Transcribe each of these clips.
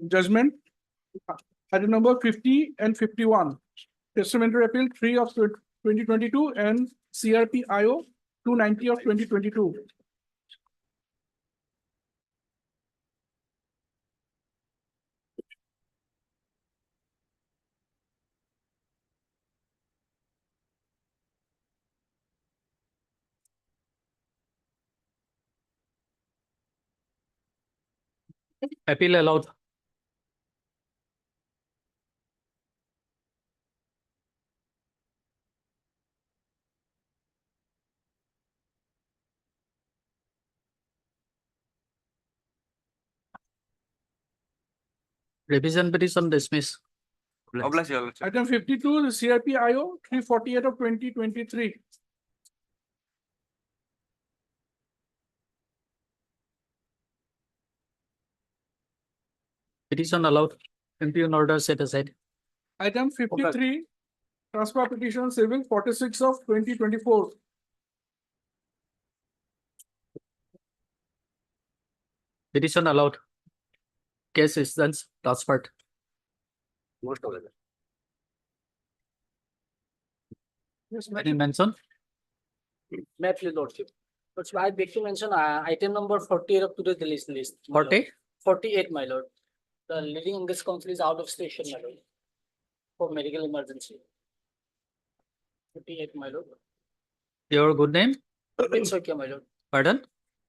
Judgment. Item number 50 and 51. Testamentary Appeal 3 of 2022 and CRP IO 290 of 2022. Appeal allowed. Revision petition dismiss. Item 52, the CRP IO 348 of 2023. Petition allowed. Impugn order set aside. Item 53, transfer petition civil 46 of 2024. Petition allowed. Case is then transferred. Any mention? May please lordship. Lordship, I beg to mention item number 48 of today's list. my lord. 40? 48, my lord. The leading English council is out of station, my lord, for medical emergency. 48, my lord. Your good name? M.H. Soikia, my lord. Pardon?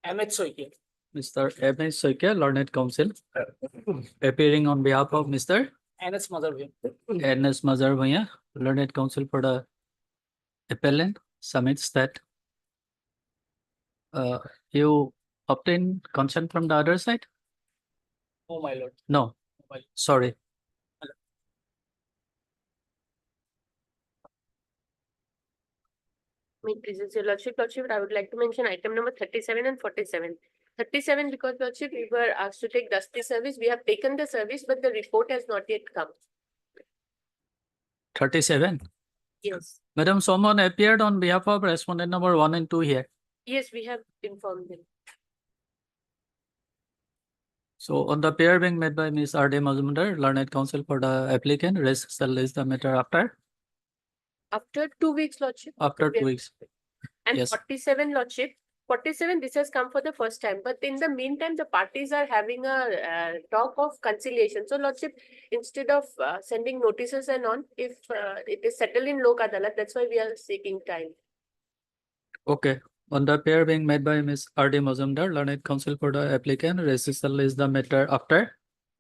M.H. Soikia. Mr. M.S. Soikia, Learned Counsel, appearing on behalf of Mr. N.S. Motherway. N.S. Mazarvaya, Learned Counsel for the appellant, submits that you obtain consent from the other side? Oh, my lord. No, My lord. sorry. May presence your lordship, I would like to mention item number 37 and 47. 37 because lordship, we were asked to take dusty service. We have taken the service, but the report has not yet come. 37. Yes. Madam, someone appeared on behalf of respondent number 1 and 2 here. Yes, we have informed them. So on the pair being made by Ms. R.D. Mazumdar, Learned Counsel for the applicant, rest shall list the matter after? After 2 weeks, lordship. After we 2 have- weeks. And Yes. 47, lordship. 47, this has come for the first time, but in the meantime, the parties are having a talk of conciliation. So, lordship, instead of sending notices and on, if it is settled in Lok Adalat, that's why we are seeking time. Okay. On the pair being made by Ms. R.D. Mazumdar, Learned Counsel for the applicant, rest shall list the matter after?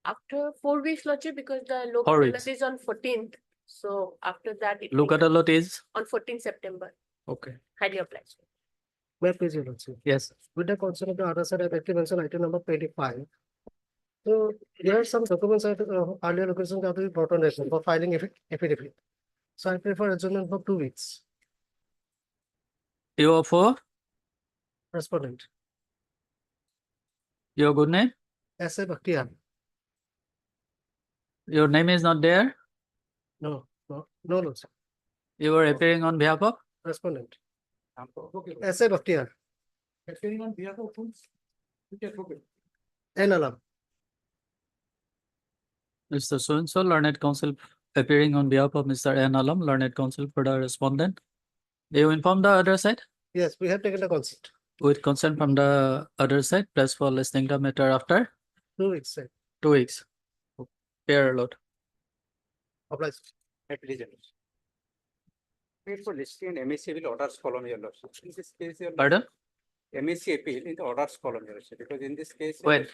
After 4 weeks, lordship, because the Lok 4 Adalat weeks. is on 14th. So, after that, it Look may at a lot is? on 14th September. Okay. Highly obliged. May I please, your lordship? Yes. With the consent of the other side, I beg to mention item number 25. So there are some documents at earlier locations that have to be brought on record for filing affidavit. So I prefer adjournment for 2 weeks. You are for Respondent, your good name? S.A. Bhaktiyar. Your name is not there? No, lordship. You are appearing on behalf of? Respondent, Okay. S.A. Bhaktiyar, Appearing on behalf of whom? Okay, okay. N. Alam. Mr. So-and-so, Learned Counsel, appearing on behalf of Mr. N. Alam, Learned Counsel for the respondent. Do you inform the other side? Yes, we have taken the consent. With consent from the other side, press for listening the matter after 2 weeks, sir. 2 weeks. Pair allowed. Obliged. Wait for listing and MSC will orders column, your lordship. In this case, your Pardon? MSC appeal in the orders column, your lordship, because in this case. When?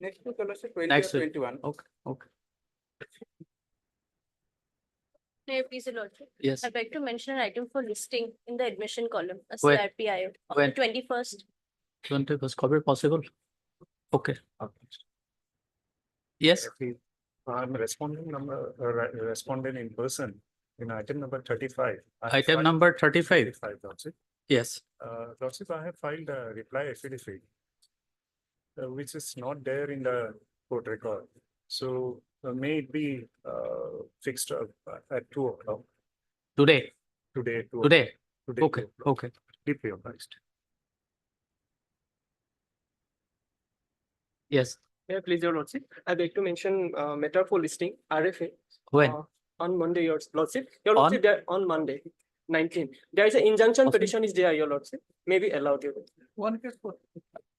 Next week, your lordship, 20 or Next week. 21. Okay, okay. May I please, your lordship? Yes. I beg to mention an item for listing in the admission column, a When? CRPIO of When? the 21st. 21st, cover possible? Okay. Yes. I'm responding in person in item number 35. I have Item filed- number 35. 35, Lordship. Yes. Lordship, I have filed a reply affidavit, which is not there in the court record. So may it be fixed at 2 o'clock Today. today. Today. Today, Okay. 2 o'clock. Okay. Deeply obliged. Yes. Yeah, please, your lordship. I beg to mention matter for listing RFA. When? On Monday, your lordship. Your On? lordship, there on Monday, 19. There is an injunction Okay. petition is there, your lordship. Maybe allowed you. One case for.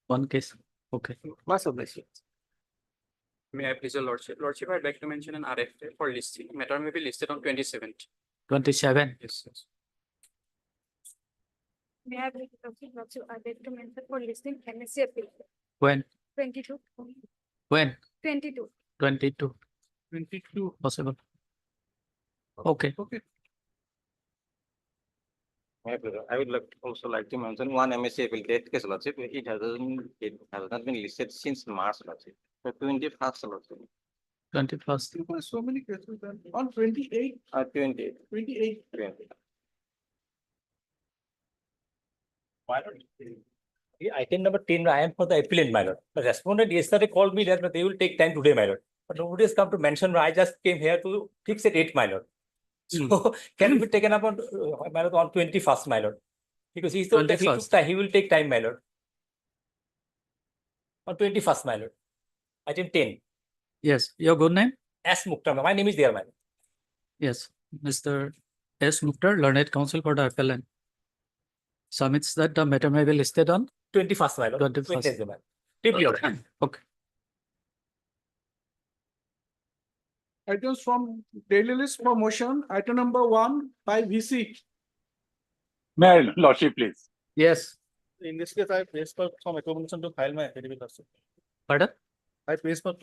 One case. Okay. Must oblige you. May I please your lordship? Lordship, I beg to mention an RFA for listing. Matter may be listed on 27th. 27. Yes, yes. May I beg to mention for listing MSc appeal When? 22. When? 22. 22. 22. Possible. Okay. Okay. I would also like to mention one MSc appeal date case, lordship. It has not been listed since March, lordship. The 21st, lordship. 21st. You got so many cases then. On 28, 28. 28. 20. Item number 10, I am for the appellant, my lord. The respondent yesterday called me that they will take time today, my lord. But nobody has come to mention, I just came here to fix at 8, my lord. So can it be taken up on, my lord, on 21st, my lord? Because he told that he took 21st. time, he will take time, my lord. On 21st, my lord. Item 10, Yes. Your good name? S. Mukhtar, my name is there, my lord. Yes. Mr. S. Mukhtar, learned counsel for the appellant. Submits that the matter may be listed on 21st, my lord. 21st. Wednesday, my lord. Deeply, lord. Okay. Items from daily list for motion. Item number 1 by VC. May I, lordship, please? Yes. In this case, I placed for some accommodation to file my affidavit, lordship. Pardon? I placed for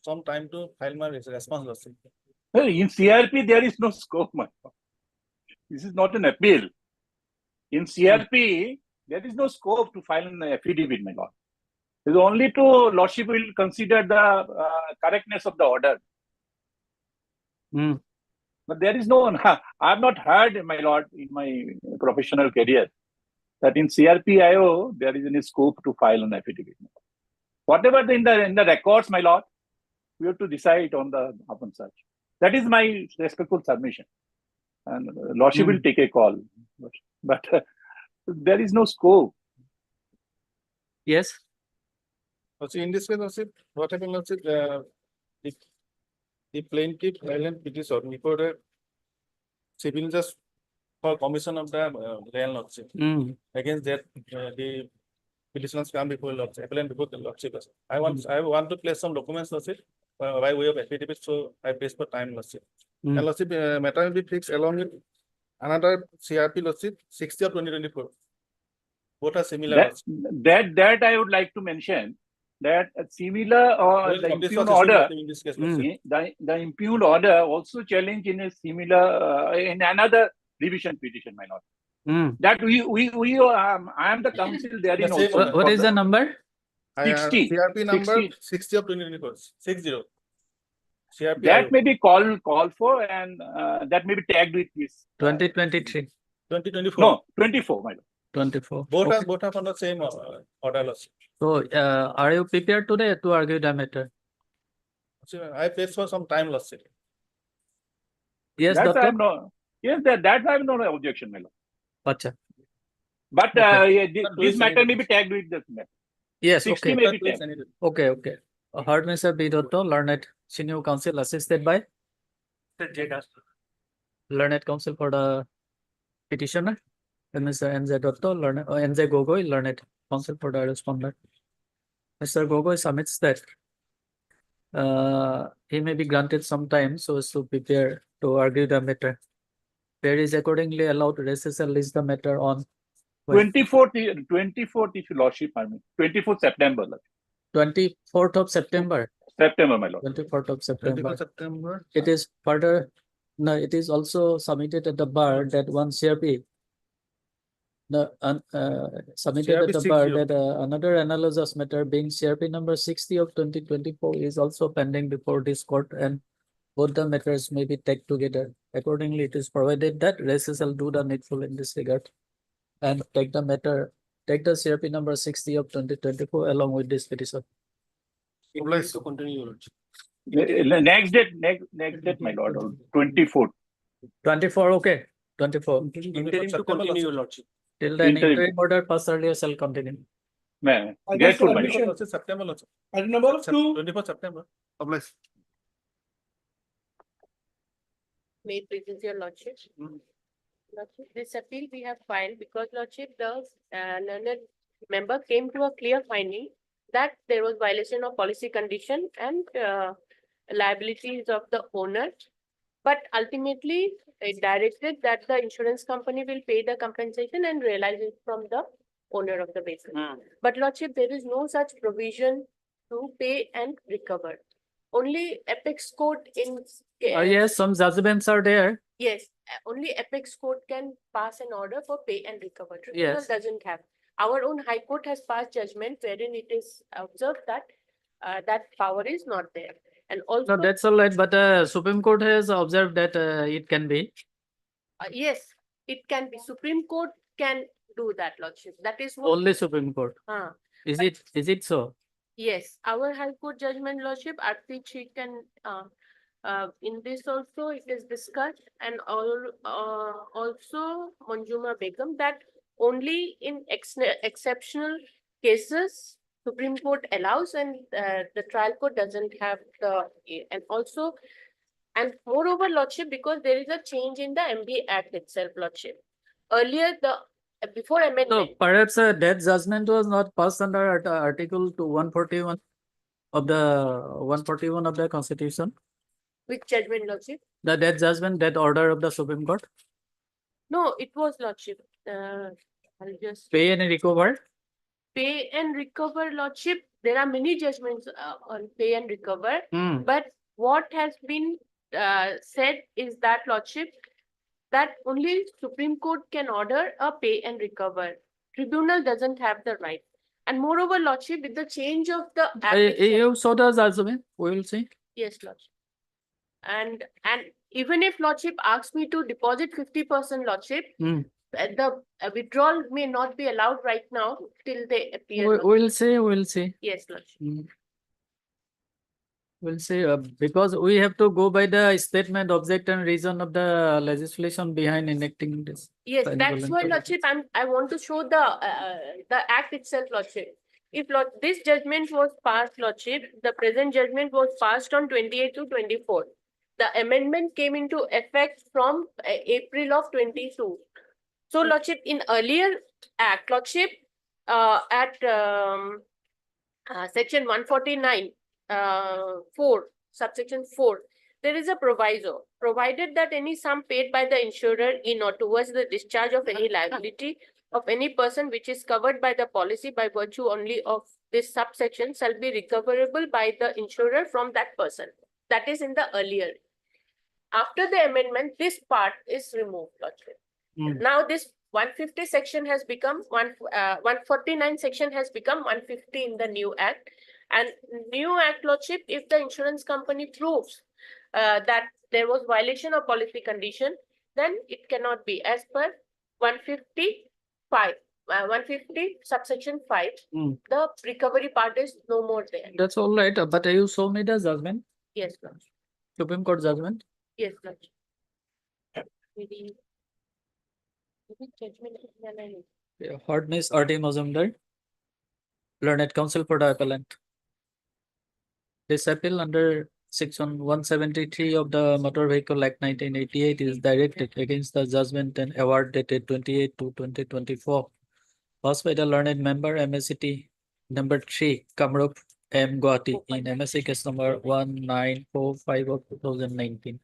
some time to file my response, lordship. Well, in CRP, there is no scope, my lord. This is not an appeal. In CRP, there is no scope to file an affidavit, my lord. It is only to lordship will consider the correctness of the order. Hmm. But there is no, I have not heard, my lord, in my professional career, that in CRPIO, there is any scope to file an affidavit. Whatever in the records, my lord, we have to decide on the upon such. That is my respectful submission. And lordship will take a call. But there is no scope. Yes. Also, in this case, lordship, what happened, lordship, the plaintiff filed petition before the civil just for commission of the land, lordship. Hmm. Against that, the petitioners come before lordship, appellant before the lordship. I want to place some documents, lordship, by way of affidavit, so I place for time, lordship. Hmm. And lordship, matter will be fixed along with another CRP, lordship, 60 of 2024. Both are similar. That I would like to mention that a similar or the This was impugned issued order, in this case, Hmm. lordship. the impugned order also challenged in a similar in another revision petition, my lord. Hmm. That I am the counsel therein The same also. order. What is the number? 60. CRP number 60. 60 of 2024. 60. CRP. That may be called for and that may be tagged with this. 2023. 2024. No, 24, my lord. 24. Both Okay. are on the same order, lordship. So, are you prepared today to argue the matter? So I placed for some time, lordship. Yes, That's I Doctor. have no. Yes, that I have no objection, my lord. Acha. But Okay. this matter may be tagged with this matter. Yes. 60 Okay. may be tagged. Okay. Okay. Heard Mr. B. Dotto, learned senior counsel assisted by learned counsel for the petitioner, and Mr. NZ Dotto, learned NZ Gogoi, learned counsel for the respondent. Mr. Gogoi submits that he may be granted some time so as to prepare to argue the matter. There is accordingly allowed to recess and list the matter on 24th, if you lordship, I mean, 24th September, lord. 24th of September. September, my lord. 24th of September. 24 September. It is further, no, it is also submitted at the bar that one CRP. Submitted at the CRP bar 60. that another analogous matter being CRP number 60 of 2024 is also pending before this court, and both the matters may be taken together. Accordingly, it is provided that recess will do the needful in this regard and take the CRP number 60 of 2024 along with this petition. Obliged. To continue, your lordship. Next date, my lord, 24th. 24, okay. 24. Interim to September, continue, lordship. your lordship. Till then, Interim. interim order pass earlier shall continue. Man, I guess grateful, my admission. lord. September. Item number two. 24 September. May it please your lordship. Lordship, this appeal we have filed because lordship, the learned member came to a clear finding that there was violation of policy condition and liabilities of the owner. But ultimately, it directed that the insurance company will pay the compensation and realize it from the owner of the vehicle. But lordship, there is no such provision to pay and recover. Only Apex Court in. Yes, some judgments are there. Yes, only Apex Court can pass an order for pay and recover. Tribunal Yes. doesn't have. Our own High Court has passed judgment wherein it is observed that that power is not there. And also, No, that's all right, but Supreme Court has observed that it can be. yes, it can be. Supreme Court can do that, lordship. That is what. Only Supreme Court. Is it so? Yes, our High Court judgment, lordship, Arti she can, in this also it is discussed and also Manjuma Begum that only in exceptional cases Supreme Court allows and the trial court doesn't have the, and also, and moreover, lordship, because there is a change in the MB Act itself, lordship. Earlier, before No, amendment. perhaps that judgment was not passed under Article 141 of the Constitution. Which judgment, lordship? That judgment, that order of the Supreme Court, No, it was lordship. I'll just pay and recover. pay and recover, lordship. There are many judgments on pay and recover, Hmm. but what has been said is that, lordship, that only Supreme Court can order a pay and recover. Tribunal doesn't have the right. And moreover, lordship, with the change of the act itself- You saw the judgment, we will see. Yes, lordship. And even if lordship asks me to deposit 50%, lordship, Hmm. the withdrawal may not be allowed right now till they appear. We'll see. Yes, lordship. We'll see, because we have to go by the statement, object and reason of the legislation behind enacting this. Yes, that's why, Benevolent lordship, I want to show the act itself, lordship. If this judgment was passed, lordship, the present judgment was passed on 28 to 24. The amendment came into effect from April of 22. So, lordship, in earlier act, lordship, at section 149, 4, subsection 4, there is a proviso, provided that any sum paid by the insurer in or towards the discharge of any liability of any person which is covered by the policy by virtue only of this subsection shall be recoverable by the insurer from that person. That is in the earlier. After the amendment, this part is removed, lordship. Now this 150 section has become 149 section has become 150 in the new act. And new act, lordship, if the insurance company proves that there was violation of policy condition, then it cannot be as per 155, 150 subsection 5. The recovery part is no more there. That's all right, but you show me the judgment, Yes, lordship. Supreme Court judgment. Yes, lordship. Maybe judgment. Heard Miss R.D. Mazumdar, Learned Counsel for the appellant. This appeal under Section 173 of the Motor Vehicle Act 1988 is directed against the judgment and award dated 28/2/2024, passed by the learned member MSCT number 3, Kamrup M. Guwahati in MSC case number 1945 of 2019.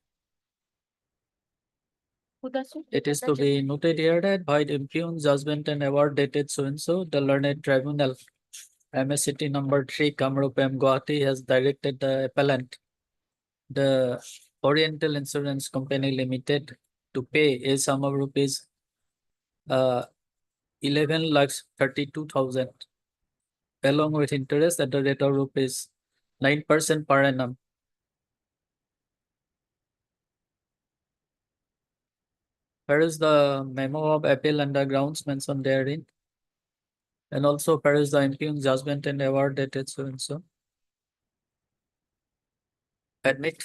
It is to be noted here that by the impugned judgment and award dated so and so, the learned tribunal MSCT number 3, Kamrup M. Guwahati has directed the appellant, the Oriental Insurance Company Limited, to pay a sum of rupees 11,32,000 along with interest at the rate of rupees 9% per annum. Here is the memo of appeal and the grounds mentioned therein. And also here is the impugned judgment and award dated so and so. Admit.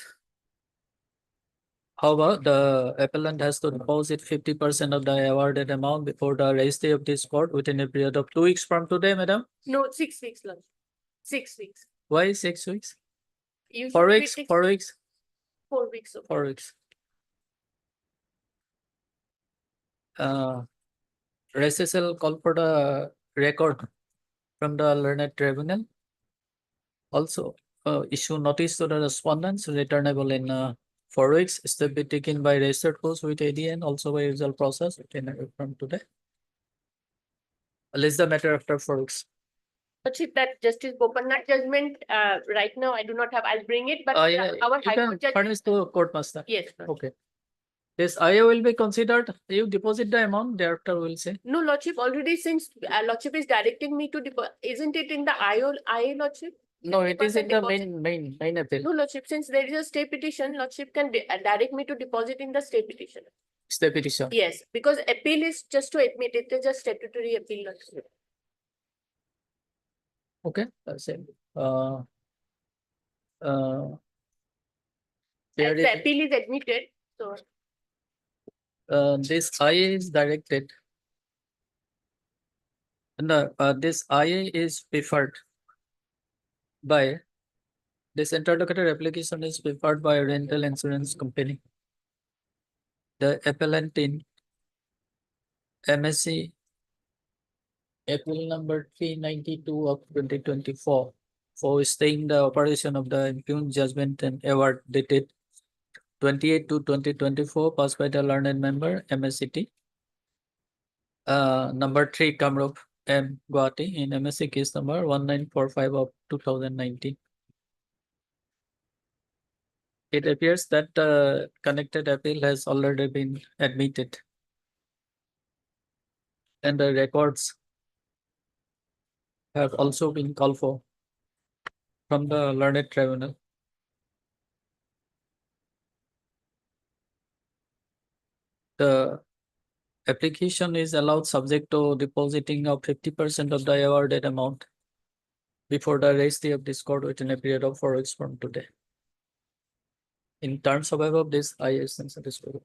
However, the appellant has to deposit 50% of the awarded amount before the registry of this court within a period of 2 weeks from today, madam. No, 6 weeks, Lordship. 6 weeks. Why 6 weeks? Usually 4 we weeks, take 4 weeks, 4 weeks. Okay. 4 weeks. Recessal call for the record from the learned tribunal. Also, issue notice to the respondents returnable in 4 weeks. Step be taken by registered post with AD and also by usual process within from today. List the matter after 4 weeks. Lordship, that Justice Bopanna's judgment, right now I do not have, I'll bring it, but Yeah, our you High can Court judgment. furnish to court master. Yes, Lordship. Okay. This IA will be considered, you deposit the amount, thereafter we'll say. No, Lordship, already since Lordship is directing me to deposit, isn't it in the IA, Lordship? No, it is in the 50% main appeal. No, Lordship, since there is a stay petition, Lordship can direct me to deposit in the stay petition. Stay petition. Yes, because appeal is just to admit, it is just statutory appeal, Lordship. Okay, that's it. There As the is- appeal is admitted, so. this IA is directed. No, this IA is preferred by, this interlocutor application is preferred by a rental insurance company. The appellant in MSC appeal number 392 of 2024 for staying the operation of the impugned judgment and award dated 28/2/2024 passed by the learned member MSCT. Number 3 Kamrup M Guwahati in MSC case number 1945 of 2019. It appears that the connected appeal has already been admitted. And the records have also been called for from the learned tribunal. The application is allowed subject to depositing of 50% of the awarded amount before the registry of this court within a period of 4 weeks from today. In terms of above this, I is satisfied.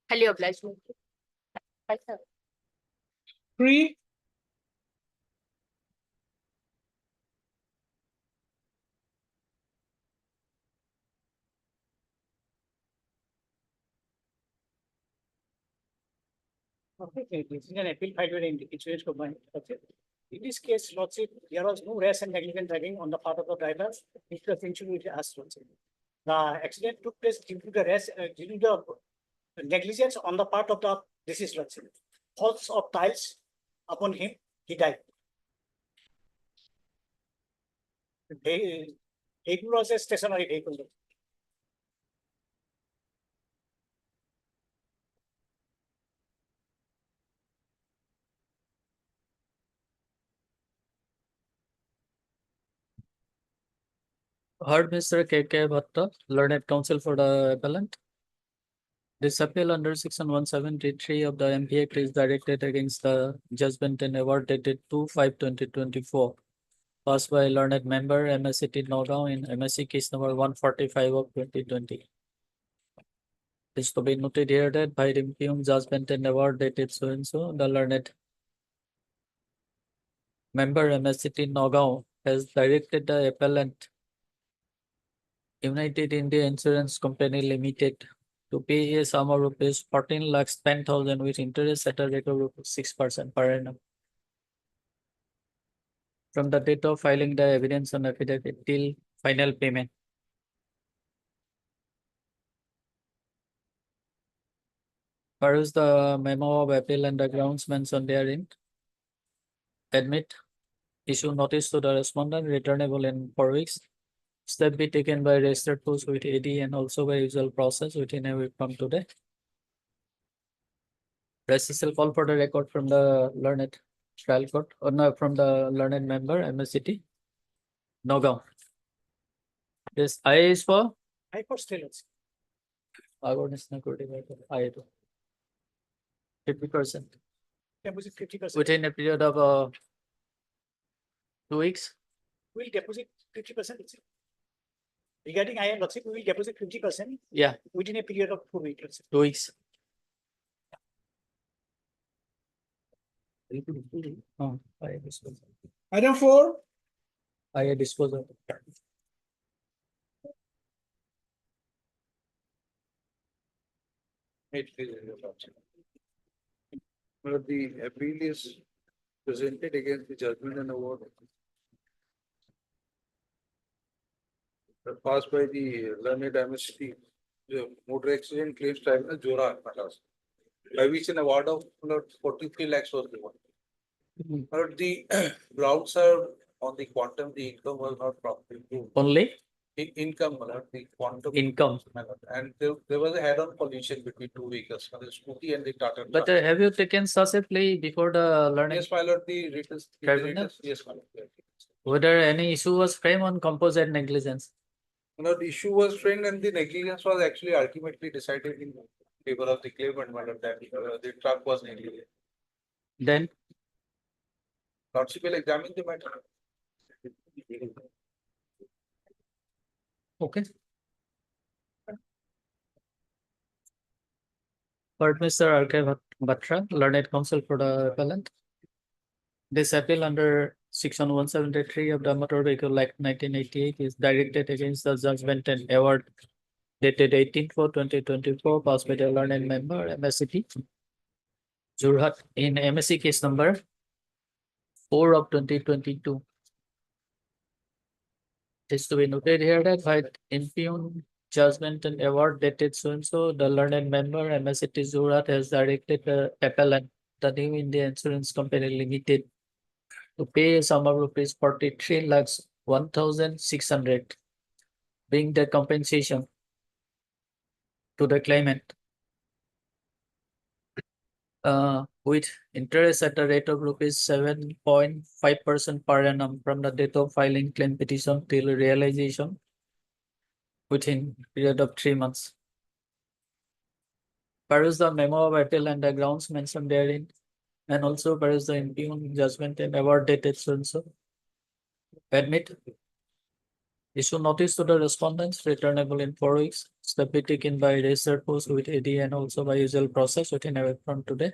Highly obliged. Lordship. Right, sir. 3, Okay, this is an appeal filed with the insurance company. Okay. In this case, Lordship, there was no rash and negligent driving on the part of the driver, which the insurance asked Lordship. The accident took place due to the rash, due to the negligence on the part of the deceased Lordship. Falls of tiles upon him, he died. The vehicle was a stationary vehicle. Heard Mr. K.K. Bhatta, learned counsel for the appellant. This appeal under section 173 of the MP Act is directed against the judgment and award dated 2/5/2024 passed by learned member MSCT Nagaon in MSC case number 145 of 2020. It is to be noted here that by the impugned judgment and award dated so and so, the learned member MSCT Nagaon has directed the appellant United India Insurance Company Limited to pay a sum of rupees 14,10,000 with interest at a rate of 6% per annum. From the date of filing the evidence on affidavit till final payment. Peruse the memo of appeal and the grounds mentioned therein. Admit, issue notice to the respondent returnable in 4 weeks. Step be taken by registered post with AD and also by usual process within a week from today. Recessal call for the record from the learned trial court or no, from the learned member MSCT Nagaon. This I is for High Court stay Lordship. Awareness Security I 50% Deposit 50%. within a period of 2 weeks. Will deposit 50%. regarding I lordship, we will deposit 50% Yeah, within a period of 2 weeks. Lordship. 2 weeks. Oh, I disposal. Item 4, I disposal. But the appeal is presented against the judgment and award. Passed by the learned MSc, the motor accident claims tribunal, Jora, Madras, by which an award of 43 lakhs was given. Mhm. But the grounds are on the quantum, the income was not properly proved. Only Income, the quantum. income. And there was a head-on collision between two vehicles, the scooty and the Tata. But truck. have you taken such a plea before the learning? Yes, my lord, the written. Tribunal? Yes, my lord. Whether any issue was framed on composite negligence? No, the issue was framed and the negligence was actually ultimately decided in favor of the claimant, my lord, that the truck was negligent. Then Lordship will examine the matter. okay. But Mr. R.K. Batra, learned counsel for the appellant. This appeal under section 173 of the Motor Vehicle Act 1988 is directed against the judgment and award dated 18/4/2024 passed by the learned member MSCP Jorhat in MSC case number 4 of 2022. It is to be noted here that by impugn judgment and award dated so and so, the learned member MSCT Jorhat has directed the appellant, the New India Insurance Company Limited, to pay a sum of rupees 43 lakhs 1,600, being the compensation to the claimant, with interest at the rate of rupees 7.5% per annum from the date of filing claim petition till realization within period of 3 months. Peruse the memo of appeal and the grounds mentioned therein, and also peruse the impugn judgment and award dated so and so. Admit. Issue notice to the respondents returnable in 4 weeks. Step be taken by registered post with AD and also by usual process within a week from today.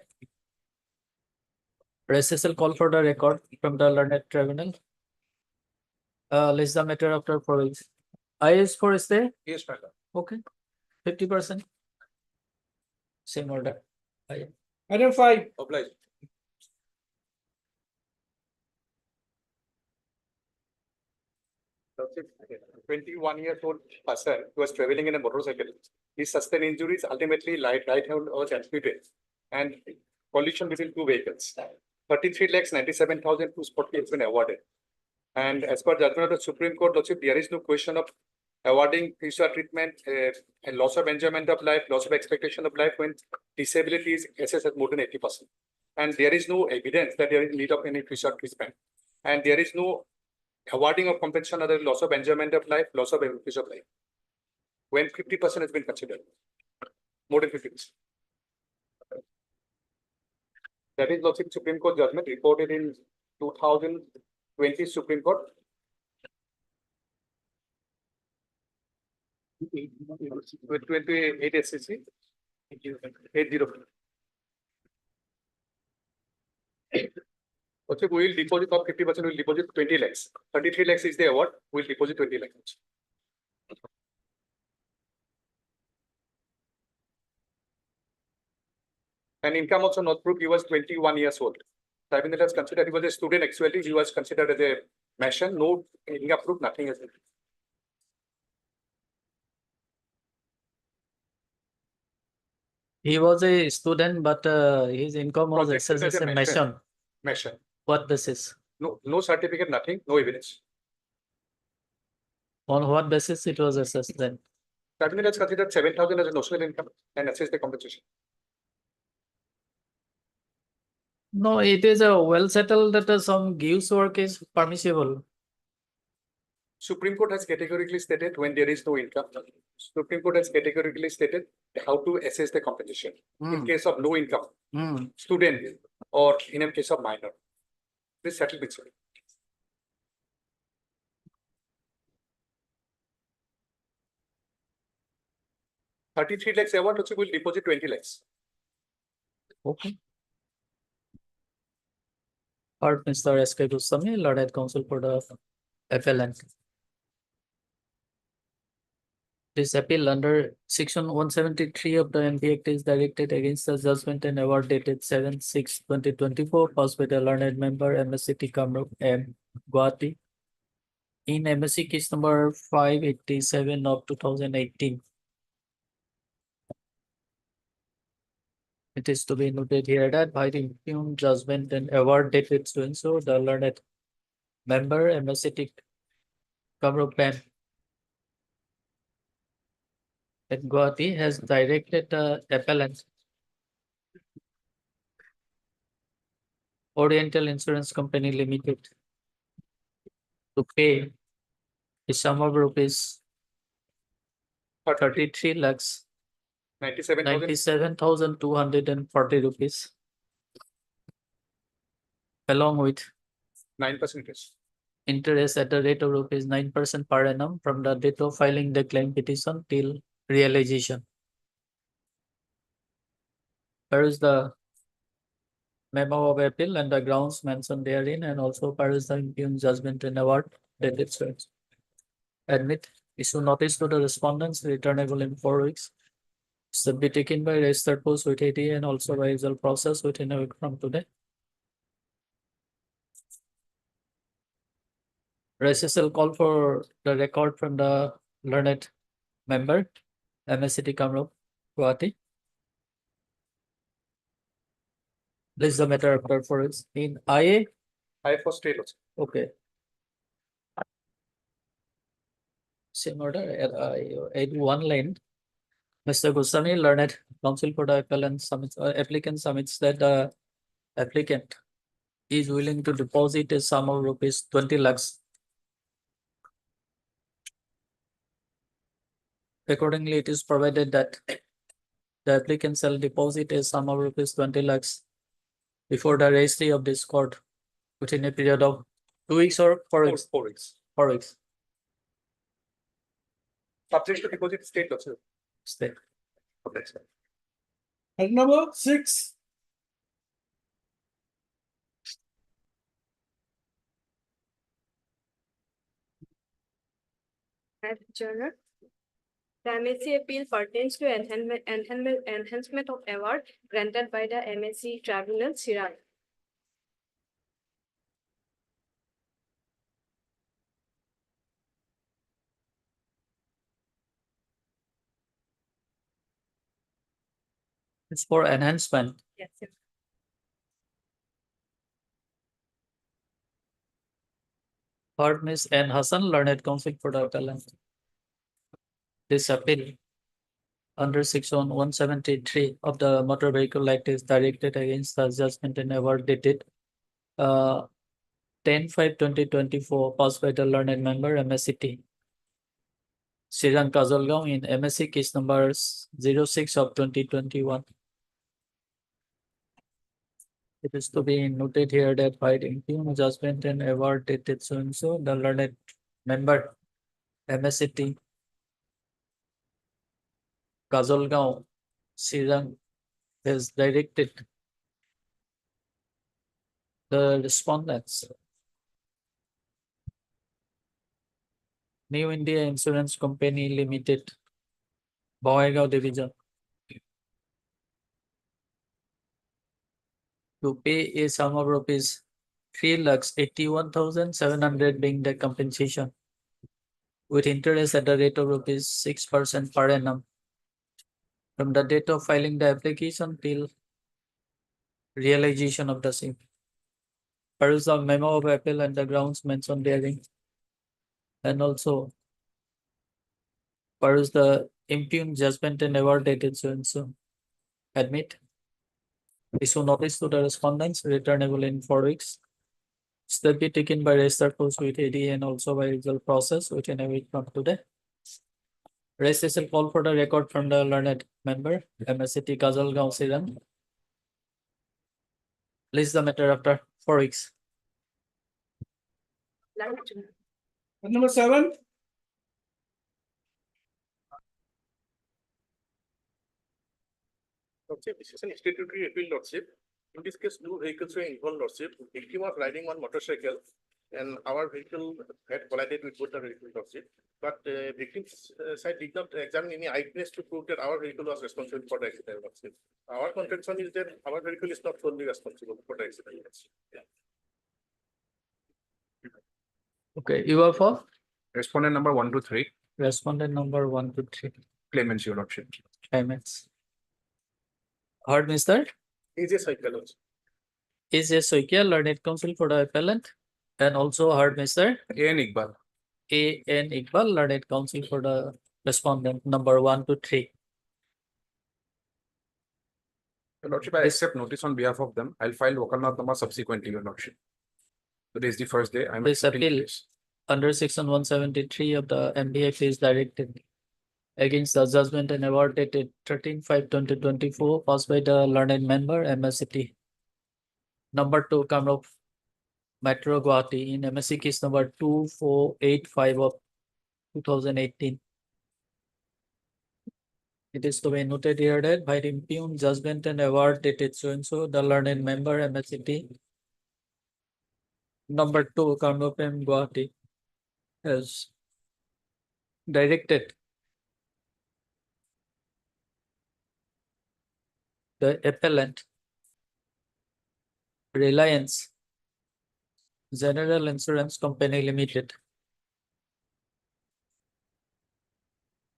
Recessal call for the record from the learned tribunal. List the matter after 4 weeks. I is for stay. Yes, my lord. Okay. 50%. Same order. item 5, Obliged. Lordship, 21-year-old person who was traveling in a motorcycle. He sustained injuries, ultimately right hand was amputated and collision between two vehicles. 33 lakhs 97,240 has been awarded. And as per judgment of the Supreme Court, Lordship, there is no question of awarding future treatment, and loss of enjoyment of life, loss of expectation of life when disability is assessed at more than 80%. And there is no evidence that there is need of any future treatment. And there is no awarding of compensation other loss of enjoyment of life, loss of future life. When 50% has been considered, more than 50%. That is Lordship Supreme Court judgment reported in 2020 Supreme Court. With 28 SCC. 80. Okay, we will deposit of 50%, we will deposit 20 lakhs. 33 lakhs is the award, we will deposit 20 lakhs. And income also not proved, he was 21 years old. Tribunal has considered he was a student actually, he was considered as a machine, no income proof, nothing has been. He was a student, but his income was Projected assessed as a machine. mission. Machine. What basis? No certificate, nothing, no evidence. On what basis it was assessed then? Tribunal has considered 7,000 as a notional income and assessed the compensation. No, it is a well settled that some gives work is permissible. Supreme Court has categorically stated when there is no income. Supreme Court has categorically stated how to assess the compensation. In case of low income, student, or in a case of minor. This settlement. 33 lakhs award, Lordship will deposit 20 lakhs. Okay. Heard Mr. S.K. Goswami, Learned Counsel for the appellant. This appeal under section 173 of the MB Act is directed against the judgment and award dated 7/6/2024 passed by the learned member MSCT Kamrup M. Guwahati in MSC case number 587 of 2018. It is to be noted here that by the impugned judgment and award dated so and so, the learned member MSCT Kamrup M. at Guwahati has directed the appellant Oriental Insurance Company Limited to pay a sum of rupees 33 lakhs 97,240 rupees along with 9%. interest at the rate of rupees 9% per annum from the date of filing the claim petition till realization. Peruse the memo of appeal and the grounds mentioned therein, and also peruse the impugned judgment and award dated so and so. Admit, issue notice to the respondents returnable in 4 weeks. Should be taken by registered post with ATA and also by usual process within a week from today. Recessal call for the record from the learned member, MSCT Kamrup Guwahati. This is the matter of preference in IA. I for state, Lordship. Okay. Same order, at one line. Mr. Goswami, learned counsel for the appellant submits, applicant submits that the applicant is willing to deposit a sum of rupees 20 lakhs. Accordingly, it is provided that the applicant shall deposit a sum of rupees 20 lakhs before the registry of this court within a period of 2 weeks or 4 weeks. 4 weeks. 4 weeks. Subject to deposit state, Lordship. Stay. Okay, sir. Item number 6. Adjourned. The MSc appeal pertains to enhancement of award granted by the MSc Tribunal, Siraj. It's for enhancement. Yes, sir. Heard Ms. N. Hassan, learned counsel for the appellant. This appeal under section 173 of the Motor Vehicle Act is directed against the judgment and award dated 10/5/2024 passed by the learned member MSCT Srirang Kajolgaon in MSC case number 06 of 2021. It is to be noted here that by the impugned judgment and award dated so and so, the learned member MSCT Kajolgaon Srirang has directed the respondents New India Insurance Company Limited, Bongaigaon Division, to pay a sum of rupees 3,81,700 being the compensation, with interest at the rate of rupees 6% per annum from the date of filing the application till realization of the same. Peruse the memo of appeal and the grounds mentioned therein, and also peruse the impugned judgment and award dated so and so. Admit, issue notice to the respondents returnable in 4 weeks. Step be taken by registered post with AD and also by usual process within a week from today. Recessal call for the record from the learned member MSCT Kajolgaon Srirang. List the matter after 4 weeks. Item number 7. Lordship, this is an statutory appeal, Lordship. In this case, two vehicles were involved, Lordship. Victim was riding on motorcycle and our vehicle had collided with both the vehicles, Lordship. But victim's side did not examine any eyewitness to prove that our vehicle was responsible for the accident, Lordship. Our contention is that our vehicle is not solely responsible for the accident, Lordship. Yeah. Okay, you are for Respondent number 1 to 3, respondent number 1 to 3. claimants, your lordship. Claimants. Heard, Mr. Is a psychology. Is a Soikia, learned counsel for the appellant, and also heard Mr. A.N. Iqbal. A.N. Iqbal, learned counsel for the respondent number 1 to 3. Your lordship, I accept notice on behalf of them. I'll file Wakalnath subsequently, your lordship. Today is the first day. I'm This accepting appeal notice. under section 173 of the MDF is directed against the judgment and award dated 13/5/2024 passed by the learned member MSCT. Number 2, Kamrup Metro Guwahati in MSC case number 2485 of 2018. It is to be noted here that by the impugned judgment and award dated so and so, the learned member MSCT. Number 2, Kamrup M Guwahati has directed the appellant Reliance General Insurance Company Limited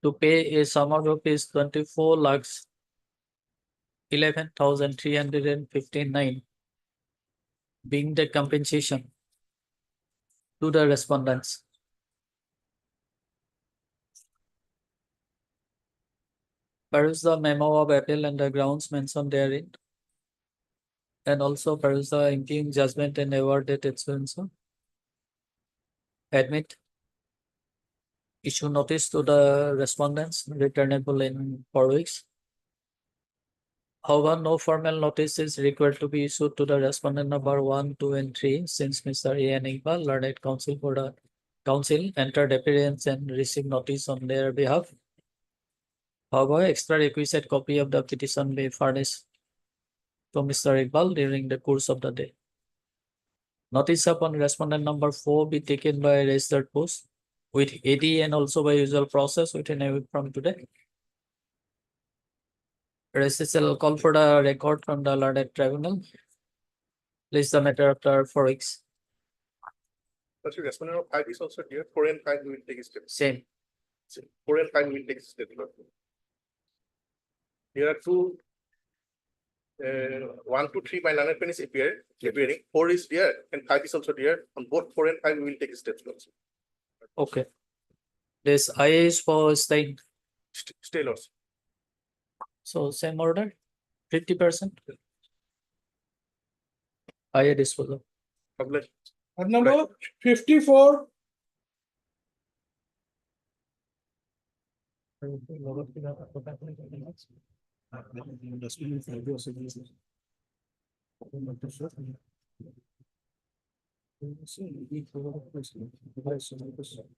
to pay a sum of rupees 24 lakhs 11,359 being the compensation to the respondents. Peruse the memo of appeal and the grounds mentioned therein. And also peruse the impugned judgment and award dated so and so. Admit. Issue notice to the respondents returnable in 4 weeks. However, no formal notice is required to be issued to the respondent number 1, 2, and 3 since Mr. A.N. Iqbal, learned counsel for the council, entered appearance and received notice on their behalf. However, extra requisite copy of the petition may furnished to Mr. Iqbal during the course of the day. Notice upon respondent number 4 be taken by registered post with AD and also by usual process within a week from today. Registrar call for the record from the learned tribunal. List the matter after 4 weeks. But the respondent of 5 is also here. 4 and 5 we will take a step. Same. 4 and 5 we will take a step. Here are two. 1 to 3 by learned pen is appearing. 4 is there and 5 is also there. On both 4 and 5 we will take steps. Okay. This IA is for staying. Stay lost. So same order, 50%. IA disposal. Publish. Number 54.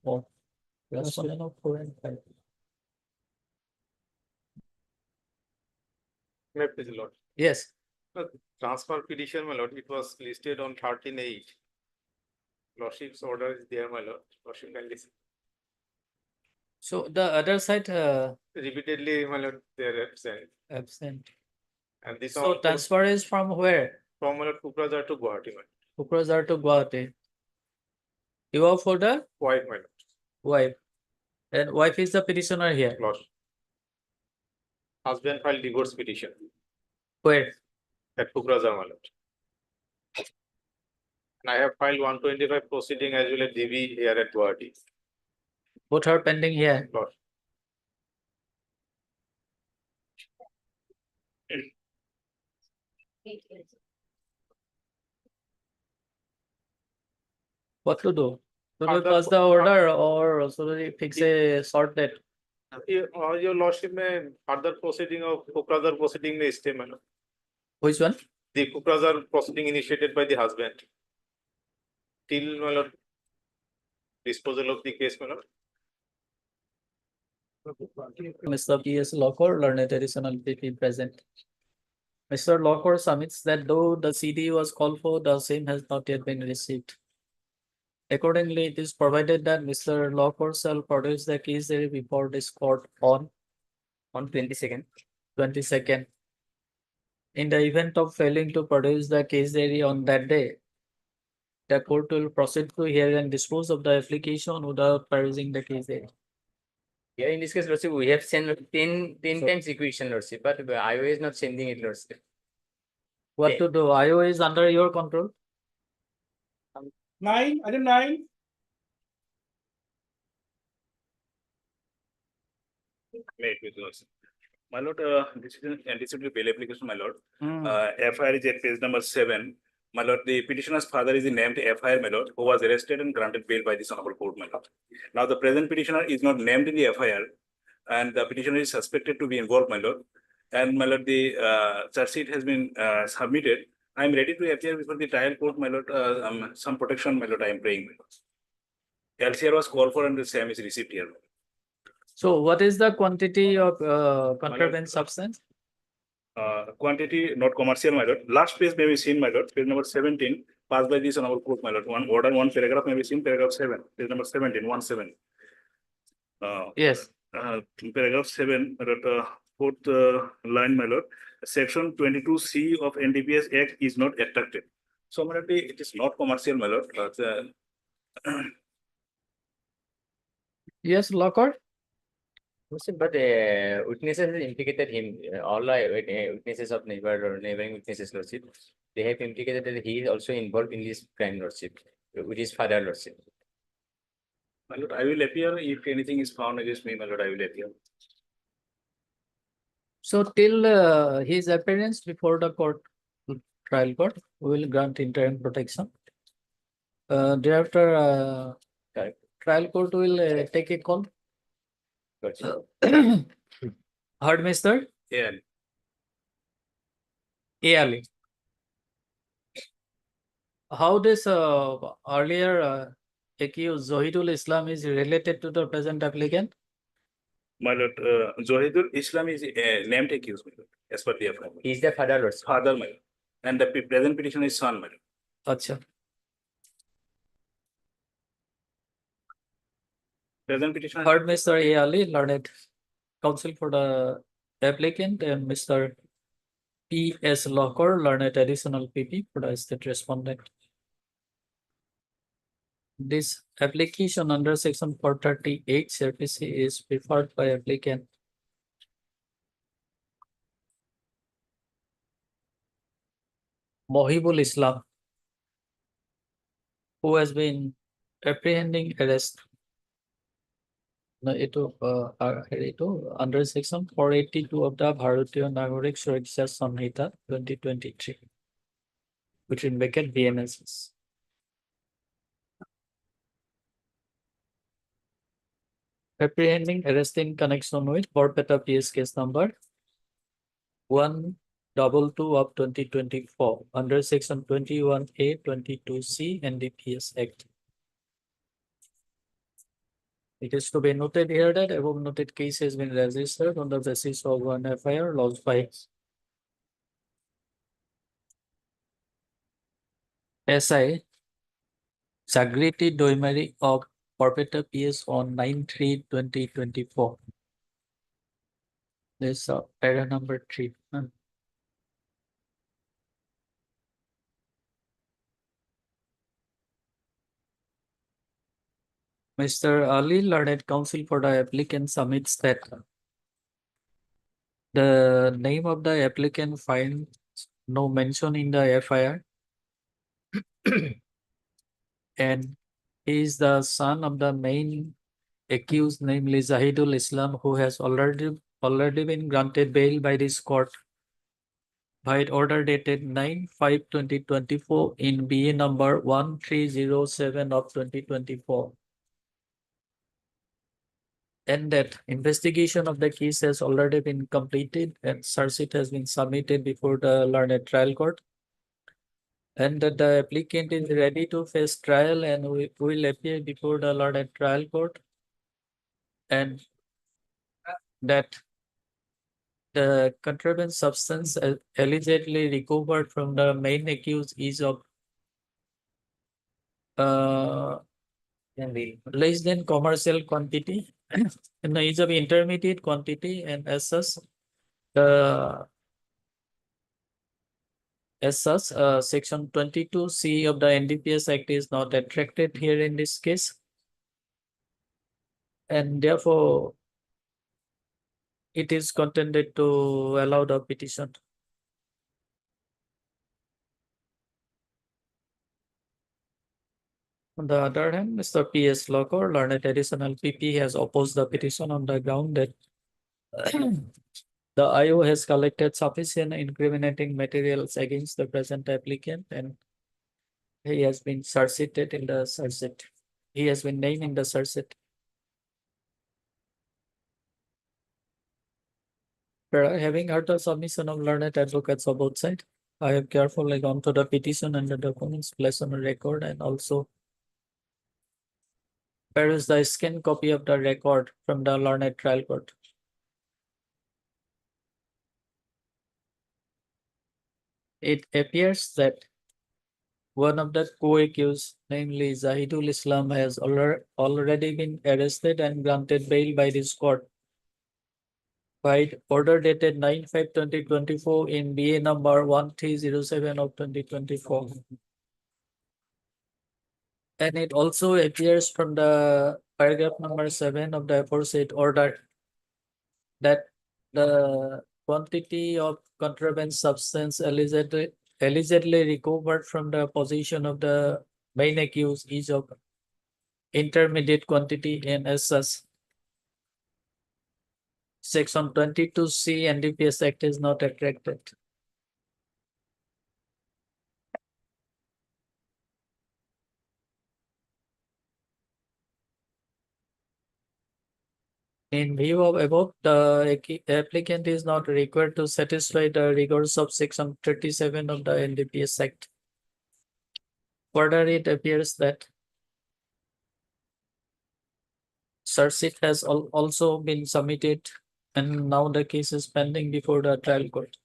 Oh, respondent of 4 and 5. May I please, Lord? Yes. Transfer petition, my lord, it was listed on 13/8. Lordship's order is there, my lord. Lordship can listen. So the other side Repeatedly, my lord, they are absent. absent. And this So one transfer is from where? from my lord Kukrajar to Guwahati, my Kukrazar to Guwahati. You are for the wife, my lord. wife. And wife is the petitioner here. Lord. Husband filed divorce petition Where? at Kukrajar, my lord. And I have filed 125 proceeding as well as DB here at Guwahati. Both are pending here. Lord. What to do? Should we Further pass the order or should we fix a short date? Your lordship may further proceeding of Kukrajar proceeding may stay, my lord. Which one? The Kukrajar proceeding initiated by the husband. Till, my lord, disposal of the case, my lord. Mr. P.S. Locker, learned additional PP present. Mr. Lockwood submits that though the CD was called for, the same has not yet been received. Accordingly, it is provided that Mr. Lockwood shall produce the case diary before this court on 22nd. 22nd. In the event of failing to produce the case diary on that day, the court will proceed to hear and dispose of the application without perusing the case diary. Here in this case, Lordship, we have sent 10 So- times requisition, Lordship, but IO is not sending it, Lordship. What to do? IO is under your control. 9, item 9. May it with yours. My lord, this is an anticipated bail application, my lord. Hmm. FIR is at page number 7. My lord, the petitioner's father is the named FIR, my lord, who was arrested and granted bail by this honorable court, my lord. Now, the present petitioner is not named in the FIR, and the petitioner is suspected to be involved, my lord. And my lord, the charge sheet has been submitted. I am ready to appear before the trial court, my lord. Some protection, my lord, I am praying, my lord. LCR was called for and the same is received here. So what is the quantity of contraband substance? Quantity not commercial, my lord. Last page may be seen, my lord. Page number 17, passed by this honorable court, my lord. One order, one paragraph may be seen, paragraph 7, page number 17, 17. Yes. Paragraph 7, my lord, fourth line, my lord. Section 22C of NDPS Act is not attractive. So, my lord, it is not commercial, my lord. Yes, Lockhart. Lordship, but witnesses has implicated him, all witnesses of neighboring witnesses, Lordship. They have implicated that he is also involved in this crime, Lordship, with his father, Lordship. My lord, I will appear if anything is found against me, my lord, I will appear. So till his appearance before the trial court, we will grant interim protection. Thereafter, trial court will take a call. Lordship. Heard, Mr. Yeah. Ali. How this earlier accused Zohidul Islam is related to the present applicant? My lord, Zohidul Islam is named accused, my lord, as per the FIR. He is the father, Lordship. Father, my lord. And the present petitioner is son, my lord. Acha. Present petitioner. Heard, Mr. A. Ali, learned counsel for the applicant, and Mr. P. S. Locker, learned additional PP for the state respondent. This application under section 438 CRPC is preferred by applicant. Mohibul Islam, who has been apprehending arrest. Under section 482 of the Bharatiya Nagarik Suraksha Samhita 2023, which in bracket BNSS. Apprehending arrest in connection with Borpeta PS case number 122 of 2024 under section 21A 22C NDPS Act. It is to be noted here that above noted case has been registered on the basis of one FIR lodged by SI Sagriti Doimari of Borpeta PS on 9/3/2024. This is para number 3. Mr. Ali, learned counsel for the applicant, submits that the name of the applicant finds no mention in the FIR and he is the son of the main accused, namely Zahidul Islam, who has already been granted bail by this court by order dated 9/5/2024 in BA number 1307 of 2024. And that investigation of the case has already been completed and charge sheet has been submitted before the learned trial court. And that the applicant is ready to face trial and will appear before the learned trial court. And that the contraband substance allegedly recovered from the main accused is of less than commercial quantity and is of intermediate quantity, and as such, section 22C of the NDPS Act is not attracted here in this case. And therefore, it is contended to allow the petition. On the other hand, Mr. P.S. Locker, learned additional PP, has opposed the petition on the ground that the IO has collected sufficient incriminating materials against the present applicant, and he has been searched in the search. He has been named in the search. Having heard the submission of learned advocates of both sides, I have carefully gone through the petition and the documents placed on the record, and also perused the scanned copy of the record from the learned trial court. It appears that one of the co-accused, namely Zahidul Islam, has already been arrested and granted bail by this court by order dated 9/5/2024 in BA number 1307 of 2024. And it also appears from the paragraph number 7 of the aforesaid order that the quantity of contraband substance allegedly recovered from the possession of the main accused is of intermediate quantity, and as such, section 22C NDPS Act is not attracted. In view of above, the applicant is not required to satisfy the rigors of section 37 of the NDPS Act. Further, it appears that search sheet has also been submitted, and now the case is pending before the trial court.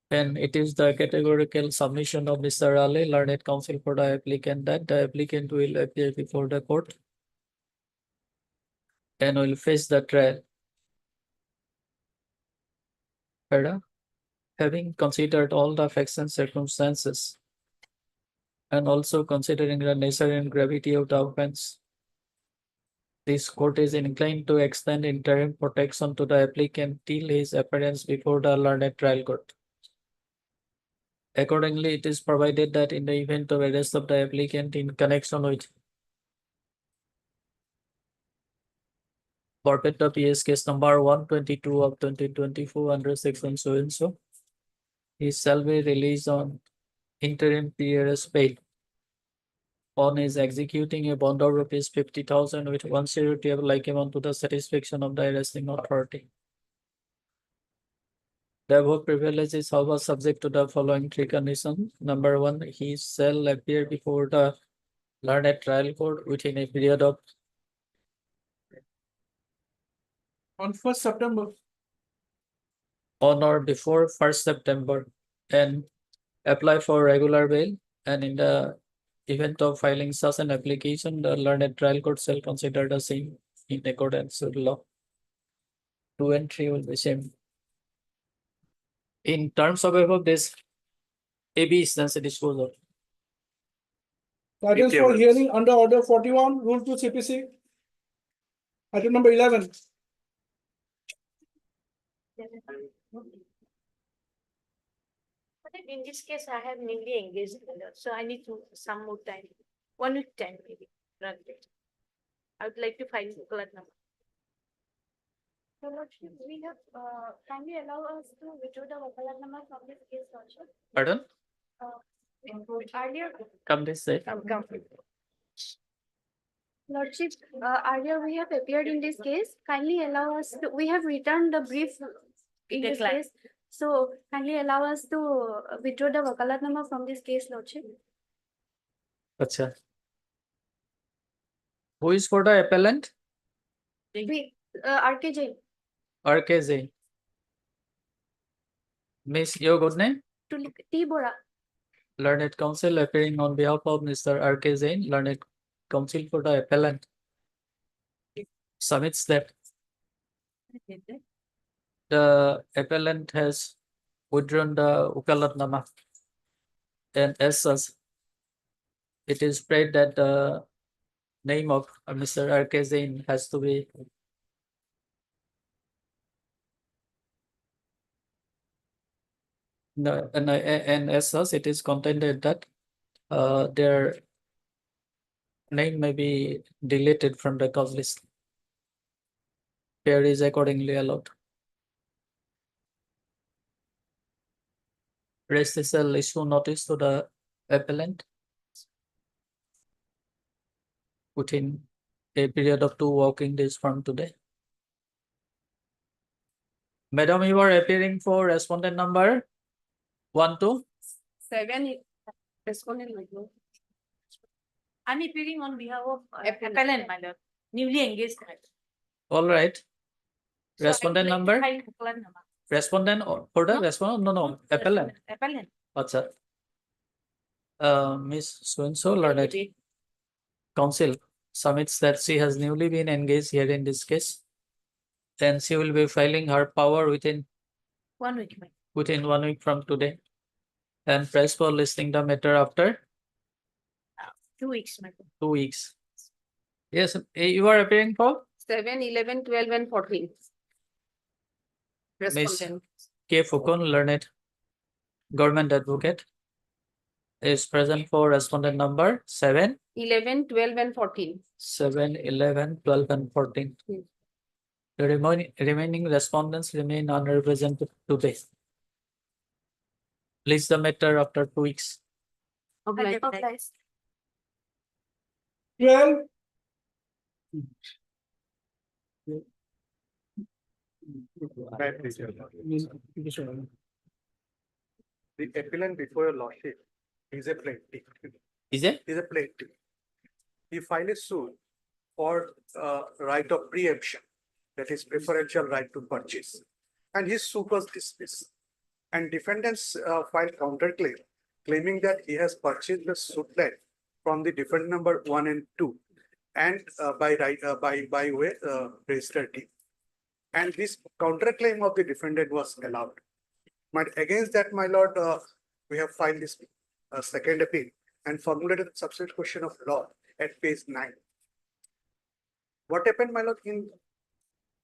And it is the categorical submission of Mr. Ali, learned counsel for the applicant, that the applicant will appear before the court and will face the trial. Further, having considered all the facts and circumstances, and also considering the nature and gravity of the offense, this court is inclined to extend interim protection to the applicant till his appearance before the learned trial court. Accordingly, it is provided that in the event of arrest of the applicant in connection with Barpeta PS case number 122 of 2024 under section so and so, he shall be released on interim PRS bail on his executing a bond of rupees 50,000 with one surety of like amount to the satisfaction of the arresting authority. The above privilege is however subject to the following three conditions. Number one, he shall appear before the learned trial court within a period of on 1st September. On or before 1st September and apply for regular bail, and in the event of filing such an application, the learned trial court shall consider the same in accordance with law. 2 and 3 will be same. In terms of above this, AB instance disposal. Guidance for hearing under order 41, rule 2 CPC. Item number 11. But in this case, I have newly engaged, so I need some more time. 1 week time maybe. Rather. I would like to find the number. So, Lordship, we have kindly allow us to withdraw the Wakalat number from this case, Lordship. Pardon? Earlier, Come this side. Lordship, earlier we have appeared in this case. Kindly allow us to, we have returned the brief in this case. So kindly allow us to withdraw the Wakalat number from this case, Lordship. Acha. Who is for the appellant? We, RK Jain. R.K. Jain. Miss, your good name? T. Bora. Learned counsel appearing on behalf of Mr. R.K. Jain, learned counsel for the appellant, submits that the appellant has withdrawn the Ukalatnama, and as such, it is prayed that the name of Mr. R.K. Jain has to be and as such, it is contended that their name may be deleted from the cause list. Pair is accordingly allowed. Rest is a issue notice to the appellant within a period of 2 working days from today. Madam, you are appearing for respondent number 12. 7. Respondent. I'm appearing on behalf of appellant, my lord, newly engaged. All right. So I would Respondent like to number? file Ukalatnama. Respondent or for the No. respondent? No, appellant. Appellant. Acha. Miss so learned counsel submits that she has newly been engaged here in this case. Then she will be filing her power within 1 week, my. 1 week from today. And press for listing the matter after 2 weeks, my. 2 weeks. Yes, you are appearing for 7, 11, 12, and 14. Miss Respondent. K. Fukun, learned government advocate, is present for respondent number 7, 11, 12, and 14. 7, 11, 12, and 14. Hmm. The remaining respondents remain unrepresented today. List the matter after 2 weeks. Obliged. 12. The appellant before your lordship is a plaintiff. Is it? Is a plaintiff. He filed a suit for right of preemption, that is preferential right to purchase. And his suit was dismissed. And defendants filed counterclaim, claiming that he has purchased the suit land from the defendant number 1 and 2, and by way registered deed. And this counterclaim of the defendant was allowed. But against that, my lord, we have filed this second appeal and formulated a substantive question of law at page 9. What happened, my lord, in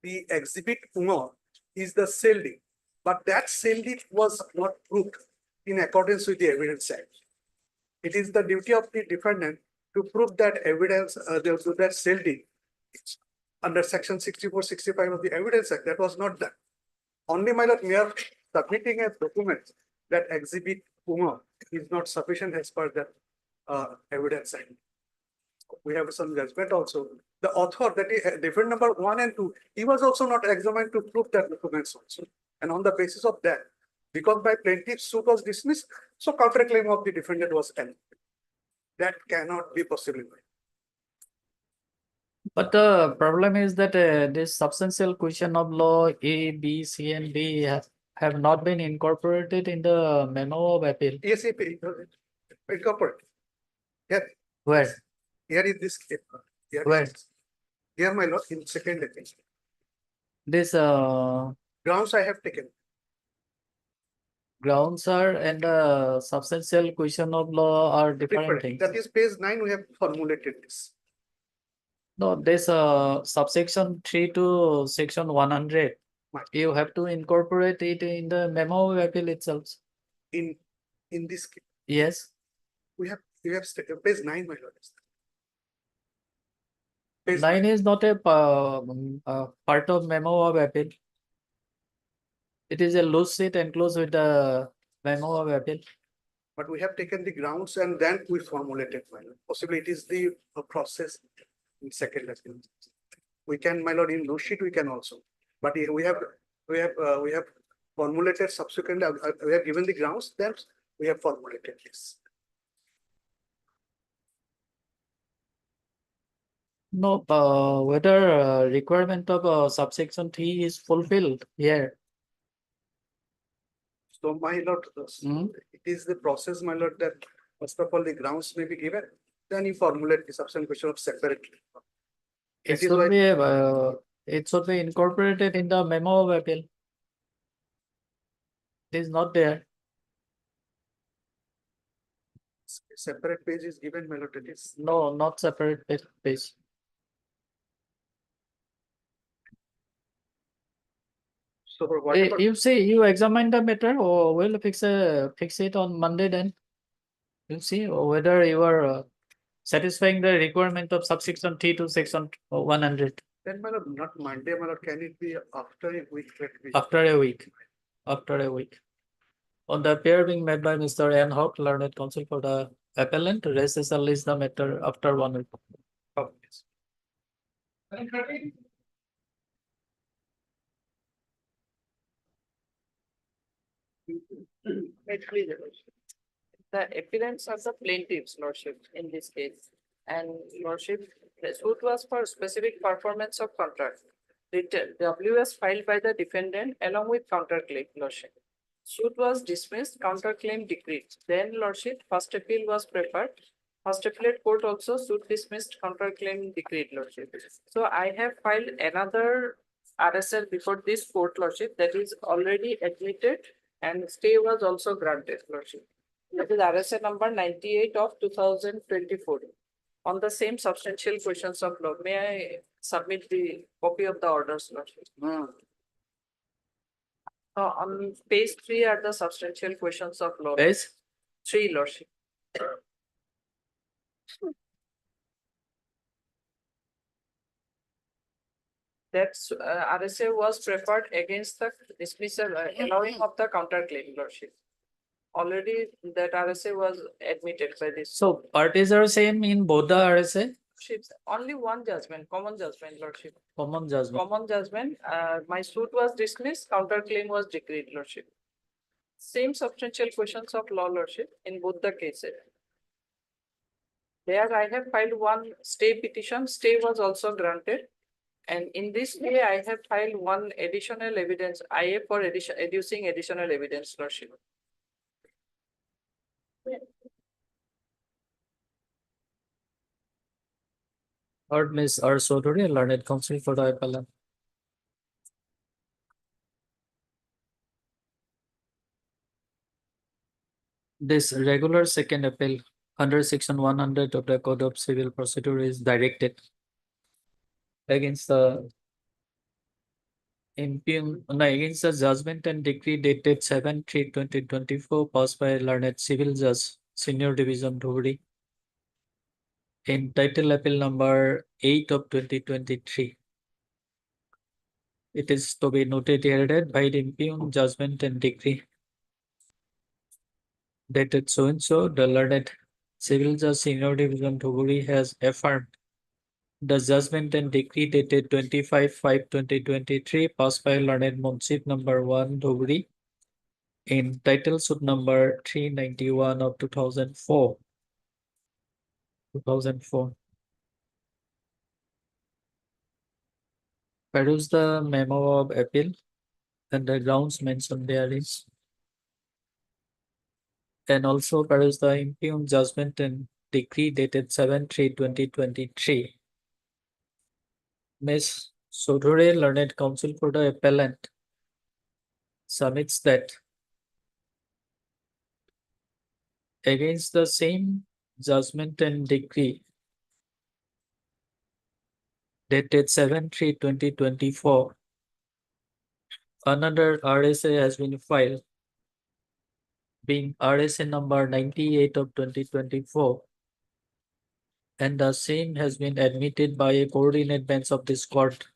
the exhibit 1 is the sale deed, but that sale deed was not proved in accordance with the Evidence Act. It is the duty of the defendant to prove that evidence, that sale deed under section 64, 65 of the Evidence Act. That was not done. Only, my lord, we are submitting a document that exhibit 1 is not sufficient as per the Evidence Act. We have some judgment also. The author, that is defendant number 1 and 2, he was also not examined to prove that documents also. And on the basis of that, because by plaintiff's suit was dismissed, so counterclaim of the defendant was held. That cannot be possible. But the problem is that this substantial question of law A, B, C, and D have not been incorporated in the memo of appeal. Yes, incorporate. Here, Where? here is this case. Here, Where? Here, my lord, in second appeal. This Grounds I have taken. grounds are and substantial question of law are different things. That is page 9, we have formulated this. No, this subsection 3 to section 100. Right. You have to incorporate it in the memo of appeal itself. In this case, Yes. we have page 9, my lord. Page 9 is not a part of memo of appeal. It is a loose sheet enclosed with the memo of appeal. But we have taken the grounds and then we formulated, my lord. Possibly it is the process in second appeal. We can, my lord, in loose sheet we can also. But we have formulated subsequently. We have given the grounds, then we have formulated this. No, whether requirement of subsection 3 is fulfilled here. So my lord, Hmm? it is the process, my lord, that first of all, the grounds may be given, then you formulate the subsequent question of separately. It That is should why, be, it should be incorporated in the memo of appeal. It is not there. separate page is given, my lord, it is. No, not separate page. So for whatever, You see, you examine the matter, or we'll fix it on Monday then. You see whether you are satisfying the requirement of subsection 3 to section 100 then my lord, not Monday, my lord, can it be after a week? after a week. After a week. On the appeal being made by Mr. N. Hawk, learned counsel for the appellant, rest shall list the matter after 1 week. Oh, yes. The appellants are the plaintiffs, lordship, in this case. And lordship, the suit was for specific performance of contract. The WS filed by the defendant along with counterclaim, lordship. Suit was dismissed, counterclaim decreed. Then lordship, first appeal was preferred. First appellate court also suit dismissed, counterclaim decreed, lordship. So I have filed another RSL before this court, lordship, that is already admitted and stay was also granted, lordship. That is RSA number 98 of 2024. On the same substantial questions of law, may I submit the copy of the orders, lordship? On page 3 are the substantial questions of law. Page 3, lordship. That's RSA was preferred against the dismissal, allowing of the counterclaim, lordship. Already that RSA was admitted by this. So parties are same in both the RSA, Lordships, only one judgment, common judgment, lordship. common judgment. Common judgment, my suit was dismissed, counterclaim was decreed, lordship. Same substantial questions of law, lordship, in both the cases. There I have filed one stay petition, stay was also granted. And in this way, I have filed one additional evidence, IA for adducing additional evidence, lordship. Heard Ms. R. Soduri, learned counsel for the appellant. This regular second appeal under section 100 of the Code of Civil Procedure is directed against the against the judgment and decree dated 7/3/2024 passed by learned civil judge, Senior Division Dhuri, in title appeal number 8 of 2023. It is to be noted here that by the impugned judgment and decree dated so and so, the learned civil judge, Senior Division Dhuri, has affirmed the judgment and decree dated 25/5/2023 passed by learned Munship number 1 Dhuri in title suit number 391 of 2004. Peruse the memo of appeal and the grounds mentioned therein. And also peruse the impugned judgment and decree dated 7/3/2023. Ms. Sodhure, learned counsel for the appellant, submits that against the same judgment and decree dated 7/3/2024, another RSA has been filed, being RSA number 98 of 2024, and the same has been admitted by a coordinate bench of this court.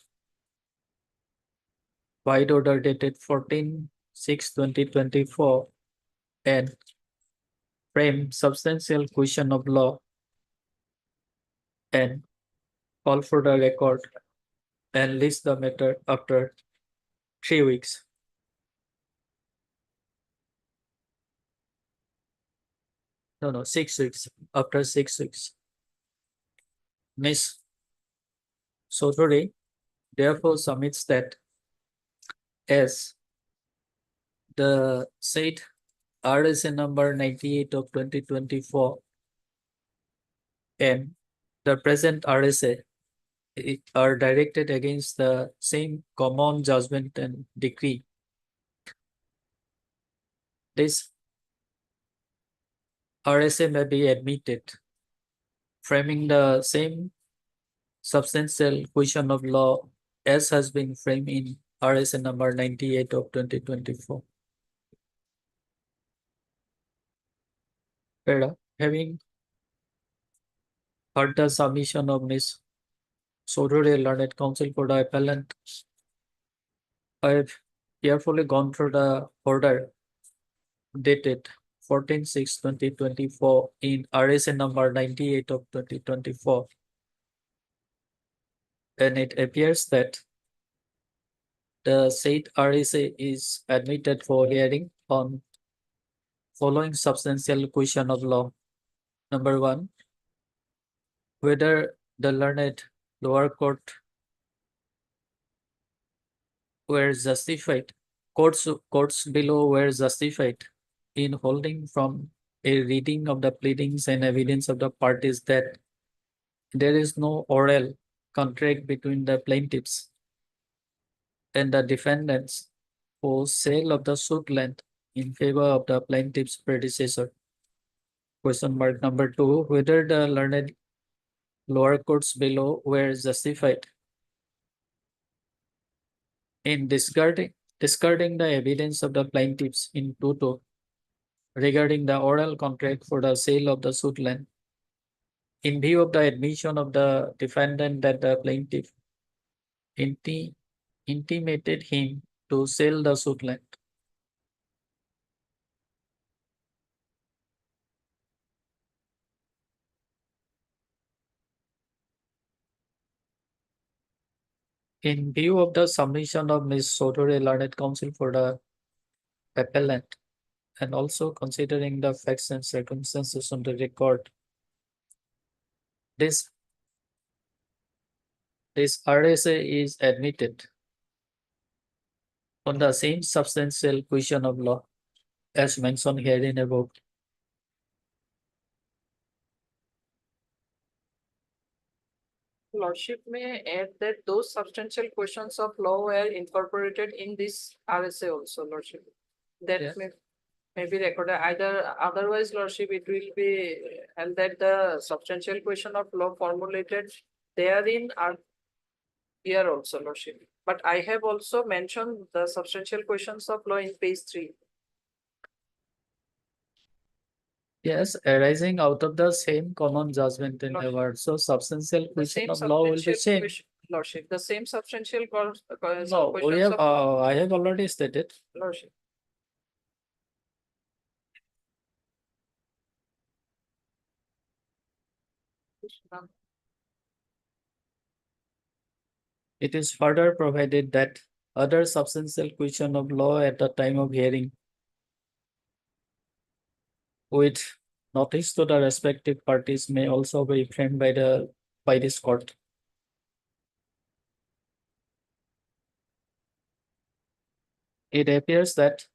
Wide order dated 14/6/2024 and frame substantial question of law and call for the record and list the matter after 3 weeks. No, 6 weeks. After 6 weeks. Ms. Sotore therefore submits that as the said RSA number 98 of 2024 and the present RSA are directed against the same common judgment and decree. This RSA may be admitted, framing the same substantial question of law as has been framed in RSA number 98 of 2024. Having heard the submission of Ms. Sotore, learned counsel for the appellant, I have carefully gone through the order dated 14/6/2024 in RSA number 98 of 2024. And it appears that the said RSA is admitted for hearing on following substantial question of law. Number one, whether the learned lower court were justified, courts below were justified in holding from a reading of the pleadings and evidence of the parties that there is no oral contract between the plaintiffs and the defendants for sale of the suit land in favor of the plaintiff's predecessor. Question mark number two, whether the learned lower courts below were justified in discarding the evidence of the plaintiffs in toto regarding the oral contract for the sale of the suit land in view of the admission of the defendant that the plaintiff intimated him to sell the suit land. In view of the submission of Ms. Sotore, learned counsel for the appellant, and also considering the facts and circumstances on the record, this RSA is admitted on the same substantial question of law as mentioned herein above. Lordship may add that those substantial questions of law were incorporated in this RSA also, Lordship. That Yeah. may be recorded either, otherwise, Lordship, it will be held that the substantial question of law formulated therein are here also, Lordship. But I have also mentioned the substantial questions of law in page 3. Yes, arising out of the same common judgment in Lordship. award. So substantial The question same of law will be substantial same. question- Lordship, the same substantial No, questions we have, of law, I have already stated. Lordship. It is further provided that other substantial question of law at the time of hearing with notice to the respective parties may also be framed by this court. It appears that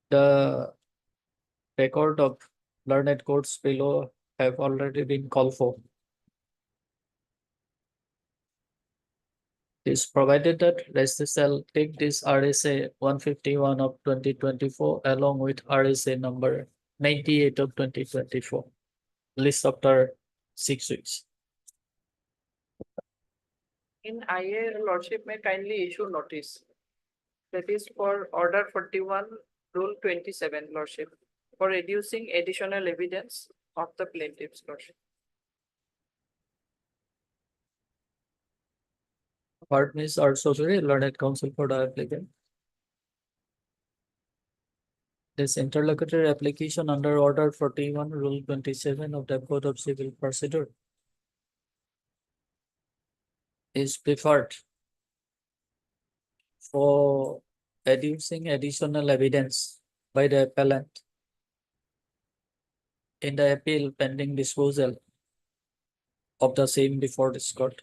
the record of learned courts below have already been called for. It is provided that Rest shall take this RSA 151 of 2024 along with RSA number 98 of 2024, list after 6 weeks. In IA, Lordship may kindly issue notice. That is for Order 41, Rule 27, Lordship, for reducing additional evidence of the plaintiff's, Lordship. Pardon is also very learned counsel for the applicant. This interlocutory application under Order 41, Rule 27 of the Code of Civil Procedure is preferred for adducing additional evidence by the appellant in the appeal pending disposal of the same before this court.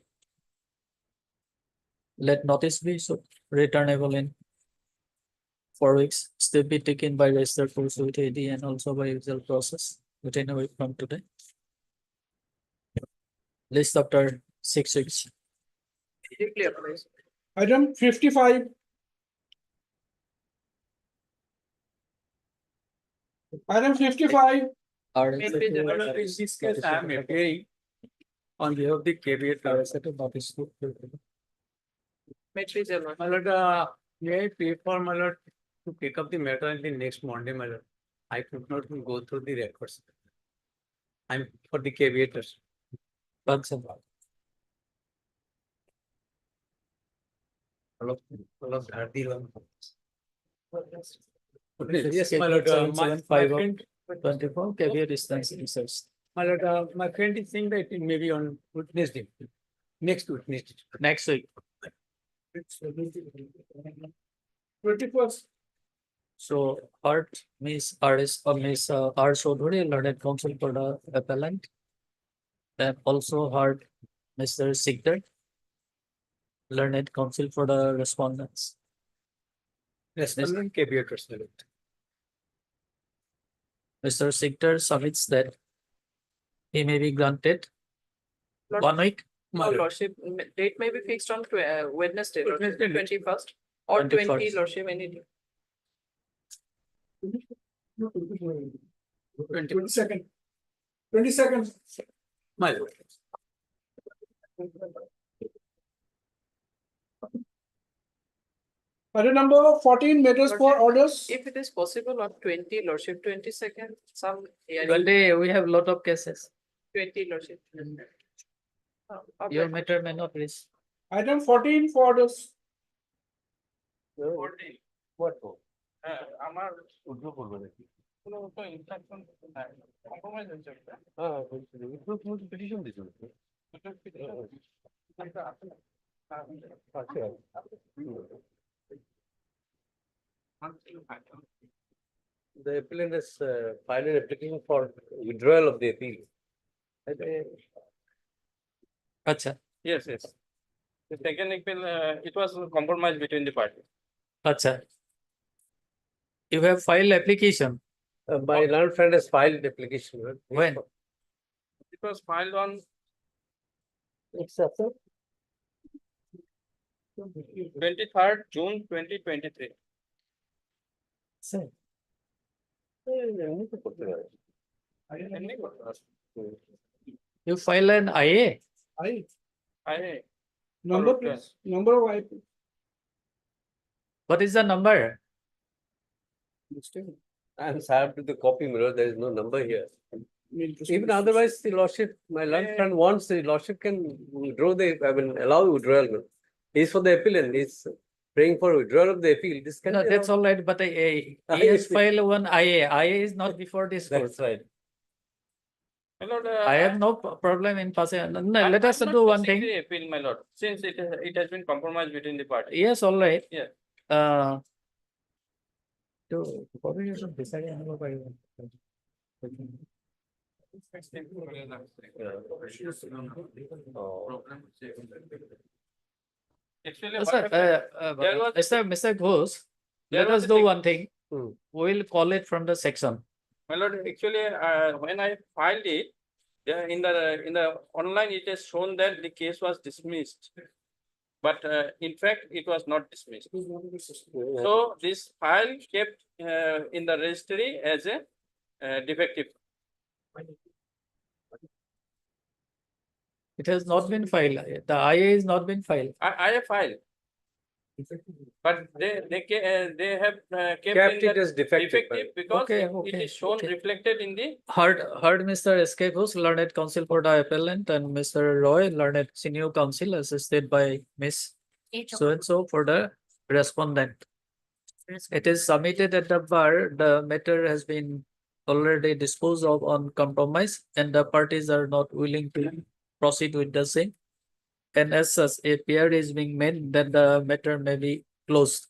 let notice be so returnable in 4 weeks. Step be taken by registered force with AD and also by usual process within a week from today. List after 6 weeks. Clear, please. Item 55. Item 55. RSA Maybe to the- RSA In this case, I am appearing on behalf of the caveat. RSA to notice to. May it please, Your Lord. My lord, may I pay for my lord to pick up the matter on the next Monday, my lord? I could not go through the records. I'm for the caveators. Consent. All of that deal. Yes, Yes, my lord, my 775 of friend, 24 caveat distance research. my lord, my friend is saying that it may be on Wednesday, next week, Next week. 21st. So Art Miss RS or Miss R Chaudhary, learned counsel for the appellant. And also heard Mr. Sikdar, learned counsel for the respondents. Respondent caveators, my lord. Mr. Sikdar submits that he may be granted Lord- 1 week. No, Lordship, date may be fixed on Wednesday, Lordship, Wednesday. 21st or 21st. 20, Lordship, any day. 22nd. 22nd. My lord. Item number 14, matters for orders. If it is possible on 20, Lordship, 22nd, some hearing, One day we have lot of cases. 20, Lordship. Your matter may not reach. Item 14 for orders. What? আমার উদ্যোগ করবে নাকি? কোনো তো instruction compromise হয়েছে একটা। হ্যাঁ, উদ্যোগ পিটিশন দিতে হবে। The appellant has filed an application for withdrawal of the appeal. Acha. Yes, yes. The second appeal, it was a compromise between the parties. Acha. You have filed application. My learned friend has filed the application. When? It was filed on It's up. 23rd June 2023. Sir. You file an IA. Number please. Number of IP. What is the number? I am served with the copy mirror. There is no number here. Even otherwise, the lordship, my learned friend wants the lordship can withdraw the, I mean, allow withdrawal. He's for the appeal, he's praying for withdrawal of the appeal. This can No, be that's allowed. all right, but he has filed one IA. IA is not before this court. That's right. My lord, I have no problem in passing. No, let us I'm not do one passing thing. the appeal, my lord, since it has been compromised between the parties. Yes, all right. Yeah. To probably you should decide another by one. Actually, Sir, what happened- there was- Mr. Ghosh, there let was us a do sec- one thing. We'll call it from the section. My lord, actually, when I filed it, in the online, it has shown that the case was dismissed. But in fact, it was not dismissed. So this file kept in the registry as a defective. It has not been filed. The IA is not been filed. I have filed. But they have kept Kept in it the as defective. because Okay, it okay, is shown okay. reflected in the Heard Mr. S.K. Ghosh, learned counsel for the appellant, and Mr. Roy, learned senior counsel, assisted by Miss so and so for the respondent. It is submitted at the bar. The matter has been already disposed of on compromise, and the parties are not willing to proceed with the same. And as such, a PR is being made that the matter may be closed.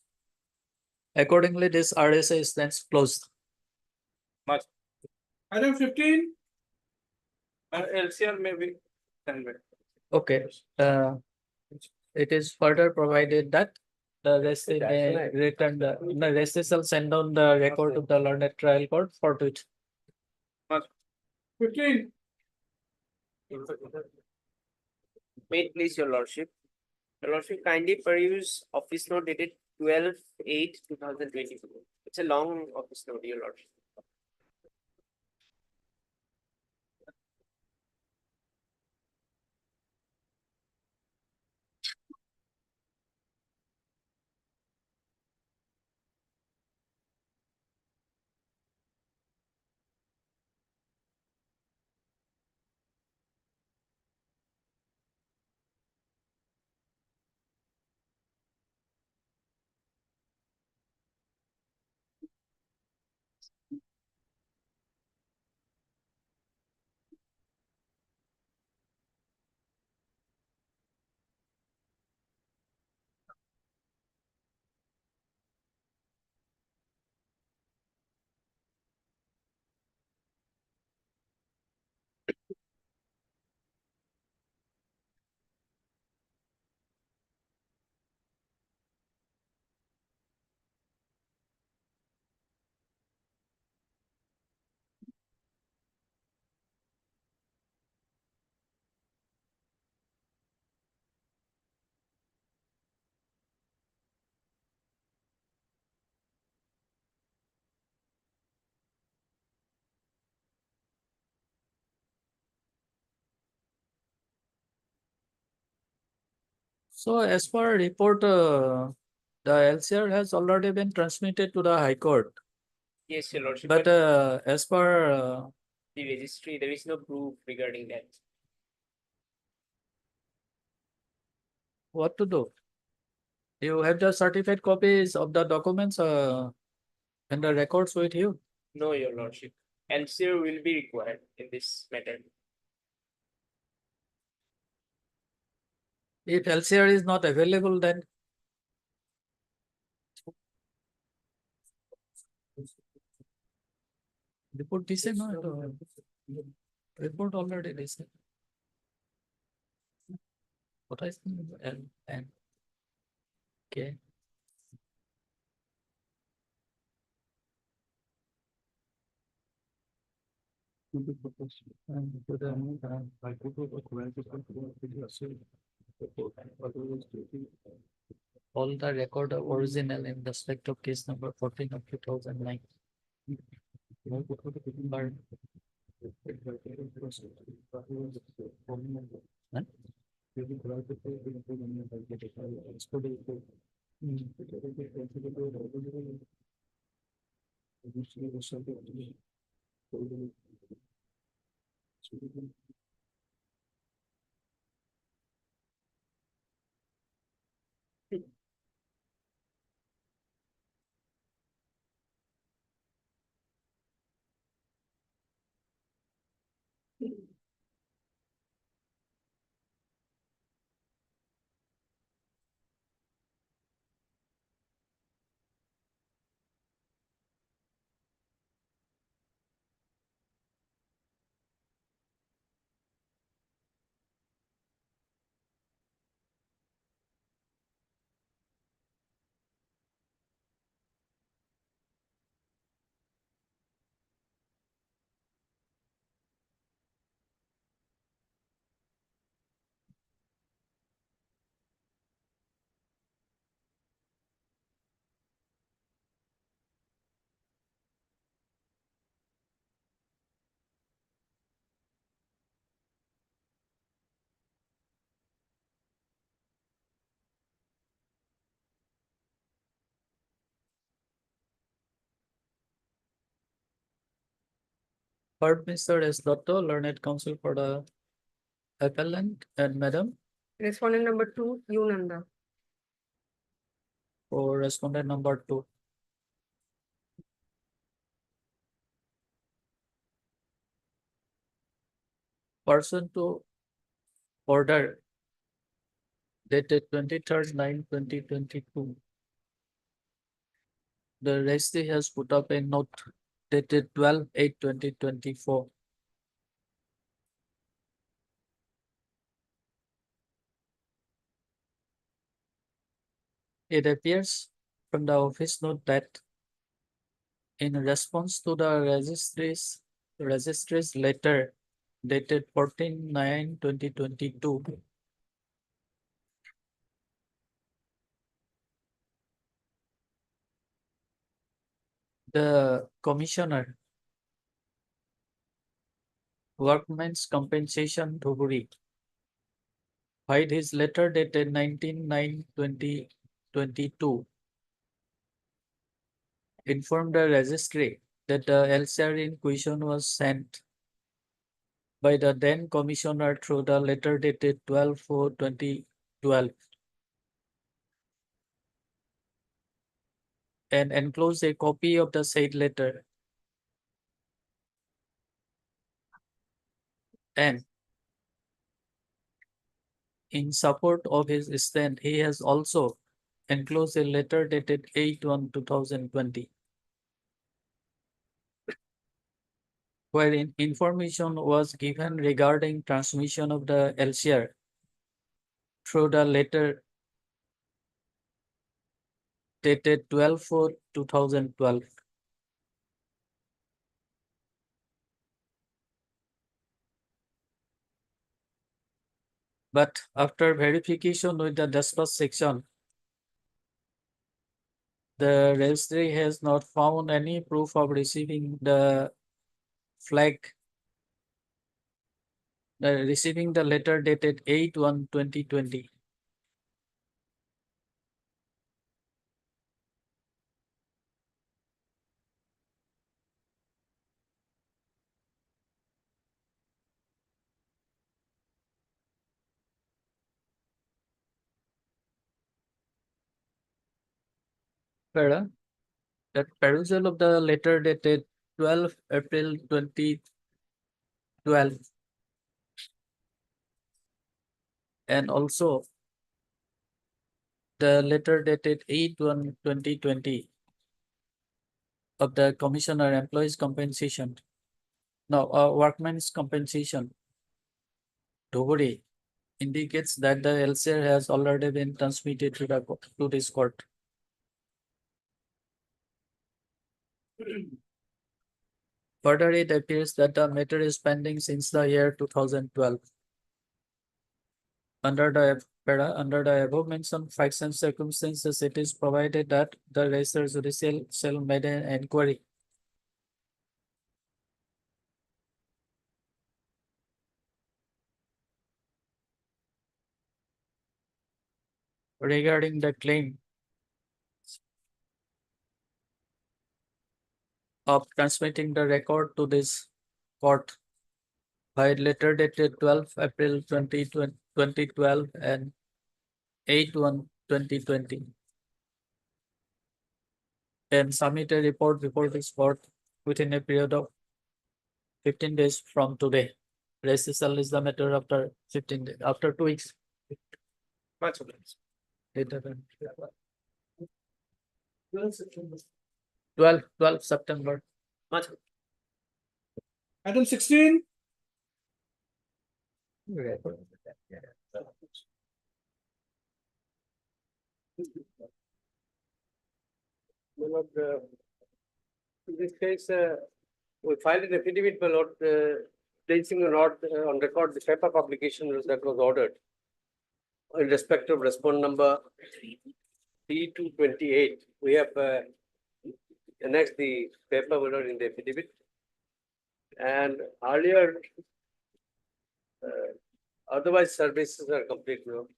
Accordingly, this RSA stands closed. Item 15. LCR may be conveyed. Okay. it is further provided that the rest That's may right. return the rest shall send down the record to the learned trial court for it. 15. Wait, please, your lordship. Your lordship, kindly peruse office note dated 12/8/2024. It's a long office note, your lordship. So as per report, the LCR has already been transmitted to the High Court. Yes, your lordship. But as per The registry, there is no proof regarding that. what to do? You have the certified copies of the documents and the records with you. No, your lordship. LCR will be required in this matter. If LCR is not available, then report this no report already this. What is N? Okay. All the record are original in respect of case number 14 of 2009. Heard Mr. S. Dotto, learned counsel for the appellant, and madam, Respondent number 2, Yunanda. for respondent number 2. Person to order dated 23rd 9 2022. The registry has put up a note dated 12/8 2024. it appears from the office note that in response to the registry's letter dated 14/9/2022, the commissioner, Workmen's Compensation Dhuburi, filed his letter dated 19/9/2022, informed the registry that the LCR in question was sent by the then commissioner through the letter dated 12/4/2012 and enclosed a copy of the said letter. And in support of his stand, he has also enclosed a letter dated 8/1/2020, wherein information was given regarding transmission of the LCR through the letter dated 12/4/2012. But after verification with the dispatch section, the registry has not found any proof of receiving the receiving the letter dated 8/1/2020. Para, that perusal of the letter dated 12/4/2012 and also the letter dated 8/1/2020 of the Commissioner Employees Compensation, Workmen's Compensation, Dhuburi, indicates that the LCR has already been transmitted to this court. Further, it appears that the matter is pending since the year 2012. Under the above mentioned facts and circumstances, it is provided that the registered judicial shall make an inquiry regarding the claim of transmitting the record to this court by letter dated 12/4/2012 and 8/1/2020 and submit a report before this court within a period of 15 days from today. Recessal is the matter after 15 days, after 2 weeks. 12 September. Item 16. In this case, we filed an affidavit, my lord, placing a note on record the paper publication that was ordered in respect of respond number 3228. We have annexed the paper order in the affidavit. And earlier, otherwise services are complete now.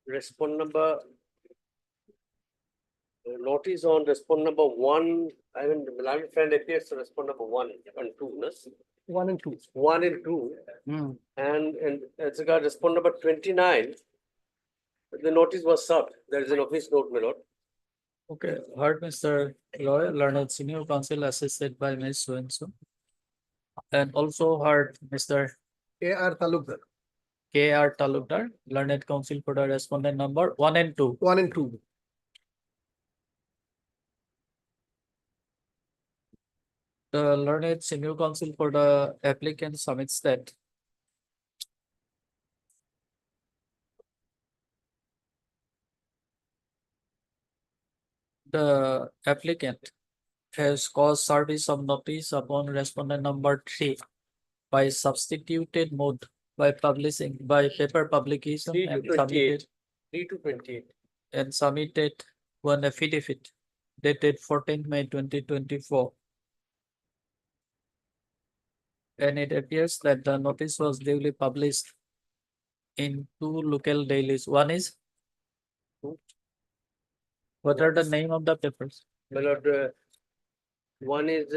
Respond number, notice on respond number 1, I mean, Malami friend appears to respond number 1 and 2, no? 1 and 2. 1 and 2. And as regard respond number 29, the notice was served. There is an office note, my lord. Okay, heard Mr. Roy, learned senior counsel assisted by Ms. So-and-so. And also heard Mr. A.R. Talukdar. K.R. Talukdar, learned counsel for the respondent number 1 and 2. 1 and 2. The learned senior counsel for the applicant submits that the applicant has caused service of notice upon respondent number 3 by substituted mode by publishing by paper publication 3 to and 28. submitted 3 to 28. and submitted one affidavit dated 14th May 2024. And it appears that the notice was duly published in 2 local dailies. One is, what are the name of the papers? My lord, one is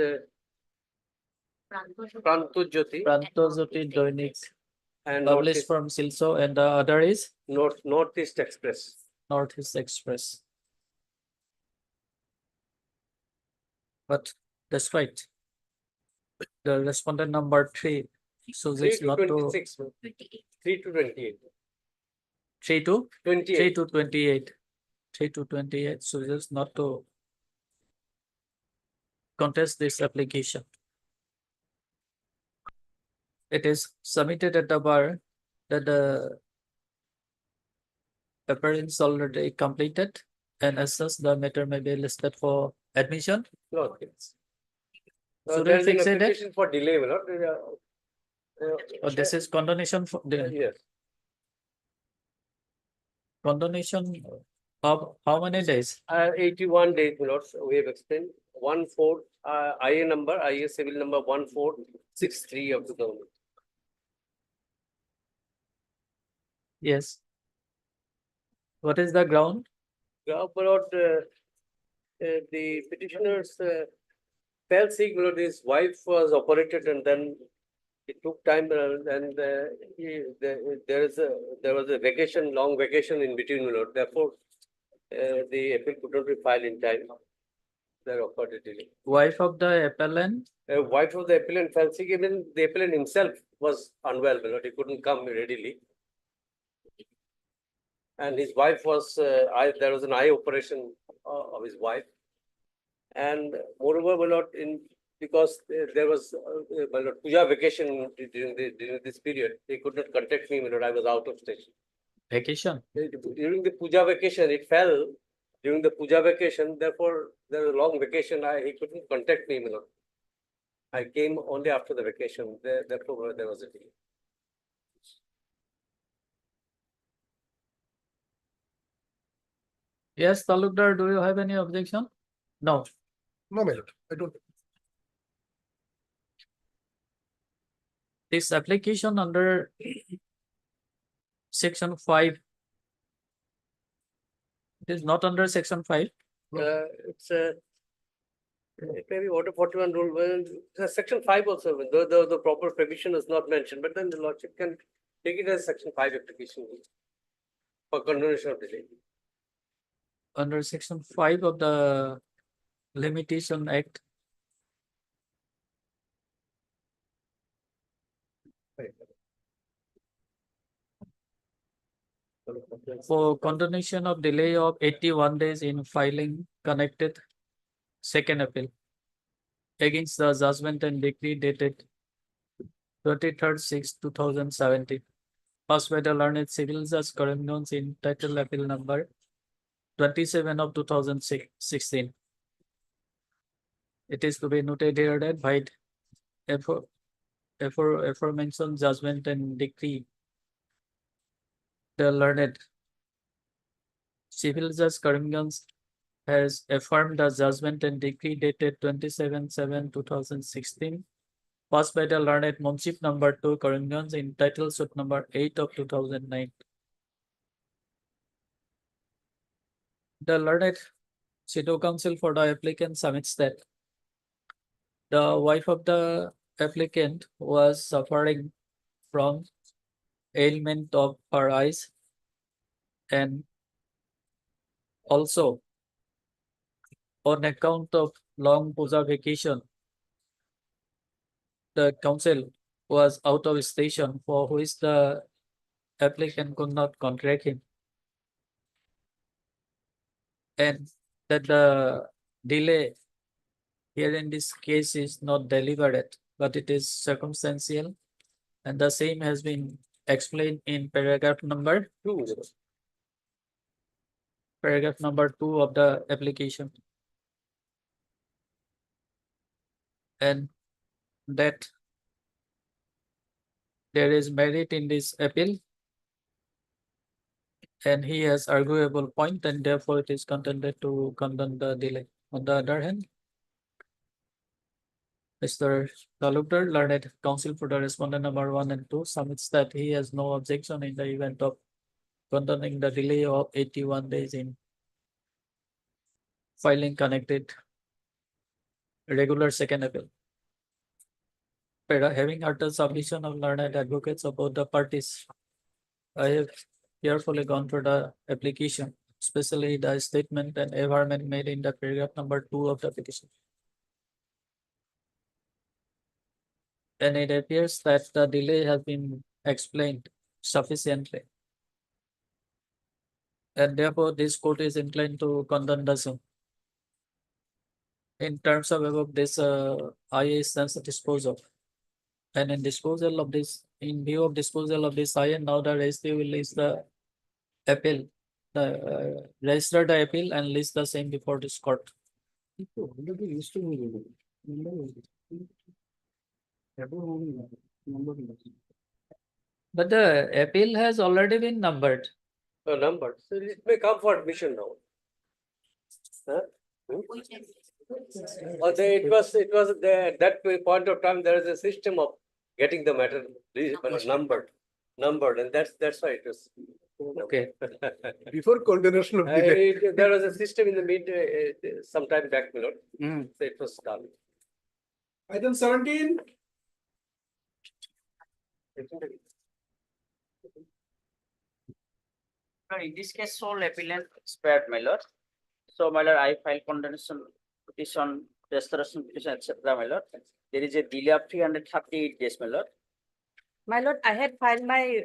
Prantujyoti Prantojyoti Doinik, and published from Silso, and the other is Northeast Express. Northeast Express. But that's right. The respondent number 3 shows 3 it's to not to 26. 3 to 28. 3 to 28. 3 to 28. 3 to 28 shows it's not to contest this application. It is submitted at the bar that the appearance already completed, and as such the matter may be listed for admission. No, it's. Should There I is an fix it? application for delay, my lord. Or this is condonation for the Yes. condonation of how many days? 81 days, my lord. We have explained 14 IA number, IA civil number 1463 of the government. Yes. What is the ground? My lord, the petitioner's fell sick, my lord, his wife was operated and then it took time and there was a vacation, long vacation in between, my lord. Therefore, the appeal could not be filed in time. They're offered a delay. Wife of the appellant? Wife of the appellant fell sick, even the appellant himself was unwell, my lord. He couldn't come readily. And his wife was, there was an eye operation of his wife. And moreover, my lord, because there was my lord, puja vacation during this period, he could not contact me, my lord. I was out of station. Vacation? During the puja vacation, it fell during the puja vacation. Therefore, there was a long vacation. He couldn't contact me, my lord. I came only after the vacation. Therefore, there was a delay. Yes, Talukdar, do you have any objection? No. No, my lord, I don't. This application under section 5. It is not under section 5. It's maybe Order 41 rule, well, section 5 also, the proper provision is not mentioned, but then the lordship can take it as section 5 application for condonation of delay. Under section 5 of the Limitation Act. For condonation of delay of 81 days in filing connected second appeal against the judgment and decree dated 23rd/6/2017, passed by the learned civil judge Karimganj in title appeal number 27 of 2016. It is to be noted here that by aforementioned judgment and decree, the learned civil judge Karimganj has affirmed the judgment and decree dated 27/7/2016, passed by the learned Munship number 2 Karimganj in title suit number 8 of 2009. The learned Shadow Counsel for the applicant submits that the wife of the applicant was suffering from ailment of her eyes, and also on account of long puja vacation, the council was out of station, for which the applicant could not contact him, and that the delay here in this case is not deliberate, but it is circumstantial. And the same has been explained in paragraph number 2. Paragraph number 2 of the application. And that there is merit in this appeal. And he has arguable point, and therefore it is contended to condemn the delay. On the other hand, Mr. Talukdar, learned counsel for the respondent number 1 and 2, submits that he has no objection in the event of condoning the delay of 81 days in filing connected regular second appeal. Having heard the submission of learned advocates of both the parties, I have carefully gone through the application, especially the statement and averment made in the paragraph number 2 of the petition. And it appears that the delay has been explained sufficiently. And therefore, this court is inclined to condemn the same. In terms of above, this IA stands to dispose of. And in disposal of this, in view of disposal of this IA, now the registry will list the appeal, register the appeal and list the same before this court. But the appeal has already been numbered. Numbered, so it may come for admission now. Huh? Or it was there at that point of time, there is a system of getting the matter numbered, and that's why it was. Okay. Before condemnation of delay. There was a system in the mid, sometime back, my lord. So it was done. Item 17. In this case, sole appellant expired, my lord. So, my lord, I filed condemnation petition, restoration petition, etc., my lord. There is a delay of 338 days, my lord. My lord, I had filed my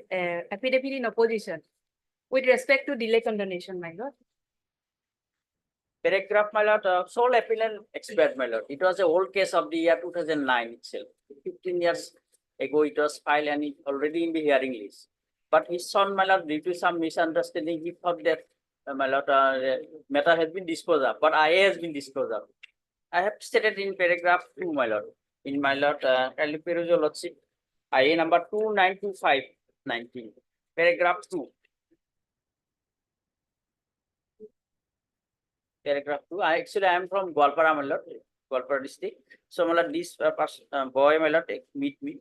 affidavit in opposition with respect to delay condemnation, my lord. Paragraph, my lord, sole appellant expired, my lord. It was a old case of the year 2009 itself. 15 years ago, it was filed and it already in the hearing list. But his son, my lord, due to some misunderstanding, he thought that, my lord, matter has been disposed of, but IA has been disposed of. I have stated in paragraph 2, my lord. In my lord, kindly peruse your lordship, IA number 292519, paragraph 2. Paragraph 2. I am from Gwalpara, my lord, Gwalpara district. So, my lord, this boy, my lord, meet me.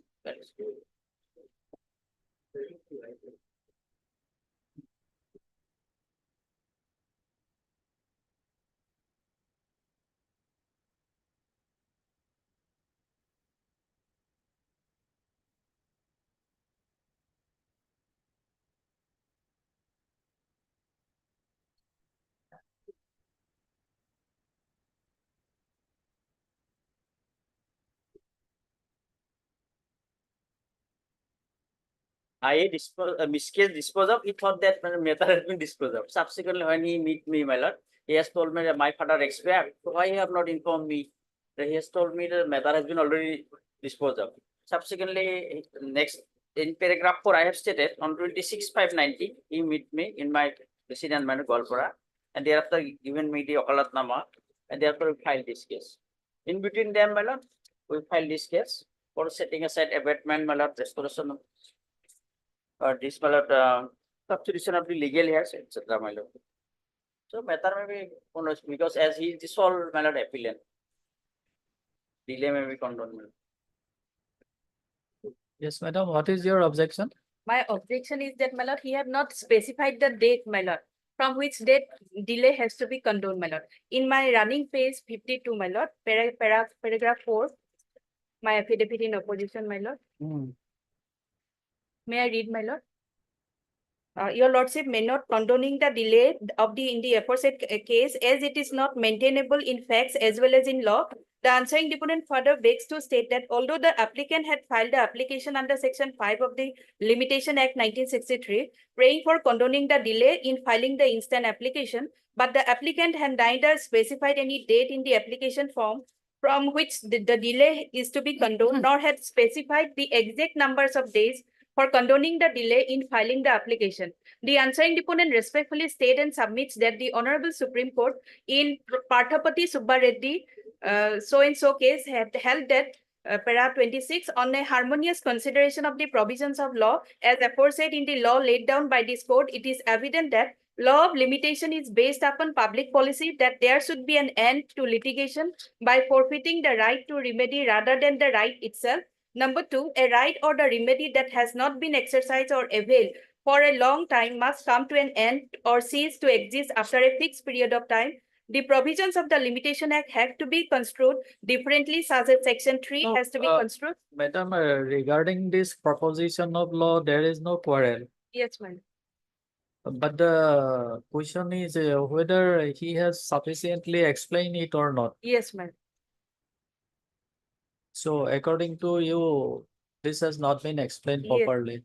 IA disposed of, he thought that matter has been disposed of. Subsequently, when he meet me, my lord, he has told me that my father expired. So why you have not informed me? He has told me the matter has been already disposed of. Subsequently, next in paragraph 4, I have stated on 26/5/19, he meet me in my residence, Gwalpara, and thereafter given me the Okalatnama, and therefore we filed this case. In between them, my lord, we filed this case for setting aside abatement, my lord, restoration of this, my lord, substitution of the legal heirs, etc., my lord. So matter may be because as he is the sole, my lord, appellant, delay may be condoned. Yes, madam, what is your objection? My objection is that, my lord, he have not specified the date, my lord, from which date delay has to be condoned, my lord. In my running page 52, my lord, paragraph 4, my affidavit in opposition, my lord. May I read, my lord? Your lordship may not condoning the delay of in the aforesaid case as it is not maintainable in facts as well as in law. The answering deponent further begs to state that although the applicant had filed the application under Section 5 of the Limitation Act 1963, praying for condoning the delay in filing the instant application, but the applicant had neither specified any date in the application form from which the delay is to be condoned, nor had specified the exact numbers of days for condoning the delay in filing the application. The answering deponent respectfully state and submits that the Honorable Supreme Court in Parthapati Subba Reddy so and so case had held that para 26 on a harmonious consideration of the provisions of law as aforesaid in the law laid down by this court, it is evident that law of limitation is based upon public policy that there should be an end to litigation by forfeiting the right to remedy rather than the right itself. Number two, a right or the remedy that has not been exercised or availed for a long time must come to an end or cease to exist after a fixed period of time. The provisions of the Limitation Act have to be construed differently, such as Section 3 No, has to be construed. Madam, regarding this proposition of law, there is no quarrel. Yes, ma'am. But the question is whether he has sufficiently explained it or not. Yes, ma'am. So according to you, this has not been explained Yes. properly.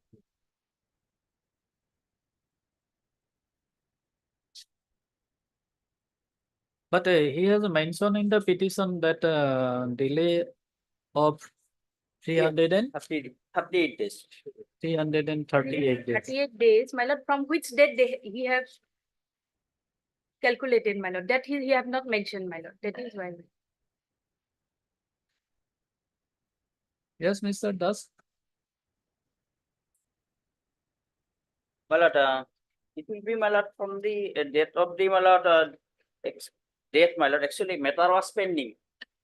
But he has mentioned in the petition that delay of 38 days. 338 days. 38 days, my lord, from which date he have calculated, my lord, that he have not mentioned, my lord, that is why. Yes, Mr. Das. My lord, it will be, my lord, from the date of the, my lord, date, my lord, actually matter was pending.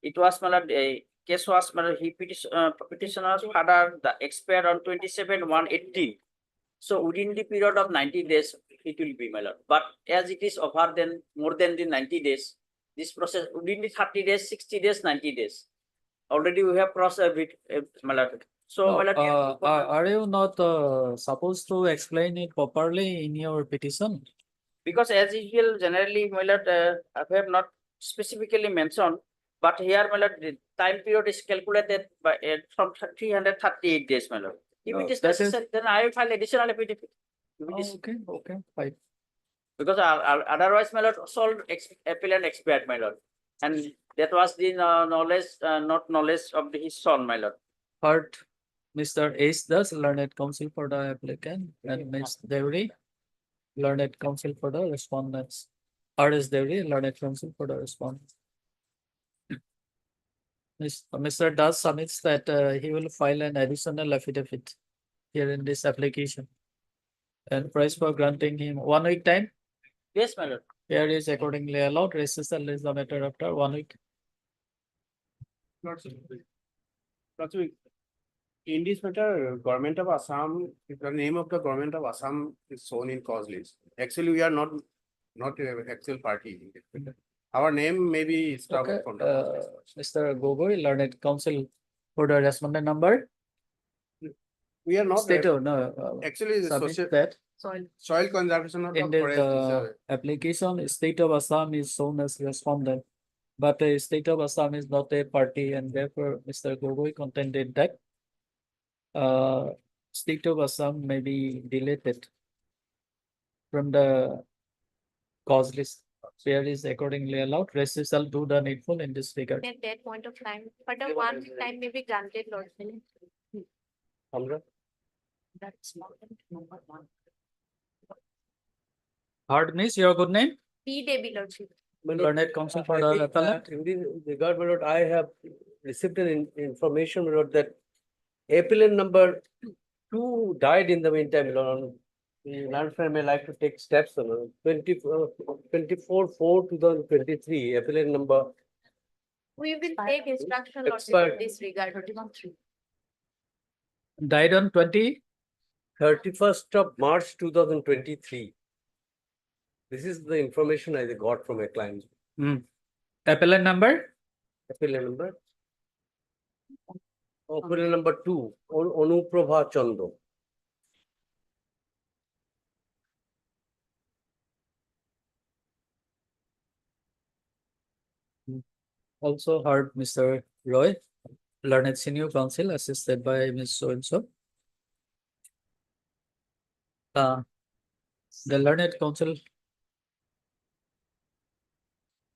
It was, my lord, a case was, my lord, petitioner's father the expired on 27/1/18. So within the period of 90 days, it will be, my lord. But as it is over than more than the 90 days, this process within the 30 days, 60 days, 90 days. Already we have crossed a bit, my lord. So, No, my lord, are you not supposed to explain it properly in your petition? because as usual, generally, my lord, I have not specifically mentioned, but here, my lord, the time period is calculated by from 338 days, my lord. If No, it is that is- necessary, then I will file additional affidavit. If it is- Okay, fine. Because otherwise, my lord, sole appellant expired, my lord, and that was the knowledge, not knowledge of his son, my lord. Heard Mr. Ace Das, learned counsel for the applicant, and Ms. Devi, learned counsel for the respondents. R.S. Devi, learned counsel for the respondents. Mr. Das submits that he will file an additional affidavit here in this application. And price for granting him 1 week time. Yes, my lord. Here is accordingly allowed. Recessal is the matter after 1 week. In this matter, government of Assam, the name of the government of Assam is shown in cause list. Actually, we are not actual party in this matter. Our name may be stopped Okay, from Mr. Gogoi, learned counsel for the respondent number. we are not. State of, no. Actually, the submit social that soil conservation of in the the forest is application, state of Assam is shown as respondent. But the state of Assam is not a party, and therefore Mr. Gogoi contended that state of Assam may be deleted from the cause list. Where is accordingly allowed. Recessal do the needful in this regard. At that point of time, but a 1 week time may be granted, Lord. That's not number one. Hard miss, your good name? P. Devi, Lordship. Learned counsel for the appellant. In this regard, my lord, I have received an information, my lord, that appellant number 2 died in the meantime, my lord. The land firm may like to take steps, my lord. 24/4/2023, appellant number. We will take instruction, Lordship, Expired. in this regard. 31/3. Died on 31st of March 2023. This is the information I got from a client. Appellant number? Appellant number? Appellant number 2, Anuprabha Chando. Also heard Mr. Roy, learned senior counsel assisted by Ms. So-and-so. The learned counsel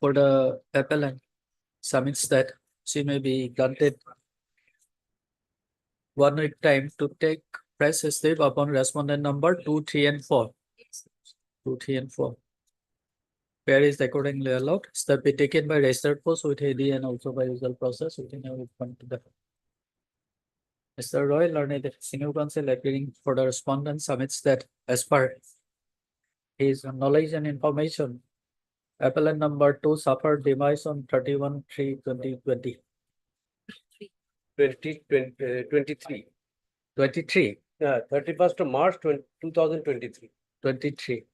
for the appellant submits that she may be granted 1 week time to take fresh step upon respondent number 2, 3, and 4. 2, 3, and 4. Where is accordingly allowed. Step be taken by registered post with AD and also by usual process within a week from today. Mr. Roy, learned senior counsel appearing for the respondent submits that as per his knowledge and information, appellant number 2 suffered demise on 31/3/2020. 23. 23. Yeah, 31st of March 2023. 23.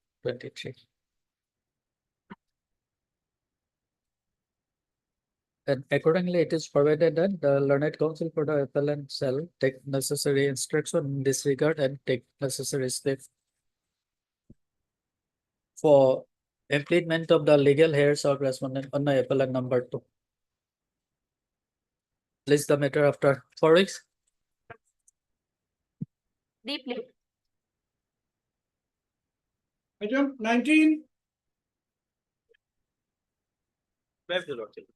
And accordingly, it is provided that the learned counsel for the appellant shall take necessary instruction in this regard and take necessary steps for implement of the legal heirs of respondent on the appellant number 2. List the matter after 4 weeks. Deeply. Item 19. Yes, your lordship.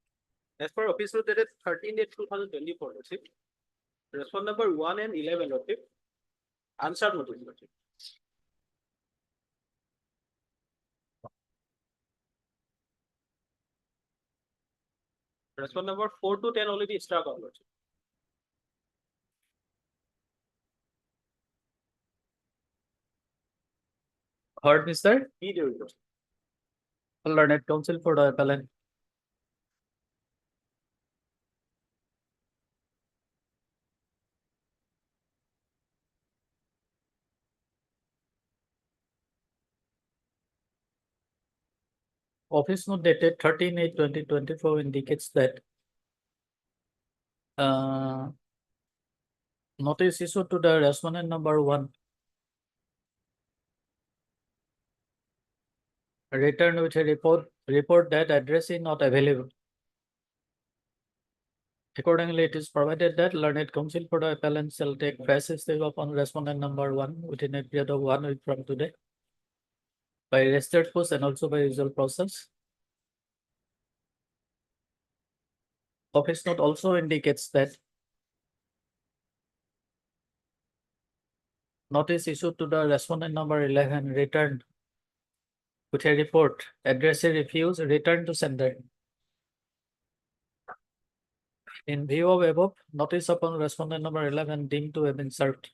As per office note dated 13/8/2024, lordship. Respondent number 1 and 11, lordship. Answer notice, lordship. Respondent number 4 to 10 already struck out, lordship. Heard, Mr. He did, lordship. Learned counsel for the appellant. Office note dated 13/8/2024 indicates that notice issued to the respondent number 1 returned with a report that address is not available. Accordingly, it is provided that learned counsel for the appellant shall take fresh step upon respondent number 1 within a period of 1 week from today by registered post and also by usual process. Office note also indicates that notice issued to the respondent number 11 returned with a report, address refuse, return to sender. In view of above, notice upon respondent number 11 deemed to have been served.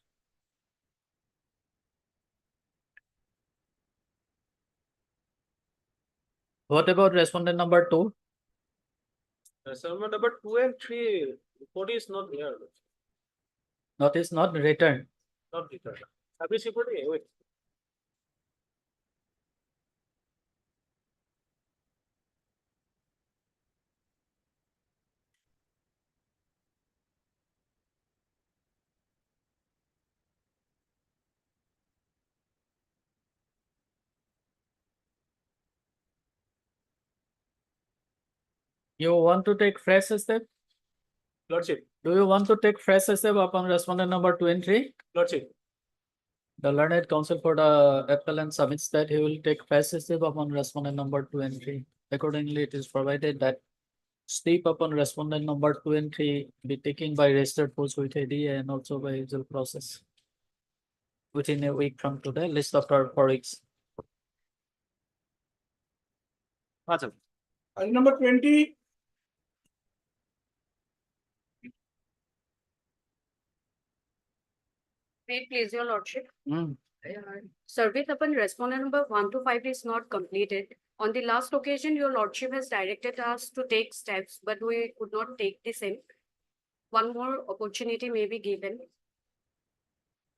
What about respondent number 2? Respondent number 2 and 3, report is not there, lordship. Notice not returned. Not returned. Service report, wait. You want to take fresh step? Lordship, Do you want to take fresh step upon respondent number 2 and 3? lordship. The learned counsel for the appellant submits that he will take fresh step upon respondent number 2 and 3. Accordingly, it is provided that step upon respondent number 2 and 3 be taken by registered post with AD and also by usual process within a week from today. List after 4 weeks. Item Number 20. Wait, please, your lordship. Mm. Service upon respondent number 1 to 5 is not completed. On the last occasion, your lordship has directed us to take steps, but we could not take the same. One more opportunity may be given.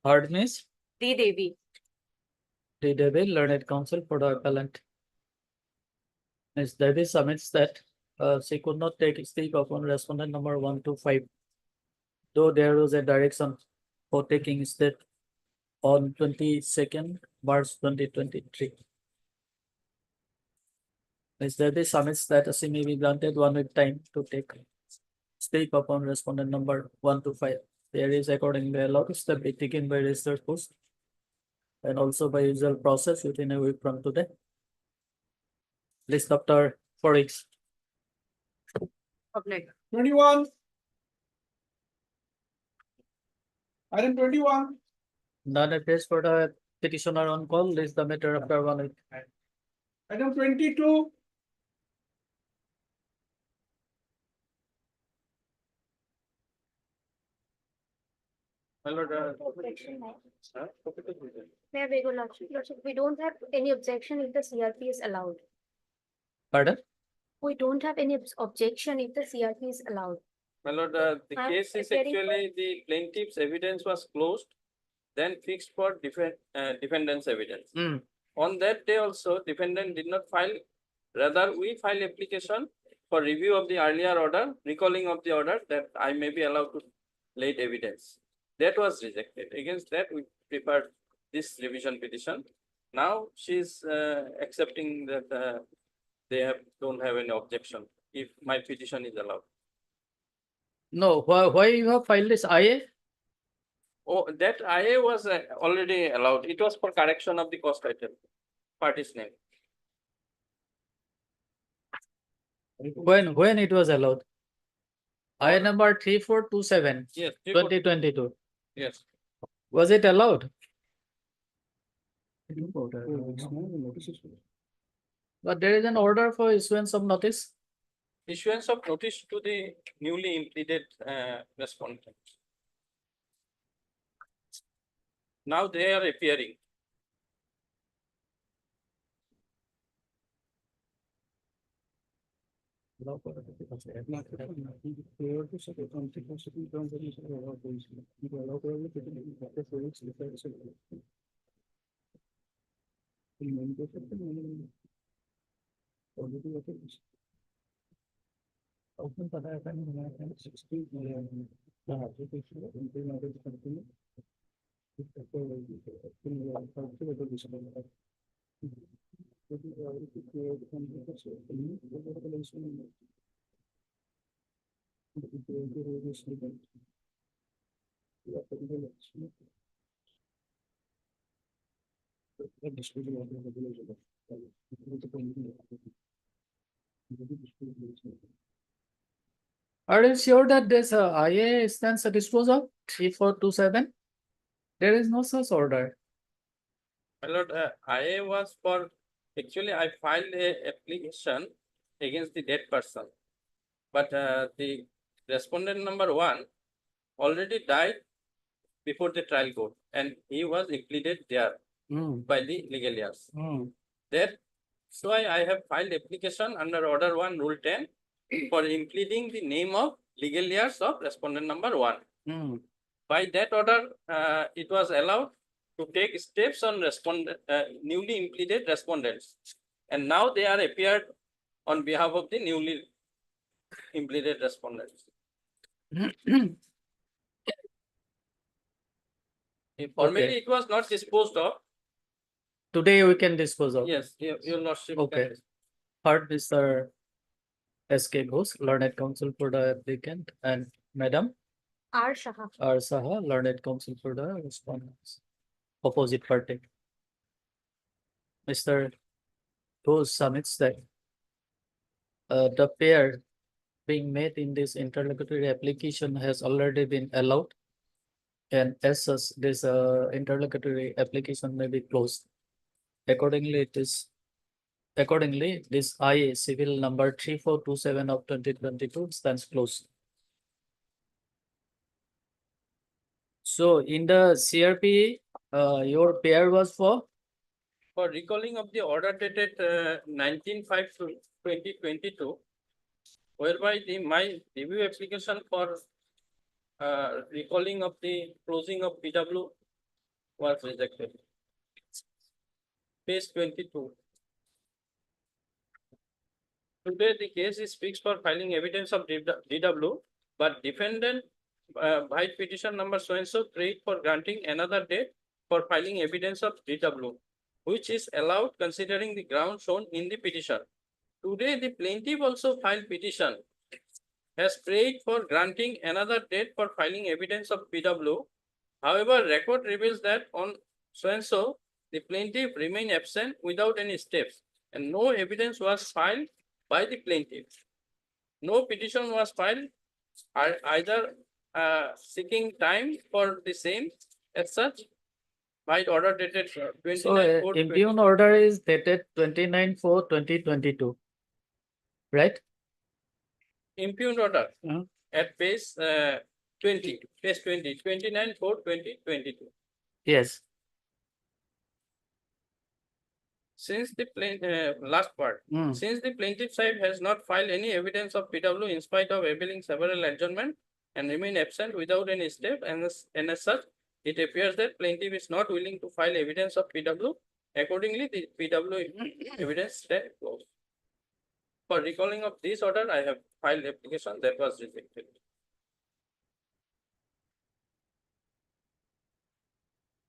Heard, Miss? D. Devi. D. Devi, learned counsel for the appellant. Ms. Devi submits that she could not take step upon respondent number 1 to 5, though there was a direction for taking step on 22nd March 2023. Ms. Devi submits that she may be granted 1 week time to take step upon respondent number 1 to 5. There is accordingly allowed step be taken by registered post and also by usual process within a week from today. List after 4 weeks. Public. 21. Item 21. None appears for the petitioner on call. Is the matter after 1 Item 22. My lord, May I beg your lordship, we don't have any objection if the CRP is allowed. Pardon? We don't have any objection if the CRP is allowed. My lord, the I'm case is appearing for- actually the plaintiff's evidence was closed, then fixed for defendant's evidence. On that day also, defendant did not file, rather we file application for review of the earlier order, recalling of the order that I may be allowed to late evidence. That was rejected. Against that, we prepared this revision petition. Now she is accepting that they don't have any objection if my petition is allowed. No, why you have filed this IA? Oh, that IA was already allowed. It was for correction of the cost item, party's name. When it was allowed? IA number 3427, Yes. 2022. Yes. Was it allowed? But there is an order for issuance of notice. Issuance of notice to the newly implemented respondent. Now they are appearing. Are you sure that this IA stands a disposal 3427? There is no such order. My lord, IA was for, actually I filed a application against the dead person. But the respondent number 1 already died before the trial court and he was included there by the legal heirs. That's why I have filed application under order 1 rule 10 for including the name of legal heirs of respondent number 1. By that order, it was allowed to take steps on newly implemented respondents. And now they are appeared on behalf of the newly implemented respondents. Formally, Okay. it was not disposed of. Today we can dispose of. Yes, your lordship. can Okay. Third, Mr. SK Ghosh, learned counsel for the applicant, and Madam R Shah. R Saha, learned counsel for the respondents. Opposite party. Mr. Ghosh submits that the pair being made in this interlocutory application has already been allowed. And as such, this interlocutory application may be closed. Accordingly, this IA civil number 3427 of 2022 stands closed. So in the CRP, your pair was for? For recalling of the order dated 19/5/2022, whereby my review application for recalling of the closing of PW was rejected. Page 22. Today, the case is fixed for filing evidence of DW, but defendant by petition number so-and-so prayed for granting another date for filing evidence of DW, which is allowed considering the ground shown in the petition. Today, the plaintiff also filed petition, has prayed for granting another date for filing evidence of PW. However, record reveals that on so-and-so, the plaintiff remained absent without any steps, and no evidence was filed by the plaintiff. No petition was filed are either seeking time for the same as such. By order dated So 29/4/2022. impugn order is dated 29/4/2022. Right? Impugned order Uh-huh. at page 20, page 20, 29/4/2022. Yes. Since the last part, since the plaintiff side has not filed any evidence of PW in spite of availing several adjournment and remain absent without any step, and as such, it appears that plaintiff is not willing to file evidence of PW. Accordingly, the PW evidence stand closed. For recalling of this order, I have filed application that was rejected.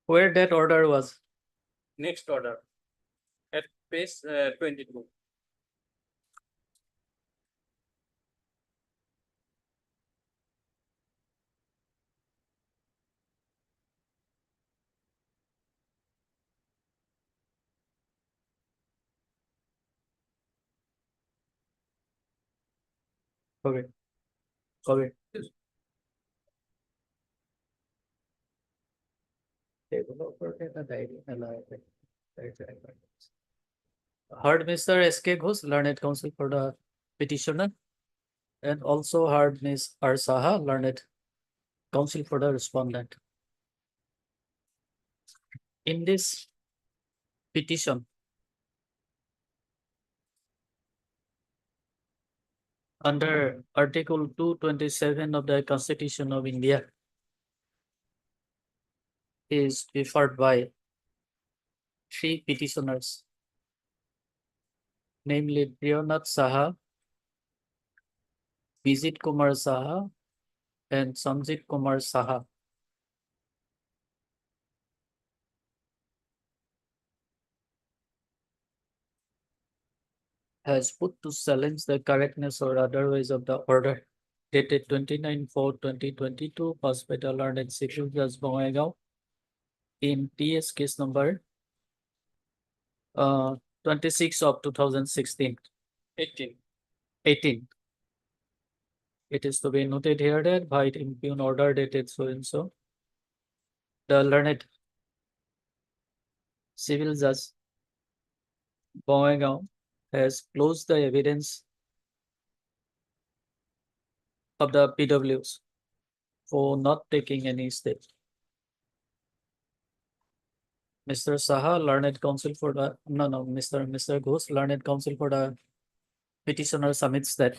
Where that order was? Next order at page 22. Okay. Okay. Heard Mr. S.K. Ghosh, learned counsel for the petitioner, and also heard Ms. R. Saha, learned counsel for the respondent. In this petition, under Article 227 of the Constitution of India, is referred by three petitioners, namely Priyanath Saha, Vijit Kumar Saha, and Sanjit Kumar Saha. Has put to challenge the correctness or otherwise of the order dated 29/4/2022 passed by the learned civil judge Bongaigaon in TS case number 26 of 2016. 18. It is to be noted here that by impugn order dated so and so, the learned civil judge Bongaigaon has closed the evidence of the PWs for not taking any steps. Mr. Saha, learned counsel for the Mr. Ghosh, learned counsel for the petitioner submits that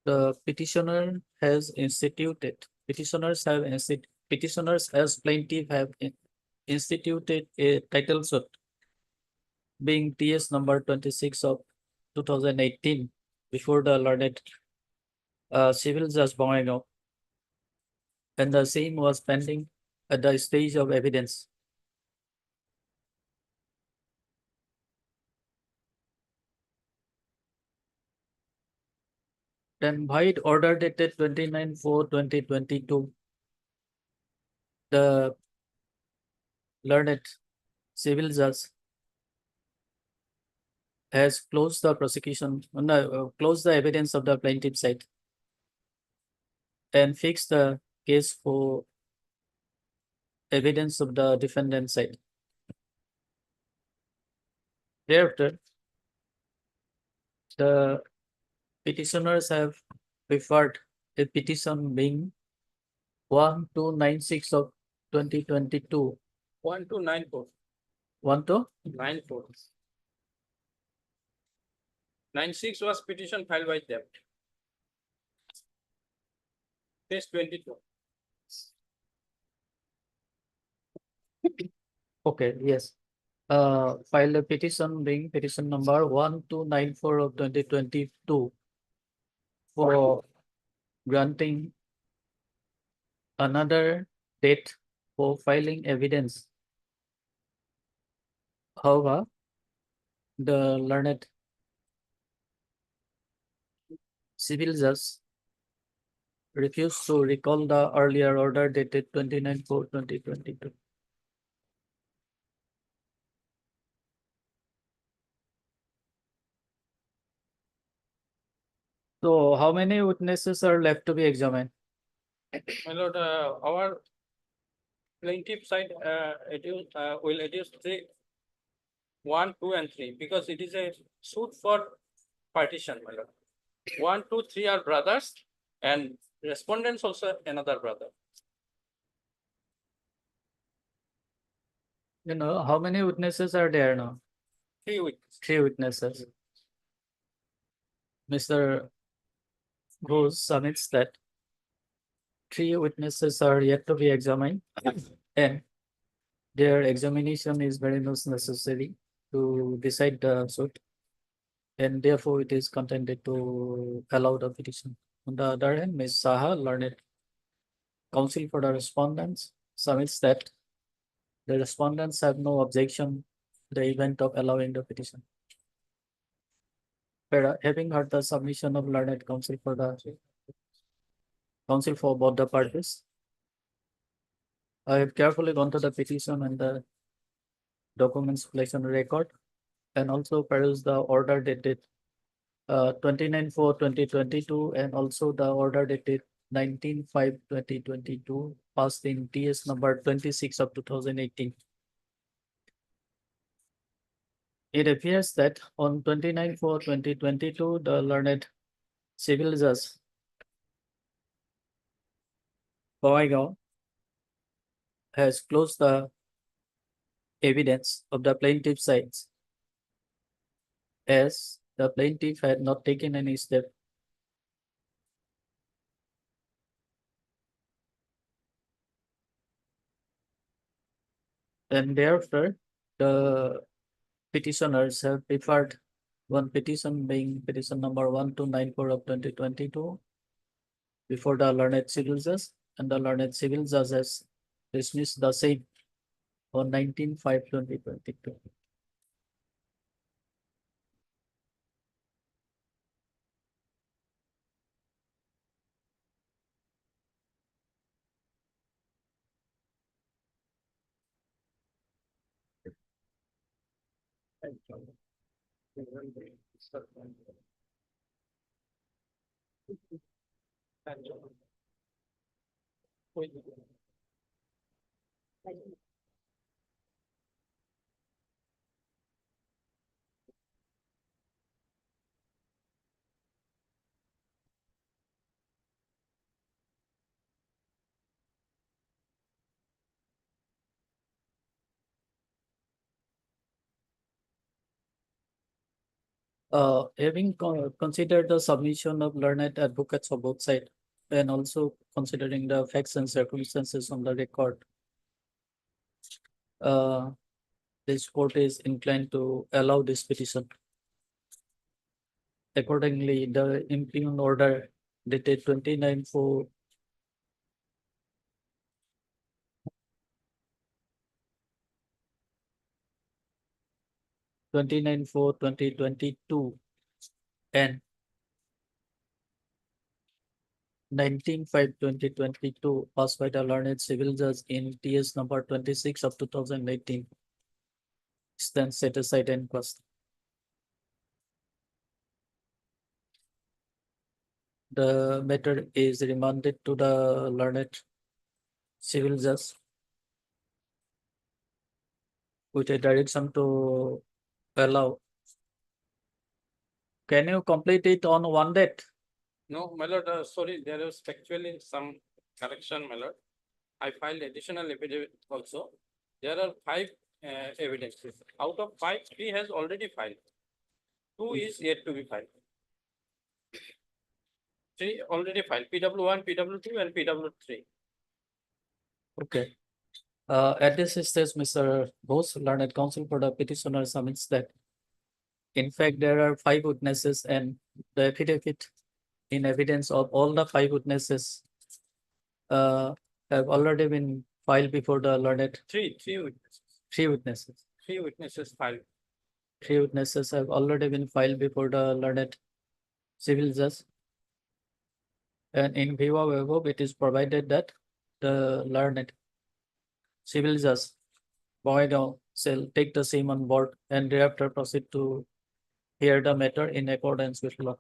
the petitioner has instituted, petitioners as plaintiff have instituted a title suit being TS number 26 of 2018 before the learned civil judge Bongaigaon, and the same was pending at the stage of evidence. Then by order dated 29/4/2022, the learned civil judge has closed the prosecution, closed the evidence of the plaintiff side and fixed the case for evidence of the defendant side. Thereafter, the petitioners have referred a petition being 1296 of 2022. 1294. 1294. 96 was petition filed by them. Page 22. Okay, yes. Filed a petition being petition number 1294 of 2022 for granting another date for filing evidence. However, the learned civil judge refused to recall the earlier order dated 29/4/2022. So how many witnesses are left to be examined? My lord, our plaintiff side, will adduce 1, 2, and 3, because it is a suit for partition, my lord. 1, 2, 3 are brothers, and respondents also another brother. You know, how many witnesses are there now? 3 witnesses. 3 witnesses. Mr. Bose submits that 3 witnesses are yet to be examined and their examination is very much necessary to decide the suit, and therefore it is contended to allow the petition. On the other hand, Ms. Saha, learned counsel for the respondents, submits that the respondents have no objection to the event of allowing the petition. But having heard the submission of learned counsel for both the parties, I have carefully gone to the petition and the documents placed on record, and also perused the order dated 29/4/2022 and also the order dated 19/5/2022 passed in TS number 26 of 2018. It appears that on 29/4/2022, the learned civil judge Bawaigaon has closed the evidence of the plaintiff sides, as the plaintiff had not taken any step and thereafter the petitioners have preferred one petition, being petition number 1294 of 2022 before the learned civil judge, and the learned civil judge has dismissed the same on 19/5/2022. Having considered the submission of learned advocates of both sides, and also considering the facts and circumstances on the record, this court is inclined to allow this petition. Accordingly, the impugned order dated 29/4 2022 and 19/5/2022 passed by the learned civil judge in TS number 26 of 2018 is then set aside and passed. The matter is remanded to the learned civil judge with a direction to allow. Can you complete it on one date? No, my lord, sorry, there was factually some correction, my lord. I filed additional affidavit also. There are 5 evidences. Out of 5, 3 has already filed. 2 is yet to be filed. 3 already filed, PW1, PW2, and PW3. Okay. At this stage, Mr. Bose, learned counsel for the petitioner, submits that in fact there are 5 witnesses, and the affidavit in evidence of all the 5 witnesses have already been filed before the learned. 3 witnesses. 3 witnesses. 3 witnesses filed. 3 witnesses have already been filed before the learned civil judge. And in view of above, it is provided that the learned civil judge Bawaigaon shall take the same on board and thereafter proceed to hear the matter in accordance with law.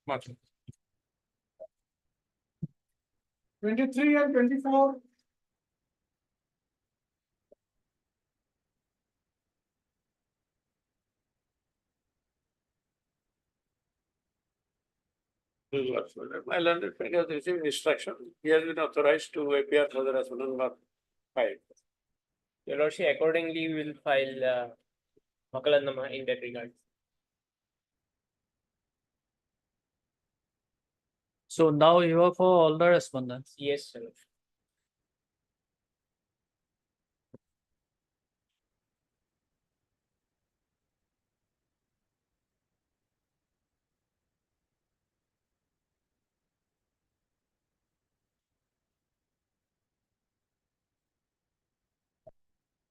Much. 23 and 24. My learned friend has received instruction. He has been authorized to appear for the respondent number 5. Your Lordship, accordingly, we will file Wakalatnama in that regard. So now you have for all the respondents. Yes, Your Lordship.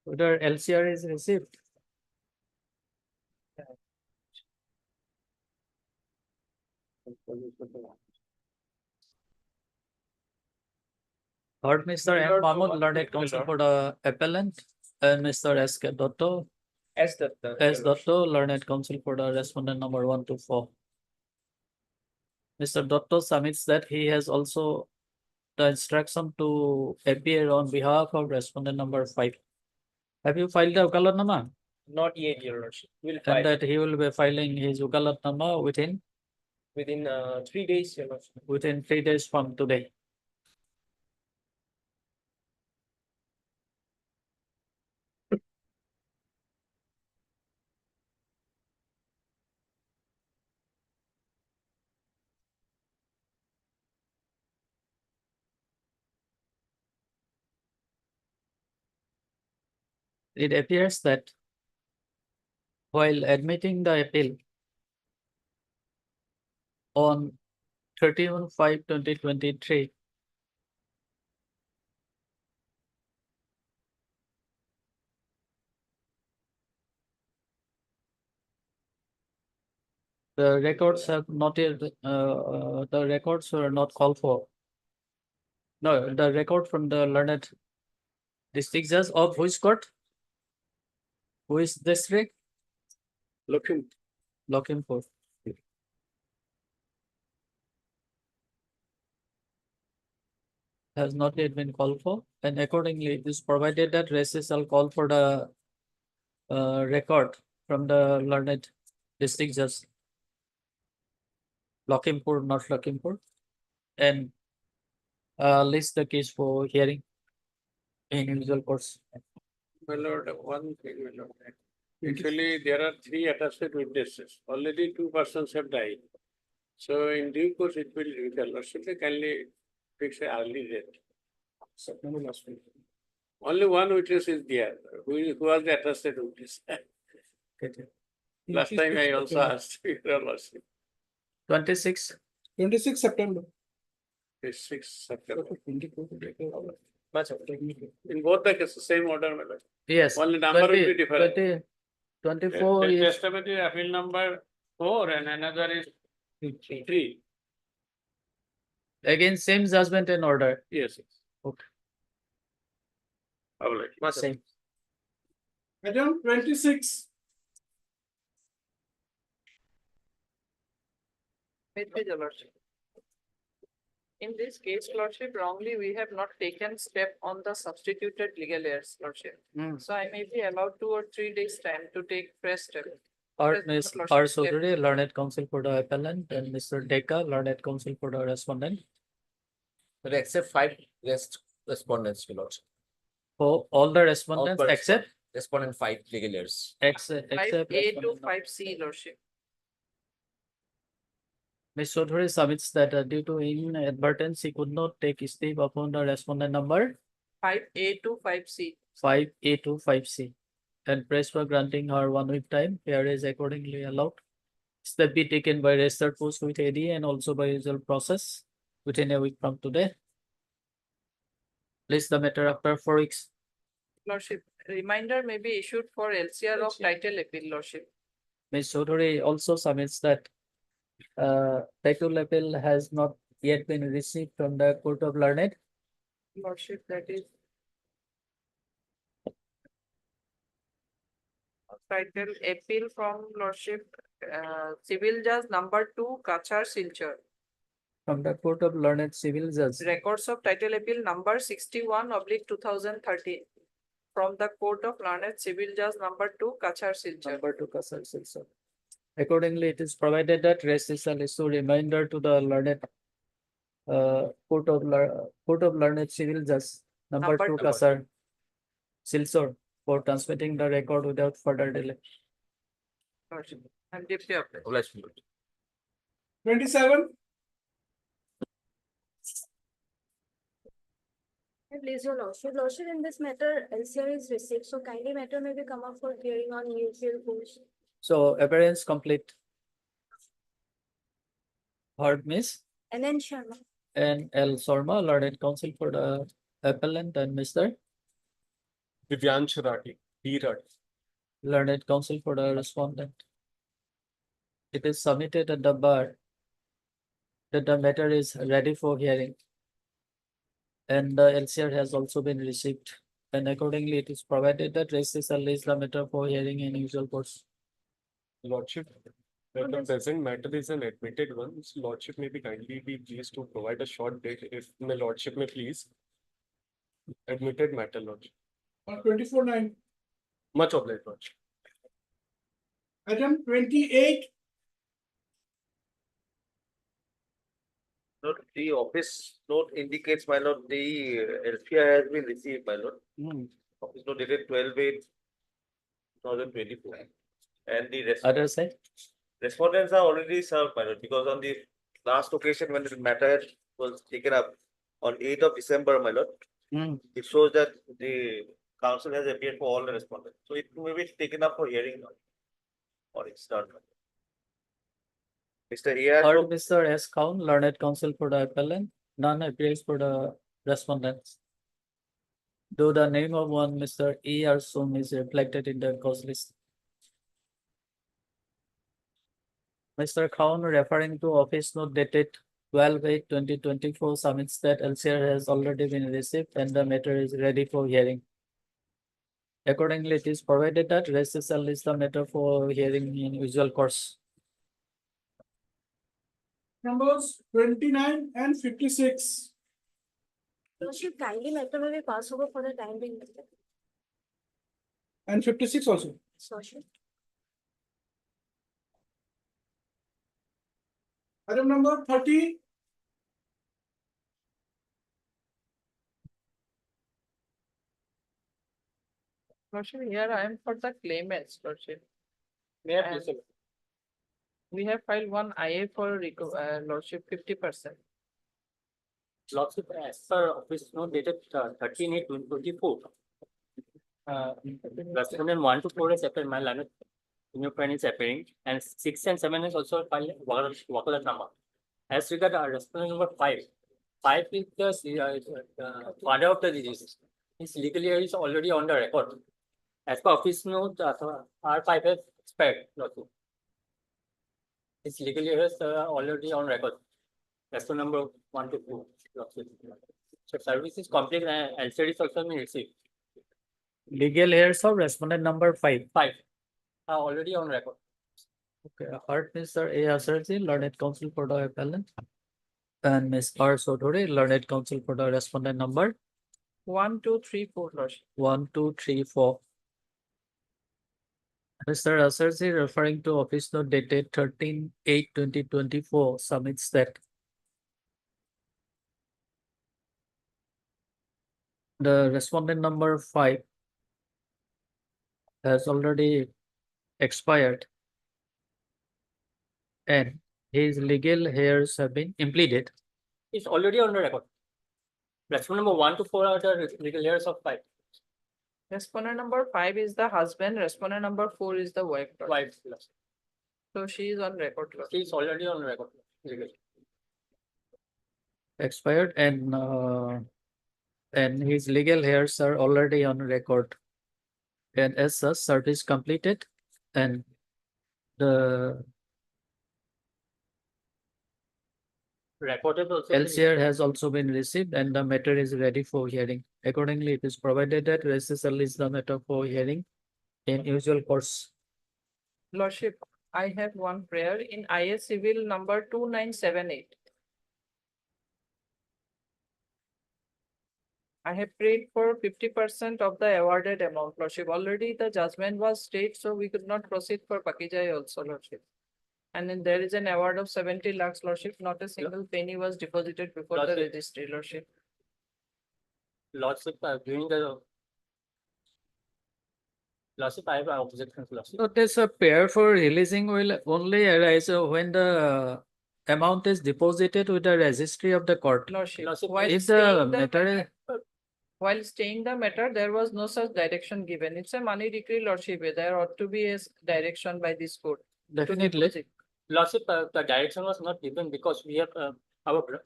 Whether LCR is received. Heard Mr. M. Mahmood, learned counsel for the appellant, and Mr. S.K. Dotto, As the. S. Dotto, learned counsel for the respondent number 1 to 4. Mr. Dotto submits that he has also the instruction to appear on behalf of respondent number 5. Have you filed the Wakalatnama? Not yet, Your Lordship. We'll file And that he will be filing his Wakalatnama within 3 days, Your Lordship. within 3 days from today. It appears that while admitting the appeal on 31/5/2023, the records have not yet, the records were not called for. No, the record from the learned district judge of which court? Which district? Lakhimpur. Has not yet been called for, and accordingly it is provided that recess shall call for the record from the learned district judge. Lakhimpur, not Lakhimpur, and list the case for hearing in individual courts. My lord, one thing, my lord. Actually, there are 3 attested witnesses. Already 2 persons have died. So in due course, it will, the lordship kindly fix an early date. September last week. Only one witness is there, who was the attested witness. Last time I also asked your lordship. 26. 26 September. 6 September. Much okay. In both the cases, same order, my lord. Yes. Only number will be different. 24 is Testament is appeal number 4 and another is 3. again same judgment and order. Yes. Okay. All right. Same. Item 26. With your Lordship. In this case, Lordship, wrongly, we have not taken step on the substituted legal heirs, Lordship. So I may be allowed 2 or 3 days time to take fresh step. Art Fresh Ms. Lordship R. step. Sodri, learned counsel for the appellant, and Mr. Deka, learned counsel for the respondent. But except 5 respondents, your lordship. For all the respondents All but except Respondent 5 legal heirs. except 5A to respondent. 5C, Lordship. Ms. Sodri submits that due to inadvertence, he could not take step upon the respondent number 5A to 5C. 5A to 5C, and prays for granting her 1 week time. Here is accordingly allowed. Step be taken by registered post with AD and also by usual process within a week from today. Place the matter after 4 weeks. Lordship, reminder may be issued for LCR of title appeal, Lordship. Ms. Chaudhary also submits that title appeal has not yet been received from the Court of Learned. Lordship, that is title appeal from Lordship, Civil Judge number 2, Kachar Silchar. from the Court of Learned Civil Judge. Records of title appeal number 61/2013 from the Court of Learned Civil Judge number 2, Kachar Silchar. Number 2 Kasar Silchar. Accordingly, it is provided that rest shall issue reminder to the learned Court of Learned Civil Judge number Number 2 two. Kasar Silchar for transmitting the record without further delay. Lordship, I'm deeply obliged. 27. Please, your lordship. Lordship, in this matter, LCR is received, so kindly matter may be come up for hearing on usual course. So appearance complete. Heard Miss And then Sharma. N. L. Sarma, learned counsel for the appellant, and Mr. Divyansh Rathi, D. Rathi. learned counsel for the respondent. It is submitted at the bar that the matter is ready for hearing. And the LCR has also been received, and accordingly it is provided that rest is the matter for hearing in usual course. Lordship, that the present matter is an admitted one. So Lordship may be kindly be pleased to provide a short date if my Lordship may please. Admitted matter, Lordship. 24/9. Much obliged, Lordship. Item 28. Lord, the office note indicates, my lord, the LPI has been received, my lord. Office note dated 12/8/2024. And the Other side? respondents are already served, my lord, because on the last occasion when the matter was taken up on 8th of December, my lord, it shows that the council has appeared for all the respondents. So it may be taken up for hearing now. Or it's done. Mr. A.R. Heard Mr. S. Kaun, learned counsel for the appellant, none appears for the respondents. Though the name of one Mr. E. R. Sum is reflected in the cause list. Mr. Kaun, referring to office note dated 12/8/2024, submits that LCR has already been received and the matter is ready for hearing. Accordingly, it is provided that rest shall list the matter for hearing in usual course. Numbers 29 and 56. Lordship, kindly matter may be passed over for the time being. And 56 also. Lordship. Item number 30. Lordship, here I am for the claimants, Lordship. May I And please? we have filed one IA for Lordship 50%. Lordship, as per office note dated 13/8/2024. Respondent 1 to 4 is appearing, my learned fingerprint is appearing, and 6 and 7 is also filed Wakalat number. As regard our respondent number 5, 5 is the father of the disease. His legal year is already on the record. As per office note, R5 has expired. Lordship. His legal year is already on record. Respondent number 1 to 4. Lordship. So service is complete and LCD is also been received. Legal heirs of respondent number 5. 5 are already on record. Okay, heard Mr. A. Asarji, learned counsel for the appellant. And Ms. R. Sodhuri, learned counsel for the respondent number 1, 2, 3, 4, Lordship. 1, 2, 3, 4. Mr. Asarji, referring to office note dated 13/8/2024, submits that the respondent number 5 has already expired and his legal heirs have been impleaded. It's already on the record. Respondent number 1 to 4 are the legal heirs of 5. Respondent number 5 is the husband, respondent number 4 is the wife. Lordship. Wife. So she is on record. Lordship. She is already on record. Legally. Expired and his legal heirs are already on record. And as such, service completed and the Record is also been LCR has also been received and the matter is ready for hearing. Accordingly, it is provided that recessal is the matter for hearing in usual course. Lordship, I have one prayer in IA civil number 2978. I have paid for 50% of the awarded amount, Lordship. Already the judgment was stayed, so we could not proceed for Pakijai also, Lordship. And then there is an award of 70 lakhs, Lordship. Not a single penny was deposited before the Lordship. registry, Lordship. Lordship, during the Lordship, I have objections, Lordship. So this pair for releasing will only arise when the amount is deposited with the registry of the court. Lordship, Lordship, while If staying the the matter, while staying the matter, there was no such direction given. It's a money decree, Lordship. There ought to be a direction by this court. to definitely, deposit. Lordship, the direction was not given because we have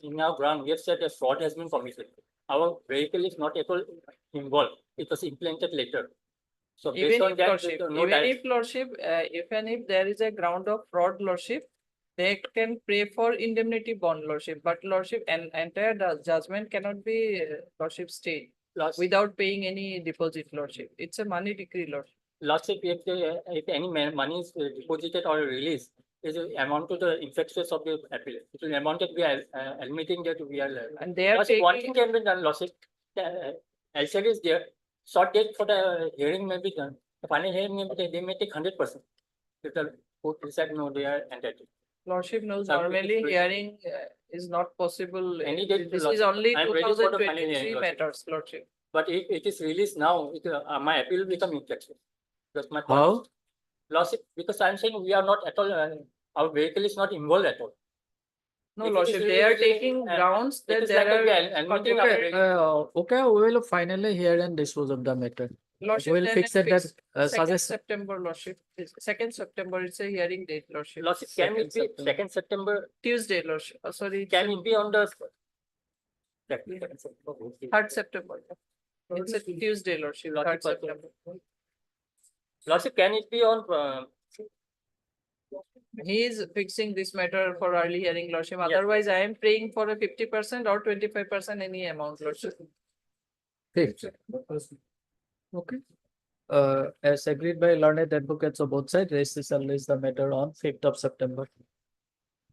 in our ground we have said a fraud has been committed. Our vehicle is not at all involved. It was implemented later. So based Even on if that, Lordship, no even direct- if Lordship, even if there is a ground of fraud, Lordship, they can pray for indemnity bond, Lordship. But Lordship, an entire judgment cannot be Lordship stayed without paying any deposit, Lordship. It's a money decree, Lordship. Lordship, if any money is deposited or released, is amount to the infectious of the appeal. It will amount that we are admitting that we are. And they are Lordship, one taking- thing can be done, Lordship. LCD is there. Short date for the hearing may be done. The final hearing may be, they may take 100%. If the court decide no, they are entitled. Lordship knows Subject normally to- hearing is not possible. Any date, This is Lordship. only I'm ready for the final 2023 hearing, Lordship. matters, Lordship. But if it is released now, my appeal will become inflexible. Because my how? Lordship, because I'm saying we are not at all, our vehicle is not involved at all. No, If it is Lordship, they are released, taking grounds it that is there like that we are are admitting our Okay, vehicle. okay, we will finally hear and dispose of the matter. Lordship, We'll then fix it it that, fixed. Second suggest, September, Lordship. 2nd September, it's a hearing date, Lordship. Lordship, can it be 2nd second September? Tuesday, Lordship. Sorry, Can it be on the? 3rd September. It's a Tuesday, Lordship, 3rd September. Lordship, can it be on? He is fixing this matter for early hearing, Lordship. Otherwise, I am praying for a 50% or 25% any amount, Lordship. fixed. Okay. As agreed by learned advocates of both sides, registry shall raise the matter on 5th of September.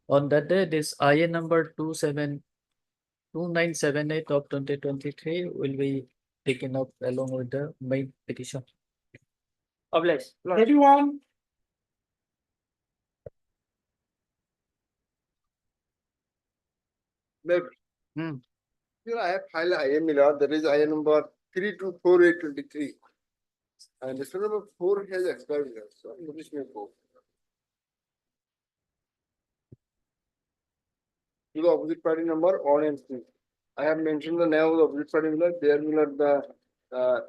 On that day, this IA number 2978 of 2023 will be taken up along with the main petition. Oblige. 31, Maybe. Hmm. Here I have filed IM Miller, that is IM number 324823. And this one number 4 has expired here, so notice may go. To the opposite party number 1 and 2. I have mentioned the name of the opposite party Miller, there Miller, the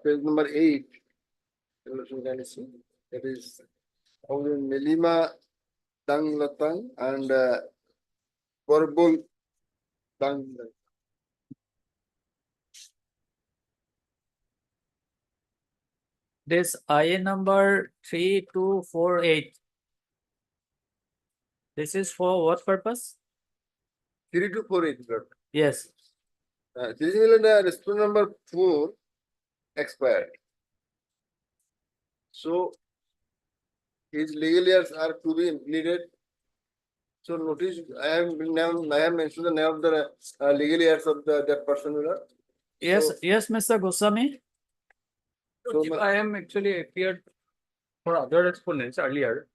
page number 8. You can see, that is Melima Danglatang and Borbul Dang. This IA number 3248. This is for what purpose? 3248, sir. Yes. This is the restaurant number 4 expired. So his legal years are to be impleted. So notice, I have mentioned the name of the legal years of that person. Yes, So- yes, Mr. Goswami. So I am actually appeared for other exponents earlier.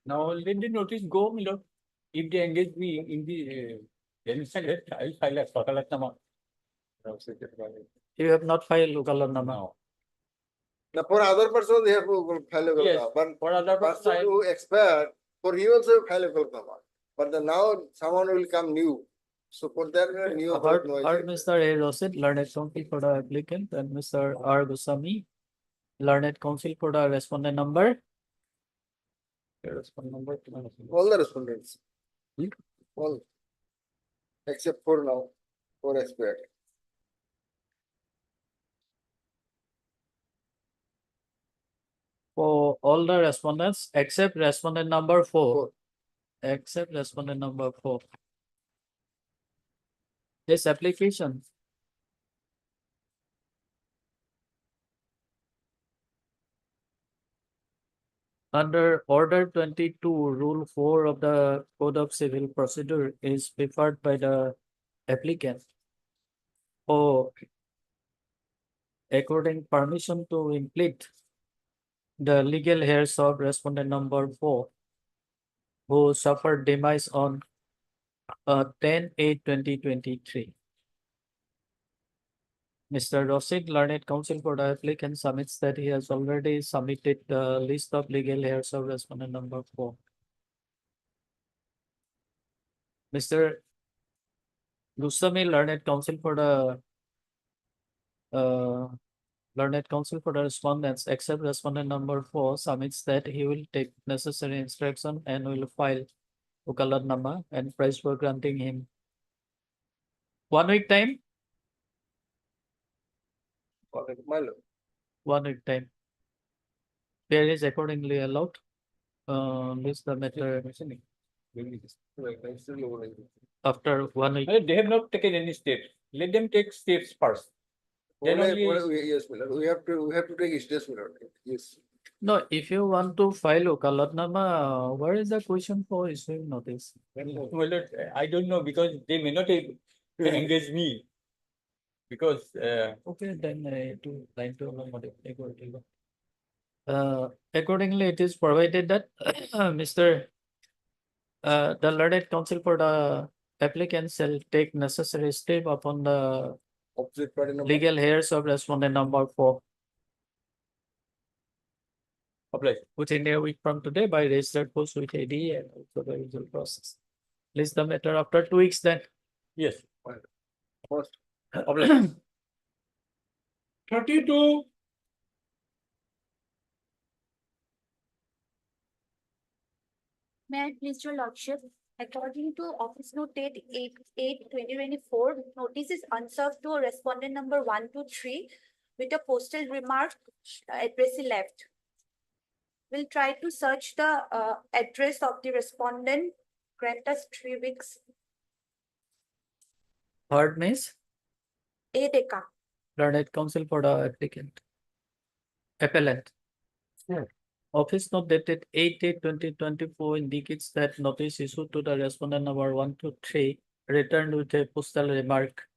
Now let the notice go, Milo. If they engage me in the genocide, I'll file a Pakalatama. You have not filed Ukalanama. No. now for other person, they have to file a Yes, but for other person person, who expired, for he also file a Kolkama. But now someone will come new. So for that, new. Heard, no, heard Mr. A. Rosit, learned counsel for the applicant, and Mr. R. Goswami, learned counsel for the respondent number. Respondent number. All the respondents. All. Except for now, for expired. For all the respondents except respondent number 4. Except respondent number 4. This application. Under Order 22, Rule 4 of the Code of Civil Procedure is preferred by the applicant. For according permission to implement the legal heirs of respondent number 4 who suffered demise on 10/8/2023. Mr. Rosid, learned counsel for the applicant, submits that he has already submitted the list of legal heirs of respondent number 4. Mr. Gusami, learned counsel for the respondents, except respondent number 4, submits that he will take necessary instruction and will file Ukalatnama and price for granting him 1 week time. 1 week time. There is accordingly allowed. List the matter after 1 week. They have not taken any steps. Let them take steps first. Then only. Yes, my lord, we have to take steps, my lord. Yes. No, if you want to file Ukalatnama, where is the question for issuing notice? Well, I don't know because they may not engage me. Because Okay, then to line to accordingly, it is provided that Mr. The learned counsel for the applicant shall take necessary step upon the Opposite party number. legal heirs of respondent number 4 within a week from today by registered post with AD and also the usual process. List the matter after 2 weeks then. yes. First. 32. May I please your lordship, according to Office Note date 8/8/2024, notice is unserved to respondent number 1 to 3 with a postal remark address left. We'll try to search the address of the respondent. Grant us 3 weeks. Third means A Deka. learned counsel for the applicant. Appellant. Office note dated 8/8/2024 indicates that notice issued to the respondent number 1 to 3 returned with a postal remark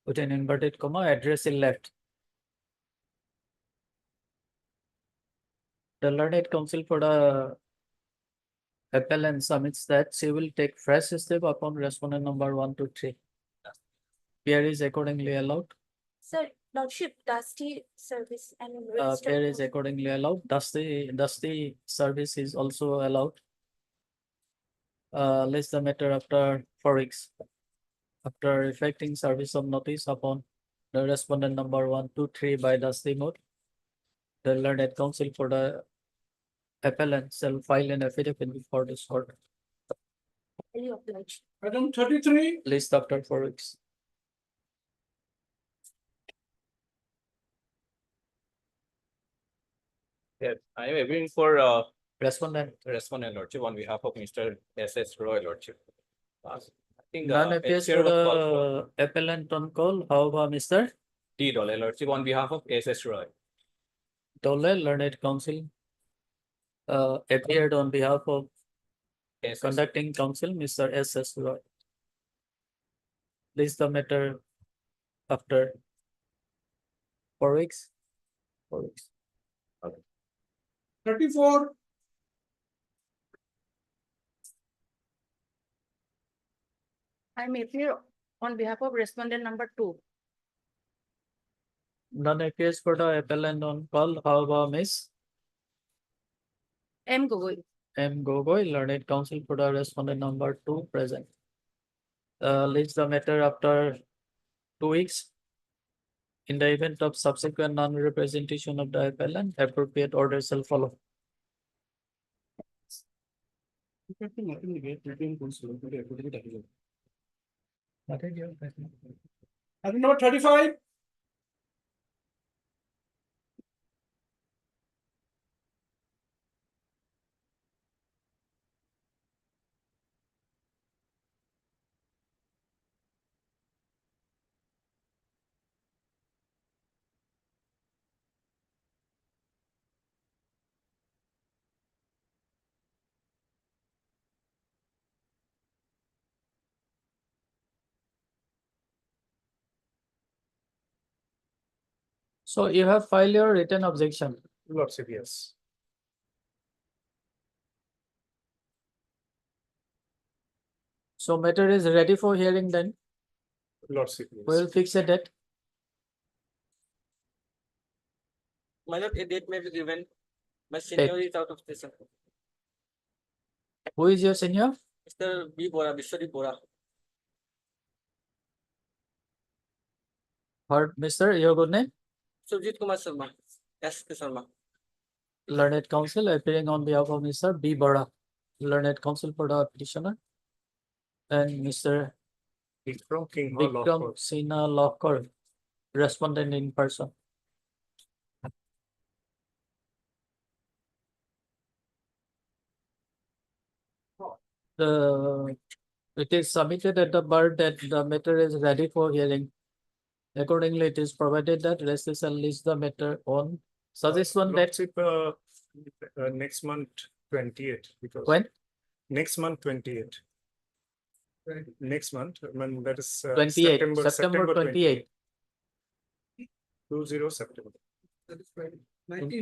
with an inverted comma address in left. The learned counsel for the appellant submits that she will take fresh step upon respondent number 1 to 3. Peer is accordingly allowed. Sir, lordship, dusty service and Peer is accordingly allowed. Dusty service is also allowed. List the matter after 4 weeks. After effecting service of notice upon the respondent number 1 to 3 by dusty mode, the learned counsel for the appellant shall file an affidavit before this court. Item 33. List after 4 weeks. Yes, I am appealing for respondent lordship on behalf of Mr. S.S. Roy lordship. I think None appears chair for was called for the appellant on call. How about Mr. T. Dole lordship on behalf of S.S. Roy. Dole, learned counsel, appeared on behalf of conducting counsel, Mr. S.S. Roy. List the matter after 4 weeks. 4 weeks. 34. I may appear on behalf of respondent number 2. None appears for the appellant on call. How about Miss M Gogoi. M. Gogoi, learned counsel for the respondent number 2 present. List the matter after 2 weeks. In the event of subsequent non-representation of the appellant, appropriate order shall follow. Item number 35. So you have filed your written objection. Lordship, yes. So matter is ready for hearing then. Lordship, yes. We'll fix a date. My lord, a date may be given. My senior is out of station. Who is your senior? Mr. B. Bora, Vishwadip Bora. Or Mr. Your good name? Surjit Kumar Sharma. S.K. Sharma. Learned counsel appearing on behalf of Mr. B. Bora, learned counsel for the petitioner, and Mr. From King Hall Law Vikram Court. Sinha Law Court, respondent in person. It is submitted at the bar that the matter is ready for hearing. Accordingly, it is provided that Resolution shall list the matter on suggestion that Lordship, next month 28th. Because when next month 28th. Next month, when that is 28, September 28. 20 September. That is Friday. 20.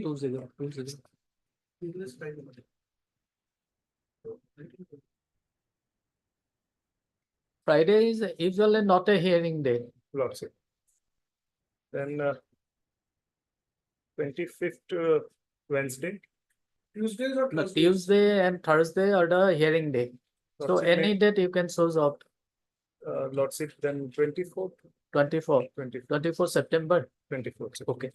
English Friday. Friday is usually not a hearing day. Lordship. Then 25th Wednesday. Tuesdays or No, Thursdays? Tuesday and Thursday are the hearing day. So Lordship, any date you can choose of Lordship, then 24th. 24, 24th. 24 September. 24th. Okay.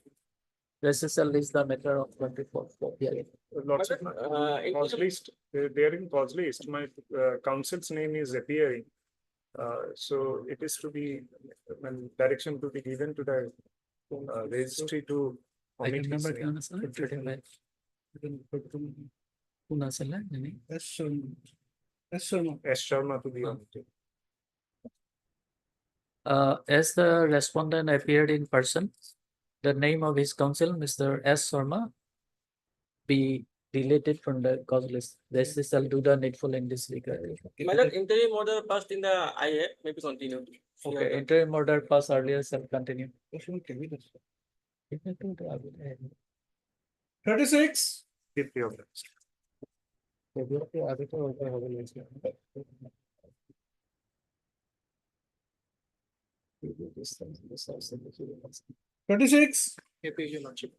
Resolution is the matter of 24 for hearing. Lordship, cause list, there in cause list, my counsel's name is appearing. So it is to be, direction to be given to the registry to omit his name. S. Sharma to be omitted. As the respondent appeared in person, the name of his counsel, Mr. S. Sharma, be deleted from the cause list. This shall do the needful in this regard. My lord, interim order passed in the IA, maybe continue. Okay, interim order passed earlier shall continue. 36. Keep your best. Twenty-six. Your lordship.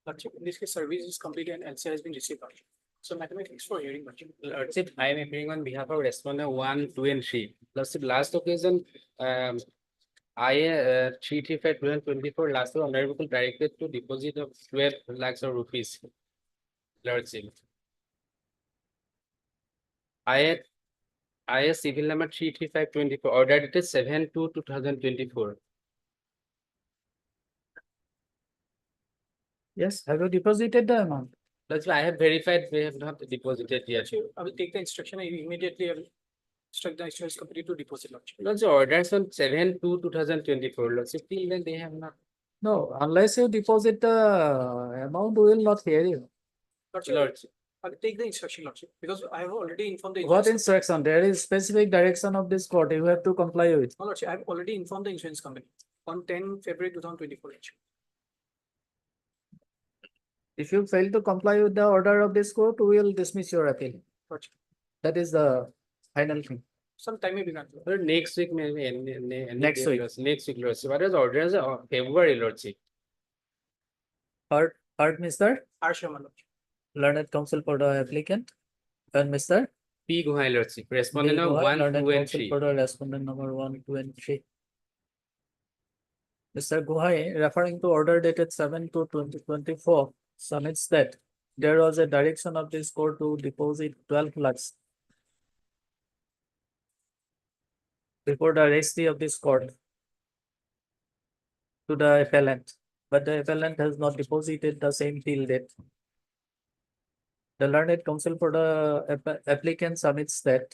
Lordship, in this case, service is completed and LC has been received. Lordship. So mathematics for hearing. Lordship, I am appearing on behalf of respondent 1, 2, and 3. Lordship, last occasion, I 335/2024, last year honorable directed to deposit of 12 lakhs of rupees. Lordship. I civil number 335/24, order dated 7/2/2024. Yes, have you deposited the amount? That's why I have verified we have not deposited yet. I will take the instruction and immediately I will instruct the insurance company to deposit. Lordship. Lordship, orders on 7/2/2024. Lordship, till then they have not. No, unless you deposit the amount, we will not hear you. Lordship, I will take the instruction, Lordship, because I have already informed the What insurance. instruction? There is specific direction of this court. You have to comply with. No, Lordship, I have already informed the insurance company on 10 February 2024. Lordship. If you fail to comply with the order of this court, we will dismiss your appeal. Lordship. That is the final thing. Some time may be granted. Lord, next week maybe Next week. Next week, Lordship. What is orders of February, Lordship? Heard, Mr. R. Sharma, Lordship. Learned counsel for the applicant, and Mr. P. Guhai, Lordship. Respondent B. of Guhai, 1, learned 2, and counsel 3. for the respondent number 1, 2, and 3. Mr. Guhai, referring to order dated 7/2/2024, submits that there was a direction of this court to deposit 12 lakhs before the registry of this court to the appellant, but the appellant has not deposited the same till date. The learned counsel for the applicant submits that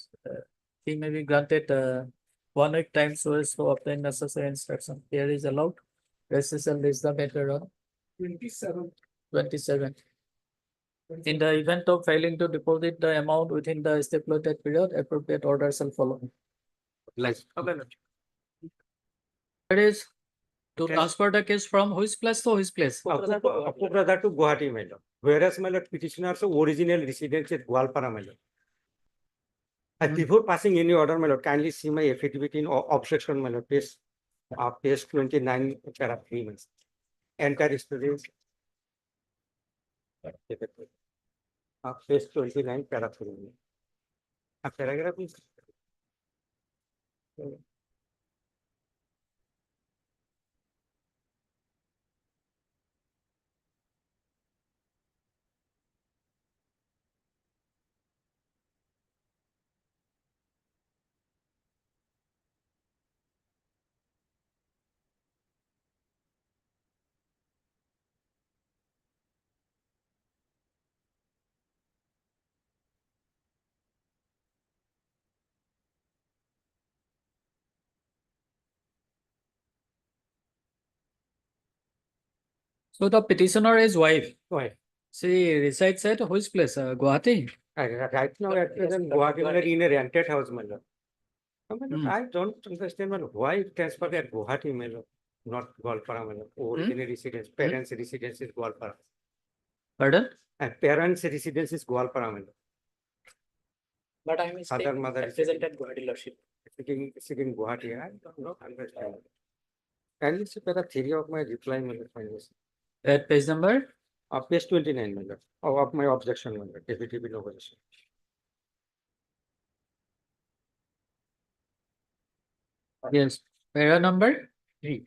he may be granted 1 week time so as to obtain necessary instruction. Here is allowed. Rescission is the matter on 27. In the event of failing to deposit the amount within the stipulated period, appropriate order shall follow. Like, It is To transfer the case from which place to which place? Kokrajhar to Guwahati, my lord. Whereas, my lord, petitioner's original residence is Gwalpara, my lord. And before passing any order, my lord, kindly see my affidavit in objection, my lord, page 29, paragraph 3, my lord. Entire story is page 29, paragraph 3. A paragraph is So the petitioner is wife. Wife. She resides at which place? Guwahati? Right now, at present, Guwahati, my lord, in a rented house, my lord. My lord, I don't understand, my lord, why transfer at Guwahati, my lord, not Gwalpara, my lord. Original residence, parents' residence is Gwalpara. Pardon? And parents' residence is Gwalpara, my lord. But I am Father, mother, represented Guwahati Lordship. Seeking Guwahati, I don't know, understand. Can you see the theory of my reply, my lord, finally? At page number? Page 29, my lord, of my objection, my lord, FDP no opposition. Yes. Para number? 3.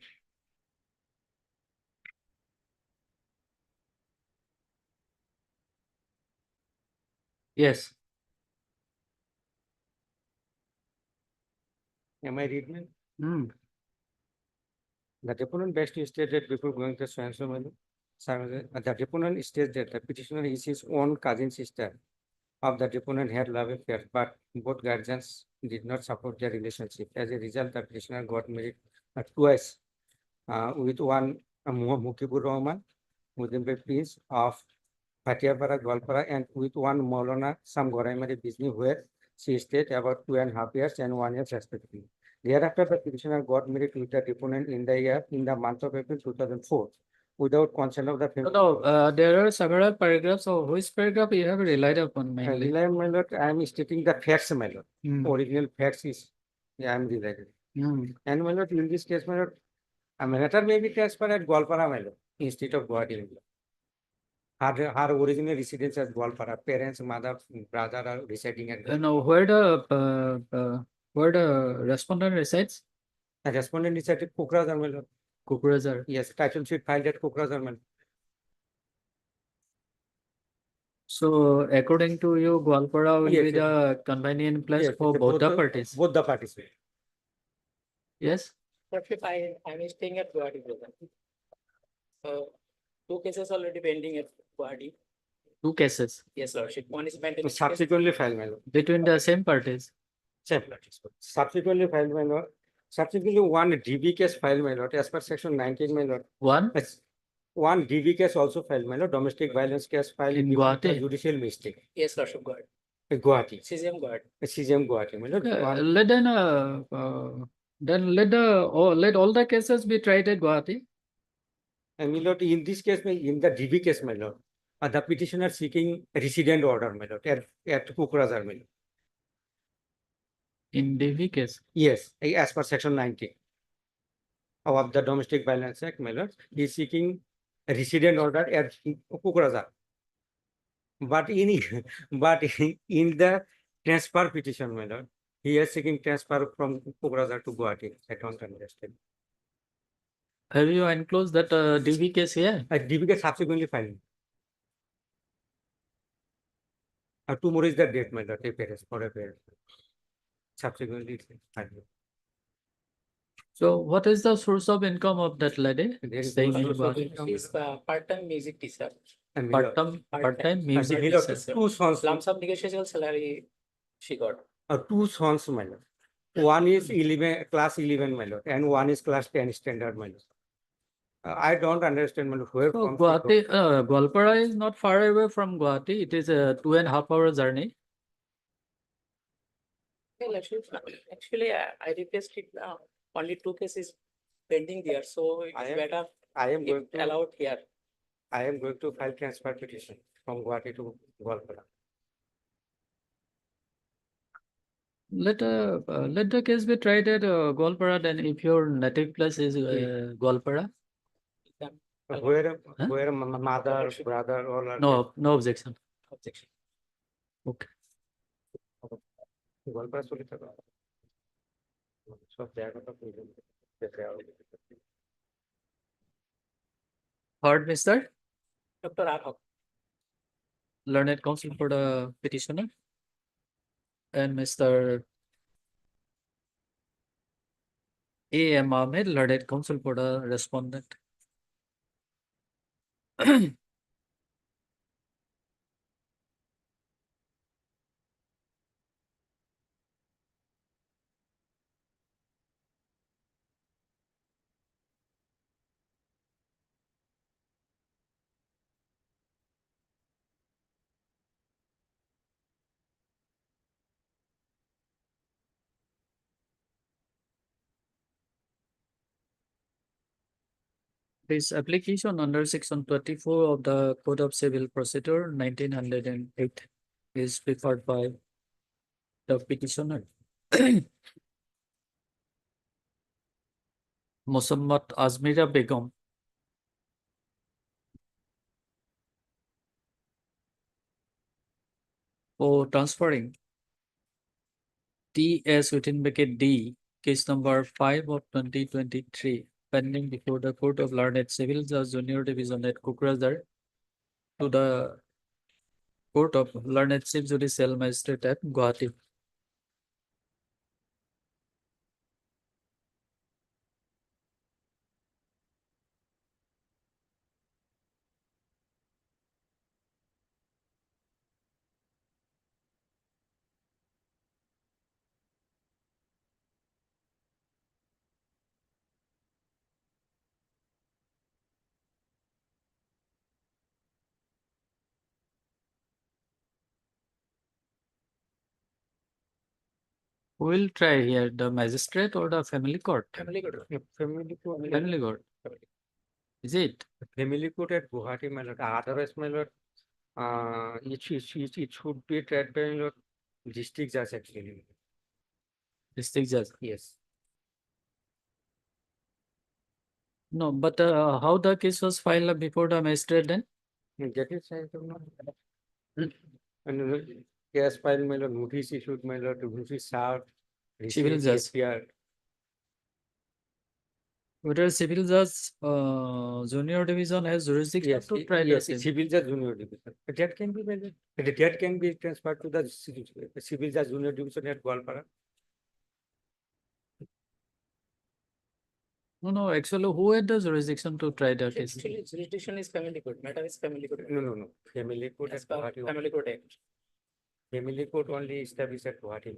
Yes. Am I reading? Hmm. The deponent best stated before going to Swansea, my lord. The deponent states that the petitioner is his own cousin sister of the deponent had love affair, but both guardians did not support their relationship. As a result, the petitioner got married twice with one Mukibur Rahman, within the Prince of Patiapara, Gwalpara, and with one Maulana Sam Goraimari Bizni, where she stayed about 2.5 years and 1 year respectively. Thereafter, the petitioner got married with the deponent in the month of April 2004. Without consent of the family. No, there are several paragraphs. So which paragraph you have relied upon mainly? My lord, I am stating the facts, my lord. Original facts is, I am related. And my lord, in this case, my lord, a matter may be transferred at Gwalpara, my lord, instead of Guwahati. Her original residence at Gwalpara, parents, mother, brother are residing at Gwalpara. No, where the respondent resides? The respondent is at Kokrajhar, my lord. Kokrajhar. Yes, title sheet filed at Kokrajhar, my lord. So according to you, Gwalpara will be the convenient place for both the parties. Both the parties. Yes. But if I am staying at Guwahati, brother. 2 cases already pending at Guwahati. 2 cases. Yes, Lordship. One is maintenance. Subsequently filed, my lord. Between the same parties. Same parties. Subsequently filed, my lord. Subsequently, one DB case filed, my lord, as per section 19, my lord. One DB case also filed, my lord, domestic violence case filed in Guwahati. Judicial mistake. Yes, Lordship, Guwahati. Guwahati. CGM Guwahati. CGM Guwahati, my lord. Let all the cases be tried at Guwahati. And my lord, in this case, in the DB case, my lord, the petitioner seeking resident order, my lord, at Kokrajhar, my lord. In DV case? Yes, as per section 19 of the Domestic Violence Act, my lord, he is seeking a resident order at Kokrajhar. But in the transfer petition, my lord, he is seeking transfer from Kokrajhar to Guwahati. I don't understand. Have you enclosed that DV case here? DV case subsequently filed. 2 more is the date, my lord, for a period. Subsequently filed. So what is the source of income of that lady? Staying in She Guwahati? is part-time music teacher. Part-time music teacher. 2 sons. Lump sum negotiable salary she got. 2 sons, my lord. One is class 11, my lord, and one is class 10 standard, my lord. I don't understand, my lord, where So from Guwahati, Gwalpara is not far away from Guwahati. It is a 2.5 hour journey. Well, actually, I requested only 2 cases pending there, so I it's am- better I am if going to, allowed here. I am going to file transfer petition from Guwahati to Goalpara. Let the case be tried at Goalpara, then if your native place is Goalpara. Where, Huh? where mother, brother, all are. No objection. Objection. Okay. Goalpara চলে যাবে সব জায়গাটা প্রয়োজন Heard, Mr. Dr. Adhoc. Learned counsel for the petitioner and Mr. A.M. Ahmed, learned counsel for the respondent. This application under section 24 of the Code of Civil Procedure 1908 is preferred by the petitioner. Mosammat Azmira Begum. For transferring TS within bracket D, case number 5 of 2023, pending before the Court of Learned Civil Judge Junior Division at Kukrazar to the Court of Learned Chief Judicial Magistrate at Guwahati. We'll try here the magistrate or the family court. Family court. Family court. Family court. Is it? Family court at Guwahati, my lord. Otherwise, my lord, it should be tried by my lord district judge actually. District judge. Yes. No, but how the case was filed before the magistrate then? That is, I don't know. And yes, file my lord, notice issued my lord, notice served. Civil received, judge. SPR. Whether civil judge junior division has jurisdiction Yes, to try the yes, same. civil judge junior division. But that can be valid. That can be transferred to the civil judge junior division at Goalpara. No, actually, who had the jurisdiction to try the case? Actually, jurisdiction is family court, matter is family court. No. Family court As at per Guwahati. family court act. Family court only established at Guwahati.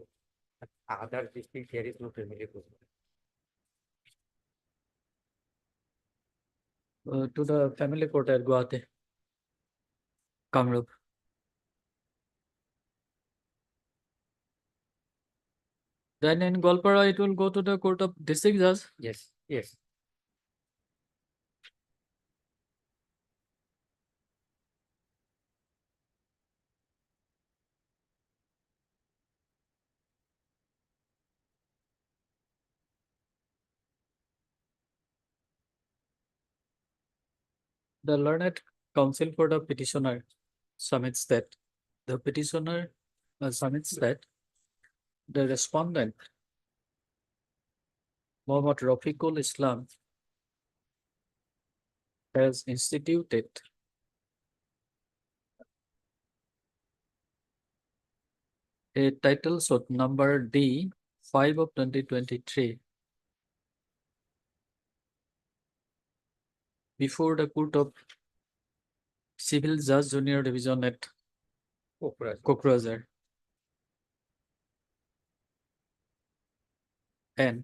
Other district, there is no family court. To the family court at Guwahati. Kamrup. Then in Golpara, it will go to the court of district judge. Yes, yes. The learned counsel for the petitioner submits that the petitioner submits that the respondent Muhammad Rafiqul Islam has instituted a title suit number D 5 of 2023 before the Court of Civil Judge Junior Division at Kukrazar. And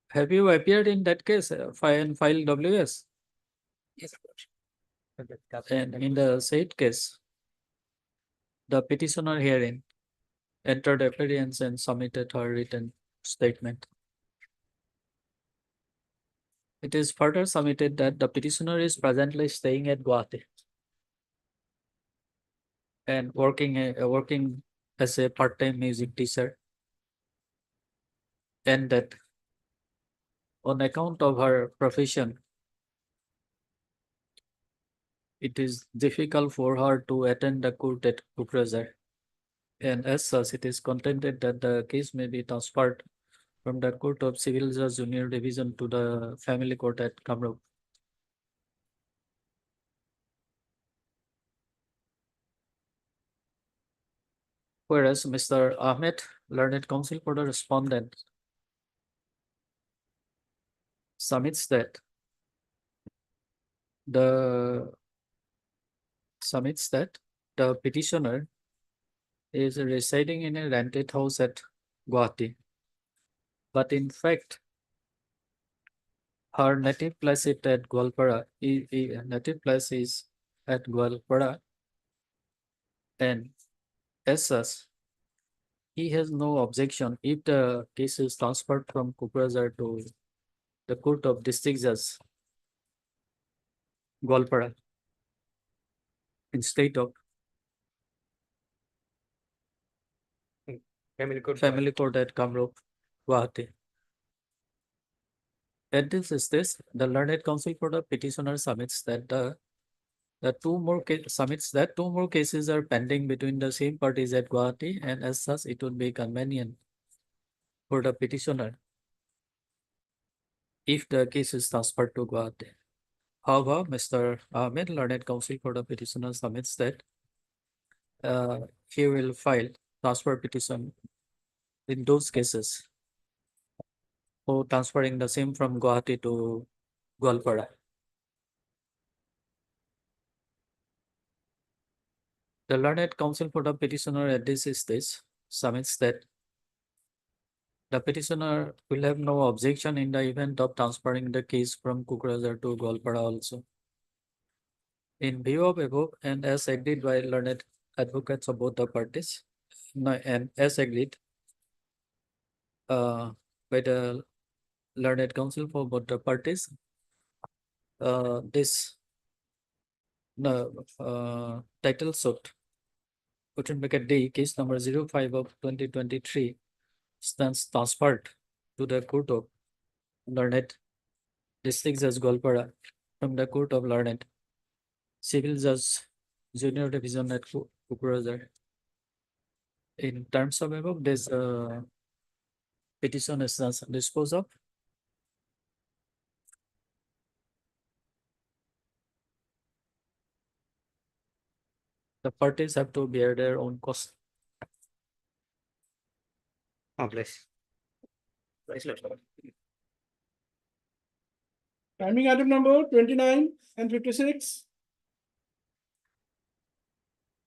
have you appeared in that case, file WS? Yes. And in the said case, the petitioner herein entered appearance and submitted her written statement. It is further submitted that the petitioner is presently staying at Guwahati and working as a part-time music teacher, and that on account of her profession, it is difficult for her to attend the court at Kokrajhar. And as such, it is contended that the case may be transferred from the Court of Civil Judge Junior Division to the Family Court at Kamrup. Whereas Mr. Ahmed, learned counsel for the respondent, submits that the petitioner is residing in a rented house at Guwahati, but in fact, her native place is at Gwalpara. Native place is at Gwalpara, and as such, he has no objection if the case is transferred from Kokrajhar to the Court of District Judge, Gwalpara, instead of Family Court at Kamrup, Guwahati. At this stage, the learned counsel for the petitioner submits that two more cases are pending between the same parties at Guwahati, and as such, it would be convenient for the petitioner if the case is transferred to Guwahati. However, Mr. Ahmed, learned counsel for the petitioner, submits that he will file transfer petition in those cases for transferring the same from Guwahati to Gwalpara. The learned counsel for the petitioner at this stage submits that the petitioner will have no objection in the event of transferring the case from Kokrajhar to Gwalpara also. In view of above, and as agreed by learned advocates of both the parties, and as agreed by the learned counsel for both the parties, this title suit, D, case number 05 of 2023, stands transferred to the Court of Learned District Judge Gwalpara from the Court of Learned Civil Judge Junior Division at Kokrajhar. In terms of above, this petition is disposed of. The parties have to bear their own cost. Please. Timing item number 29 and 56.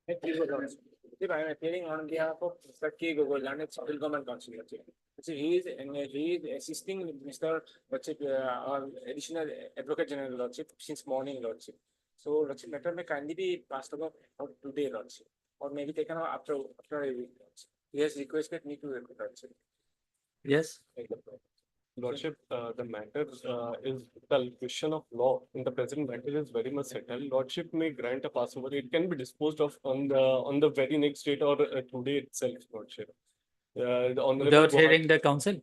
If I am appearing on behalf of Mr. K. Gogol, learned civil government counsel. He is assisting Mr. Lordship, our additional advocate general Lordship since morning Lordship. So Lordship matter may kindly be passed over for today Lordship, or maybe taken out after a week Lordship. He has requested me to record Lordship. Yes. Lordship, the matter is the question of law in the present matter is very much settled. Lordship may grant a pass over. It can be disposed of on the very next date or today itself, Lordship. Without hearing the counsel?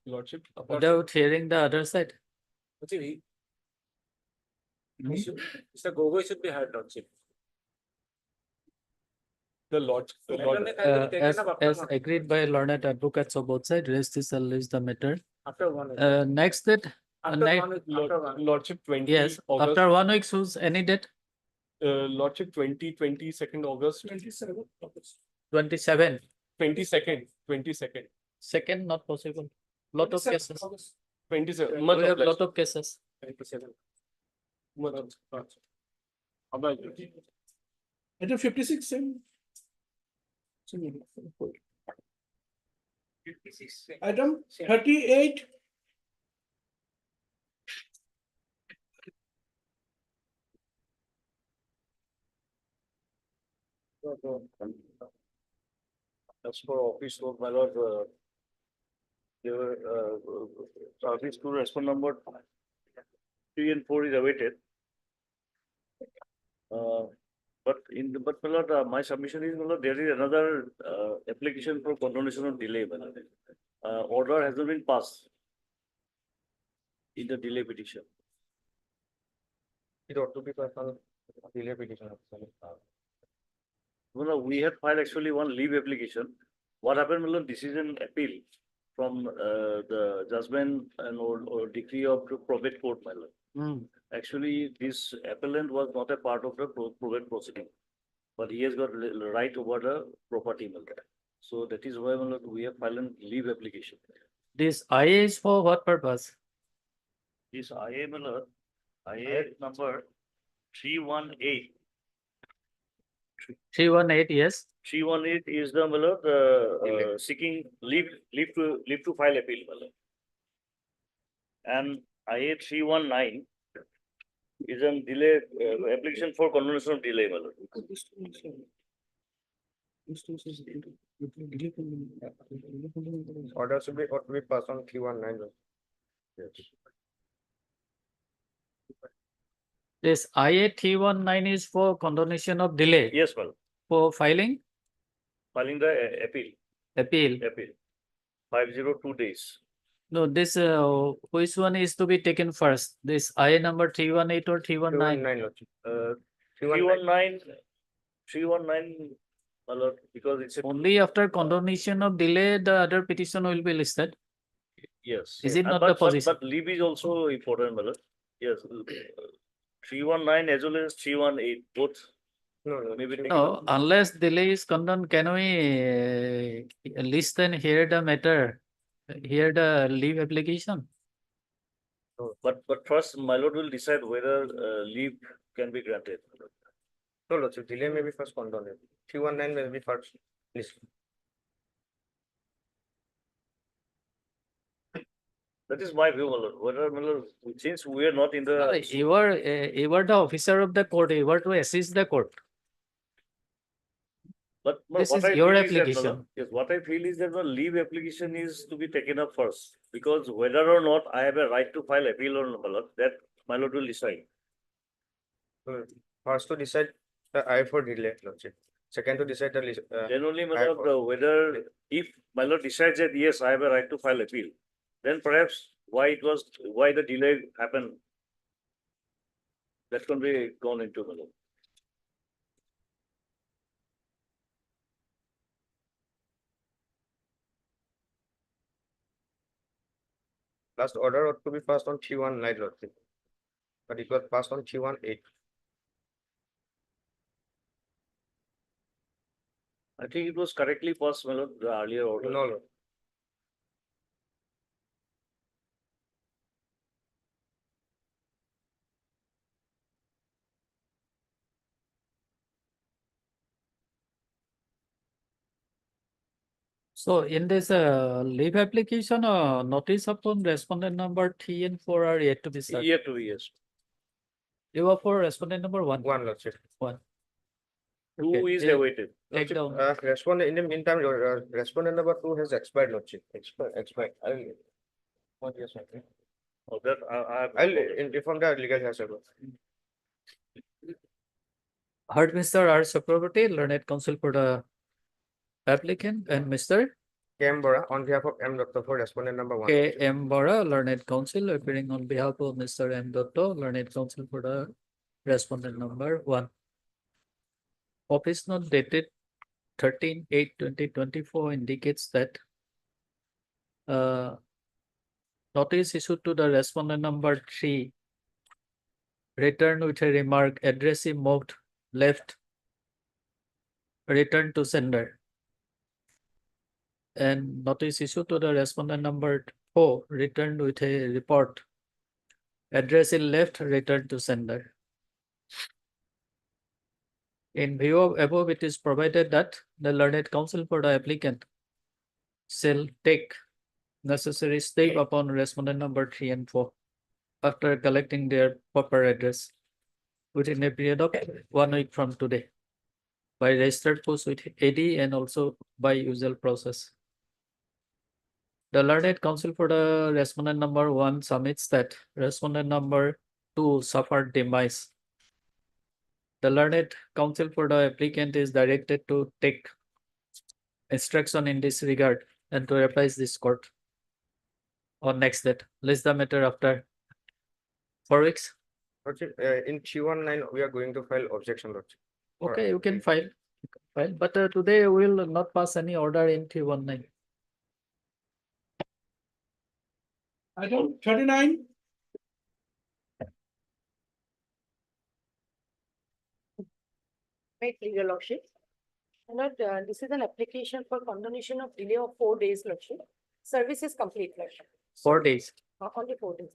Lordship. Without hearing the other side? Mr. Gogoi should be heard Lordship. The Lord, as agreed by learned advocates of both sides, rest is the matter. After 1 week. Next date. After 1 week. Lordship 20. Yes, August. after 1 week, who's any date? Lordship 22nd August. 27 August. 27. 22nd. Second, not possible. Lot of cases. 27. We have lot of cases. 27. Item 56, same. Item 38. As for office work, my lord, there were, service to respond number 3 and 4 is awaited. But my lord, my submission is, my lord, there is another, application for condonation of delay, my lord. Order hasn't been passed in the delay petition. It ought to be passed on delay petition. No, we had filed actually one leave application. What happened, my lord, this is an appeal from, the judgment and or decree of the probate court, my lord. Actually, this appellant was not a part of the probate proceeding, but he has got right over the property, my lord. So that is why, my lord, we have filed a leave application. This IA is for what purpose? This IA, my lord, IA number 318. 318, yes. 318 is the, my lord, seeking leave to file appeal, my lord. And IA 319 is a delay, application for condonation of delay, my lord. Order should be, ought to be passed on 319. Yes. This IA 319 is for condonation of delay. Yes, well, For filing filing the appeal, appeal. 502 days. No, this, which one is to be taken first? This IA number 318 or 319? 319, my lord, because it's a, Only after condonation of delay, the other petition will be listed. yes. Is it not But- the but- position? But leave is also important, my lord. Yes. 319 as well as 318, both. No, maybe. No, unless delay is condoned, can we list and hear the matter? Hear the leave application? But first, my lord will decide whether, leave can be granted. No, Lordship, delay may be first condoned. 319 may be first listed. That is my view, my lord. Whether, my lord, since we are not in the. You were the officer of the court, you were to assist the court. But This what is I your feel is that, my application. lord, yes, what I feel is that the leave application is to be taken up first, because whether or not I have a right to file appeal on, my lord, that my lord will decide. First to decide the I for delay, Lordship. Second to decide the list. Then only, my I lord, for- whether, if my lord decides that, yes, I have a right to file appeal, then perhaps why the delay happened. That can be gone into, my lord. Last order ought to be passed on 319, Lordship. But it was passed on 318. I think it was correctly passed, my lord, the earlier order. No, Lord. So in this leave application, notice upon respondent number 3 and 4 are yet to be served. Yet to be, yes. You are for respondent number 1. One, Lordship. 1. Two is yeah, awaited. Take down. Respondent, in the meantime, respondent number 2 has expired, Lordship. Expired. I'll. What yes, okay. Oh, that I have. I'll inform the legal counsel. Heard Mr. R. Chakraborty, learned counsel for the applicant, and Mr. K.M. Bora on behalf of M. Dr. for respondent number 1. K. M. Bora, learned counsel, appearing on behalf of Mr. M. Dotto, learned counsel for the respondent number 1. Office note dated 13/8/2024 indicates that notice issued to the respondent number 3 returned with a remark addressee moved left return to sender, and notice issued to the respondent number 4 returned with a report addressee left return to sender. In view of above, it is provided that the learned counsel for the applicant shall take necessary step upon respondent number 3 and 4 after collecting their proper address within a period of 1 week from today by registered post with AD and also by usual process. The learned counsel for the respondent number 1 submits that respondent number 2 suffered demise. The learned counsel for the applicant is directed to take instruction in this regard and to advise this court on next date. List the matter after 4 weeks. Lordship, in 319, we are going to file objection, Lordship. Okay, you can file. But today we will not pass any order in 319. Item 39. Right, your lordship. Lord, this is an application for condonation of delay of 4 days, lordship. Service is complete, lordship. 4 days. Only 4 days.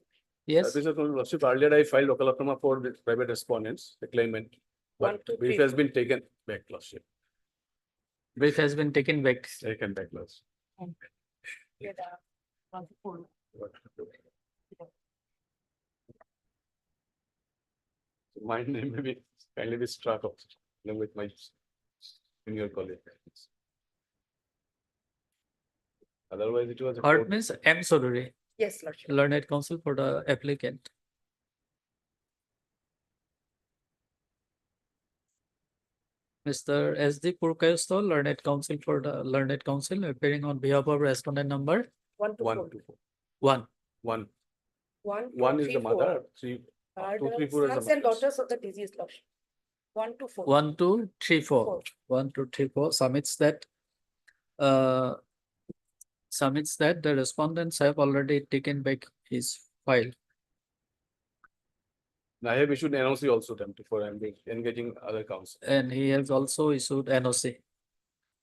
Yes. This is Lordship, earlier I filed Okalapama for the private respondents, the claimant. One, But two, brief three, has been taken back, Lordship. Brief has been taken back. Taken back, Lordship. Yeah, 1 to 4. My name may be kindly be struck off along with my senior colleague. Otherwise, it was. a Court court- means M. Soduri, Yes, lordship. learned counsel for the applicant. Mr. S.D. Purkayosto, learned counsel for the learned counsel appearing on behalf of respondent number 1 to 4. 1 to 4. 1. 1. 1, 2, 1 is 3, the 4 mother, 3, are 2, 3, the 4 is the sons and mothers. daughters of the deceased, lordship. 1 to 4. 1, 2, 3, 4. Four. 1, 2, 3, 4 submits that the respondents have already taken back his file. I have issued NOC also them for engaging other counsel. And he has also issued NOC.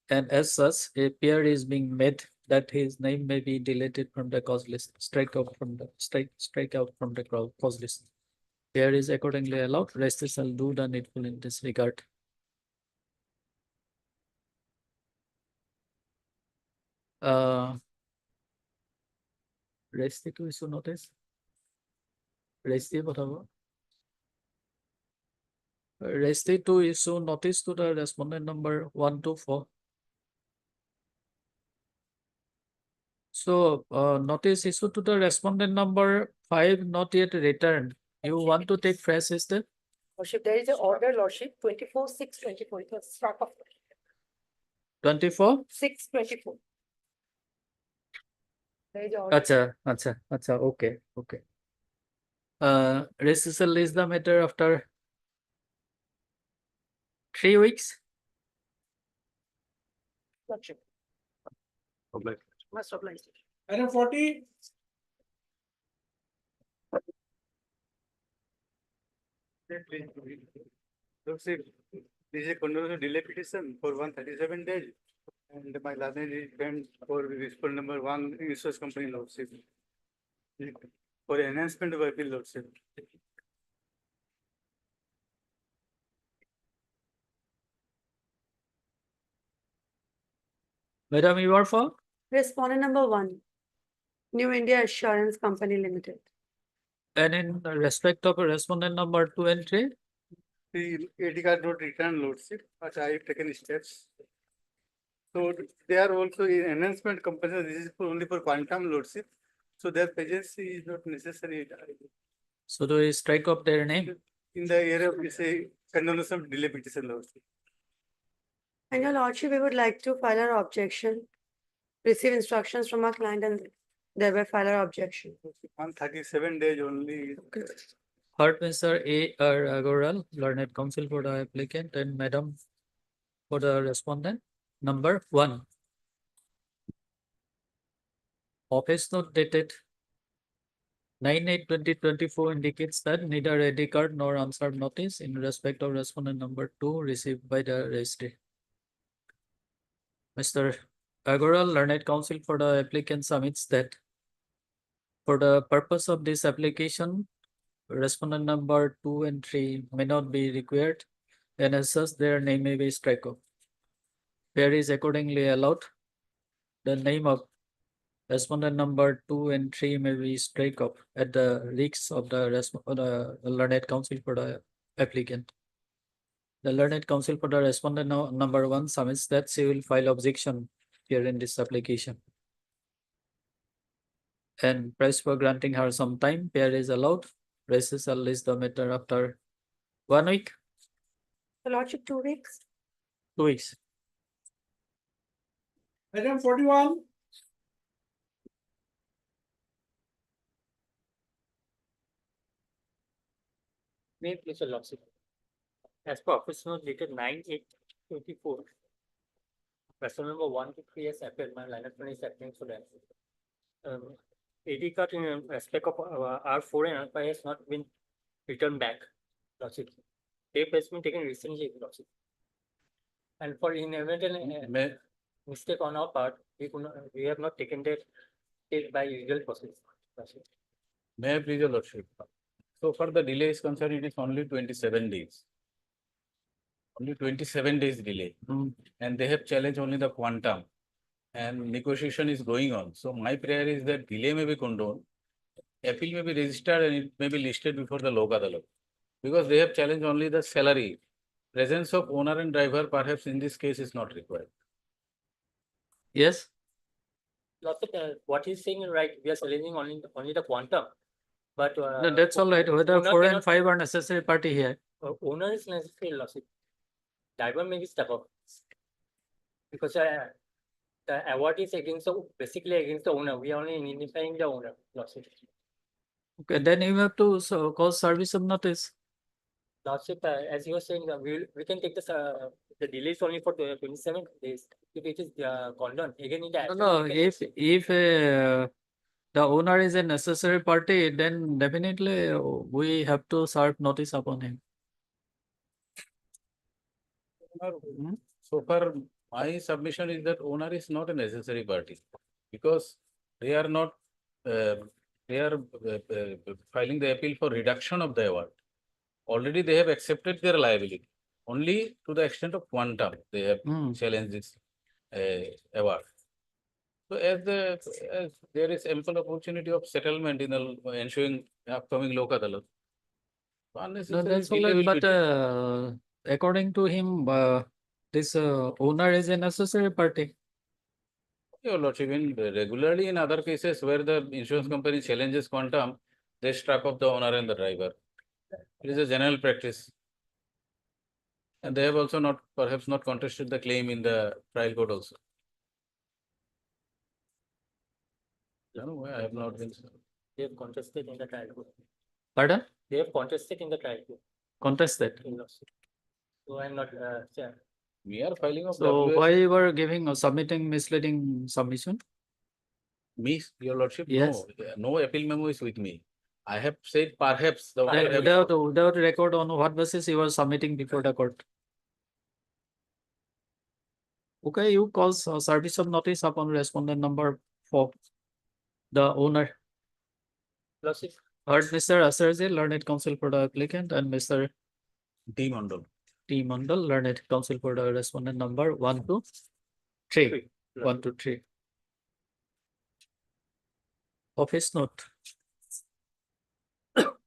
And as such, a peer is being made that his name may be deleted from the cause list, strike out from the cause list. Peer is accordingly allowed. Rest shall do the needful in this regard. Rest to issue notice. Rest whatever. Rest to issue notice to the respondent number 124. So, notice issued to the respondent number 5 not yet returned. You want to take fresh step? Lordship, there is an order, lordship, 24/6/24. It was struck off. 24? 6/24. There is an order. Acha, okay. Rescission is the matter after 3 weeks. Lordship, must oblige. Item 40. Lordship, this is a condonation delay petition for 137 days. And my last name is bent for respondent number 1 insurance company, Lordship. For enhancement of appeal, Lordship. Madam, you are for? Respondent number 1, New India Assurance Company Limited. And in respect of respondent number 2 and 3? The AD card not returned, Lordship, but I have taken steps. So they are also in enhancement company, this is only for quantum, Lordship. So their presence is not necessary. So do we strike up their name? In the area of, say, condonation of delay petition, Lordship. And your lordship, we would like to file our objection, receive instructions from our client and thereby file our objection. 137 days only. Heard Mr. A. R. Agoral, learned counsel for the applicant, and Madam for the respondent. Number 1. Office note dated 9/8/2024 indicates that neither AD card nor answered notice in respect of respondent number 2 received by the registry. Mr. Agoral, learned counsel for the applicant, submits that for the purpose of this application, respondent number 2 and 3 may not be required, and as such, their name may be struck off. Peer is accordingly allowed. The name of respondent number 2 and 3 may be struck off at the risk of the learned counsel for the applicant. The learned counsel for the respondent number 1 submits that she will file objection here in this application. and press for granting her some time. Pair is allowed. Recess shall list the matter after 1 week, Your Lordship, 2 weeks. 2 weeks. Item 41, May please your lordship. As per office note dated 9/8/24. Vessel number 1 to 3 has appeared, my line of is appearing for that. AD card in respect of R4 and R5 has not been returned back, lordship. Tape has been taken recently, lordship. And for inadvertent mistake on our part, we have not taken that tape by usual process, lordship. May I please your lordship? So far the delay is concerned, it is only 27 days. Only 27 days delay. And they have challenged only the quantum. And negotiation is going on. So my prayer is that delay may be condoned. Appeal may be registered and it may be listed before the Lok Adalat. Because they have challenged only the salary. Presence of owner and driver perhaps in this case is not required. Yes. Lordship, what he's saying is right, we are challenging only the quantum. But No, that's all right. Whether owner 4 and cannot- 5 are necessary party here. Owner is necessary, lordship. Driver may be step up. Because the award is against basically against the owner. We are only indemnifying the owner, lordship. Okay, then you have to call service of notice. Lordship, as you were saying, we can take the delays only for the 27 days. If it is condoned, again in the. No, if the owner is a necessary party, then definitely we have to serve notice upon him. So far, my submission is that owner is not a necessary party because they are not, they are filing the appeal for reduction of the award. Already they have accepted their liability. Only to the extent of quantum, they have challenged this award. So as there is ample opportunity of settlement in the ensuing upcoming Lok Adalat. So No, unnecessary that's all delay right, will be but according to him, this owner is a necessary party. Your lordship, regularly in other cases where the insurance company challenges quantum, they strap up the owner and the driver. It is a general practice. And they have also perhaps not contested the claim in the trial court also. No, I have not been. They have contested in the trial court. Pardon? They have contested in the trial court. Contested. So I'm not, sure. We are filing of So WS. why you were giving or submitting misleading submission? Me, your lordship, Yes. no appeal memo is with me. I have said perhaps the owner Then have- without record, on what basis you were submitting before the court? Okay, you call service of notice upon respondent number 4. The owner. Lordship, Heard Mr. Asarji, learned counsel for the applicant, and Mr. D. Mandal. T. Mandal, learned counsel for the respondent number 1 to 3. 1 to 3. Office note.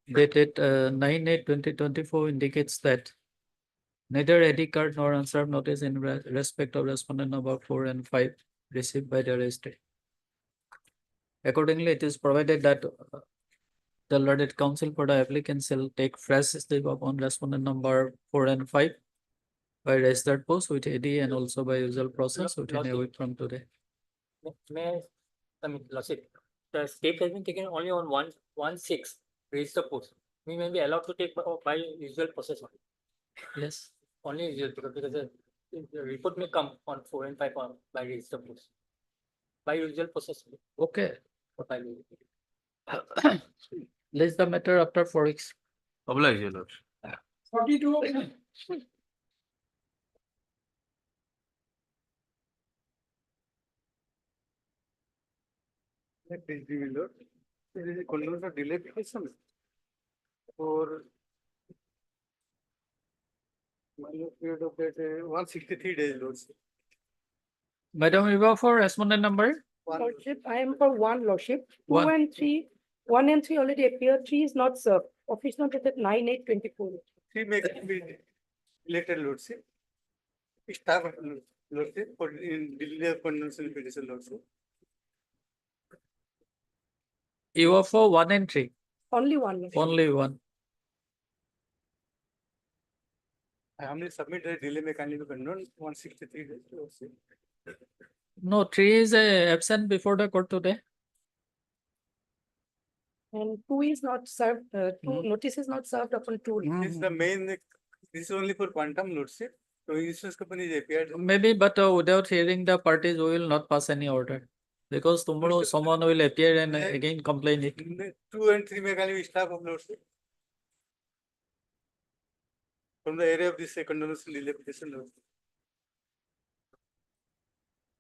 Dated 9/8/2024 indicates that neither ID card nor unserved notice in respect of respondent number 4 and 5 received by the registry. Accordingly, it is provided that the learned counsel for the applicant shall take fresh step upon respondent number 4 and 5 by registered post with AD and also by usual process within a week from today. may I mean, lordship, the step has been taken only on 1/6 register post. We may be allowed to take by usual process only. Yes. Only usual because the report may come on 4 and 5 by register post. By usual process. Okay. By List the matter after 4 weeks. Oblige, your lordship. 42, Please be below. There is a condolence of delay petition for minor period of that 163 days, Lordship. Madam, you go for respondent number? Lordship, I am for 1, Lordship. 2 One. and 3, 1 and 3 already appeared, 3 is not served. Office note dated 9/8/24. 3 may be elected, Lordship. Staff, Lordship, for in delay of condolence petition, Lordship. UFO 1 and 3, Only one. only one. I only submit the delay may kindly be condoned 163 days. Lordship. No, 3 is absent before the court today. And two is not served, two notice is not served upon two. This is the main, this is only for quantum lordship. So insurance company is appeared. Maybe, but without hearing the parties, we will not pass any order. Because tomorrow someone will appear and again complain it. 2 and 3 may kindly be staff of lordship. From the area of this condonation delay petition. Lordship.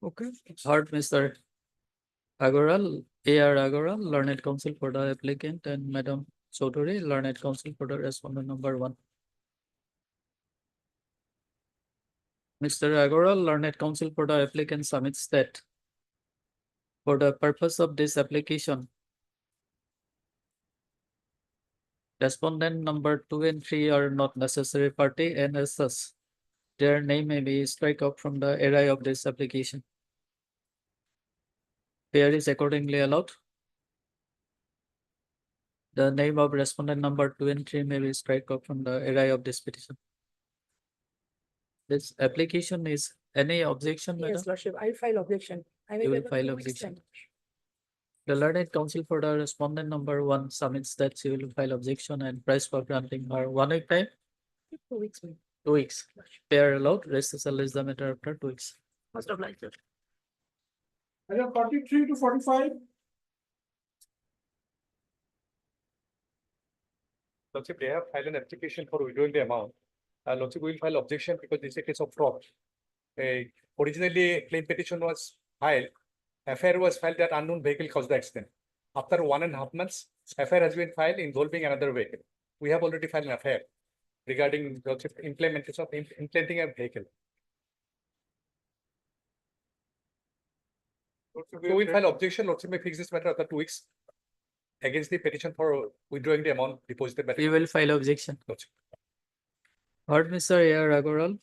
Okay. Heard Mr. Agoral, A.R. Agoral, learned counsel for the applicant, and Madam Chaudhary, learned counsel for the respondent number 1. Mr. Agoral, learned counsel for the applicant submits that for the purpose of this application, respondent number 2 and 3 are not necessary party, and as such, their name may be struck out from the array of this application. Fair is accordingly allowed. The name of respondent number 2 and 3 may be struck out from the array of this petition. This application is any objection, madam? Yes, Lordship, I file objection. I You will will file to objection. extend. The learned counsel for the respondent number 1 submits that she will file objection and price for granting her 1 week time, 2 weeks. 2 weeks. Fair allowed, recessal is the matter after 2 weeks. Most obliged. Item 43 to 45. Lordship, they have filed an application for withdrawing the amount. Lordship will file objection because this is a case of fraud. Originally, claim petition was filed. FIR was filed that unknown vehicle caused the accident. After 1.5 months, FIR has been filed involving another vehicle. We have already filed an FIR regarding Lordship implementation of implanting a vehicle. So we file objection. Lordship may fix this matter after 2 weeks against the petition for withdrawing the amount deposited by the We will file objection. Lordship. Heard Mr. A.R. Agoral,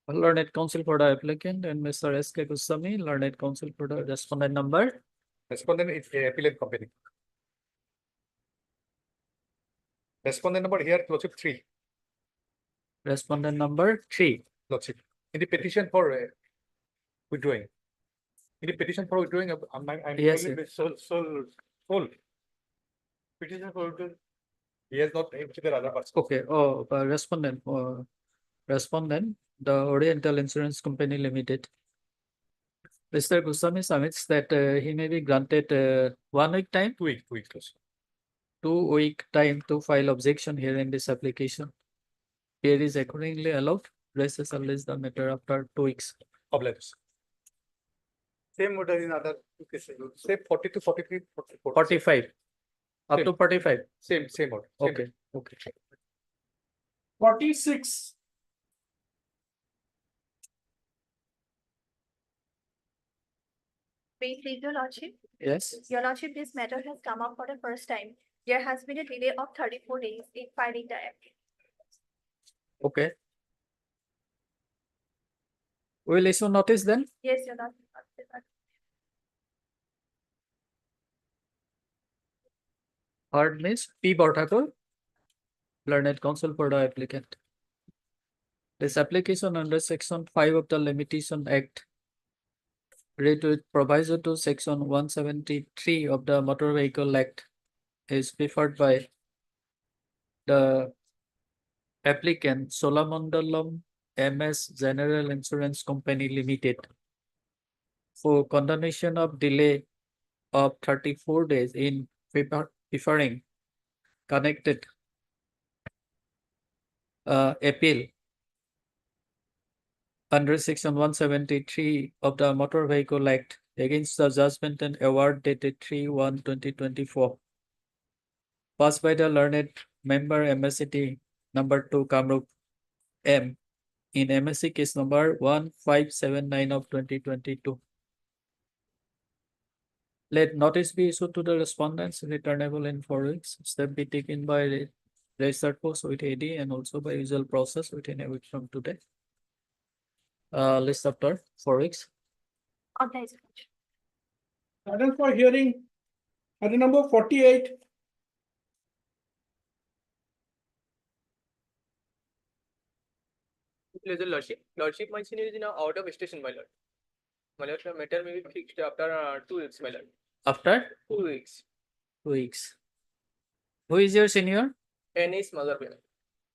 learned counsel for the applicant, and Mr. S.K. Goswami, learned counsel for the respondent number. Respondent is a appellant company. Respondent number here, Lordship 3. Respondent number 3. Lordship. In the petition for withdrawing. In the petition for withdrawing, I'm Yes, only sole. Petition for withdrawing. He has not named the other person. Okay, respondent, the Oriental Insurance Company Limited. Mr. Goswami submits that he may be granted 1 week time. 2 weeks, 2 weeks. Lordship. 2 week time to file objection here in this application. Here is accordingly allowed. Recessal is the matter after 2 weeks. Obliged. Same order in other two cases. Say 40 to 43, 44. 45. Up to 45. Same order. Okay, okay. 46. Please, your lordship. Yes. Your lordship, this matter has come up for the first time. There has been a delay of 34 days in filing the appeal. Okay. We will issue notice then. Yes, your lordship. Heard Miss P. Borthakur, learned counsel for the applicant. This application under Section 5 of the Limitation Act, read with proviso to Section 173 of the Motor Vehicle Act, is preferred by the applicant Solamandalam MS General Insurance Company Limited for condonation of delay of 34 days in preferring connected appeal under Section 173 of the Motor Vehicle Act against the judgment and award dated 3/1/2024 passed by the learned member MSCT number 2 Kamrup M in MSC case number 1579 of 2022. Let notice be issued to the respondents returnable in 4 weeks. Step be taken by registered post with AD and also by usual process within a week from today. List after 4 weeks. Authorized. Item for hearing Item number 48. Pleasure lordship. Lordship, my senior is now out of station, my lord. My lord, the matter may be fixed after 2 weeks, my lord. After 2 weeks. 2 weeks. Who is your senior? N is Mazarbuya.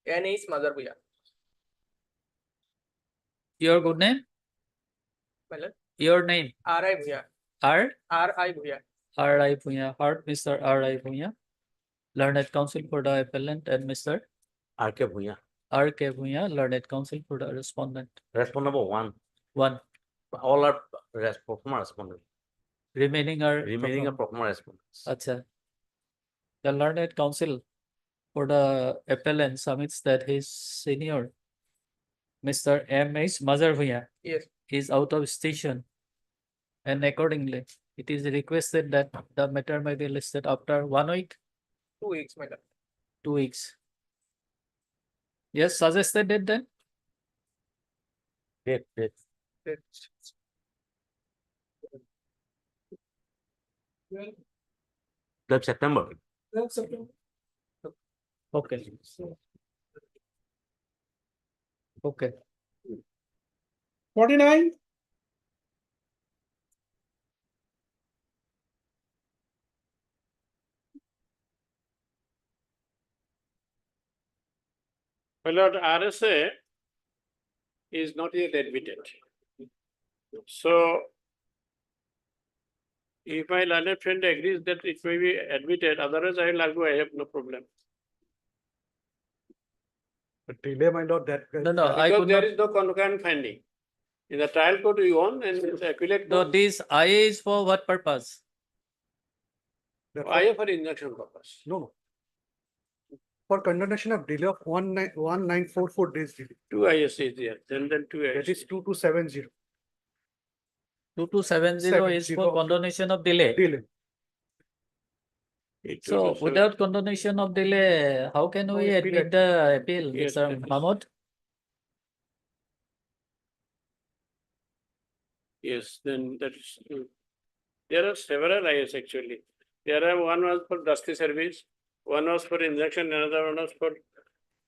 N is Mazarbuya. Your good name? My lord. Your name? R.I. Bhuya. R? R.I. Bhuya. R.I. Punya. Heart, Mr. R.I. Punya. Learned counsel for the appellant and Mr. R.K. Bhuya. R.K. Punya, learned counsel for the respondent. Respondent number 1. 1. All are performer respondent. Remaining are Remaining are performer respondents. Acha. The learned counsel for the appellant submits that his senior, Mr. M.H. Mazarvuya, Yes. is out of station, and accordingly, it is requested that the matter may be listed after 1 week, 2 weeks, my lord. 2 weeks. Yes, suggested date then? Date. Yes. 12 September. 12 September. Okay. Okay. 49. My lord, RSA is not yet admitted. So if my learned friend agrees that it may be admitted, otherwise I will argue I have no problem. But delay, my lord, that. No, I Because could there not. is no concurrent finding. In the trial court we won and in the appellate No, court, this IA is for what purpose? I have for injunction purpose. No. For condemnation of delay of 1944 days delay. 2 IS is there, then 2 IS. That is 2270. 2270 is for condonation of delay. Delay. So without condonation of delay, how can we admit the appeal, Yes, Mr. that is- Mahmood? Yes, then that is true. There are several IS actually. There are one was for dusty service, one was for injunction, another one was for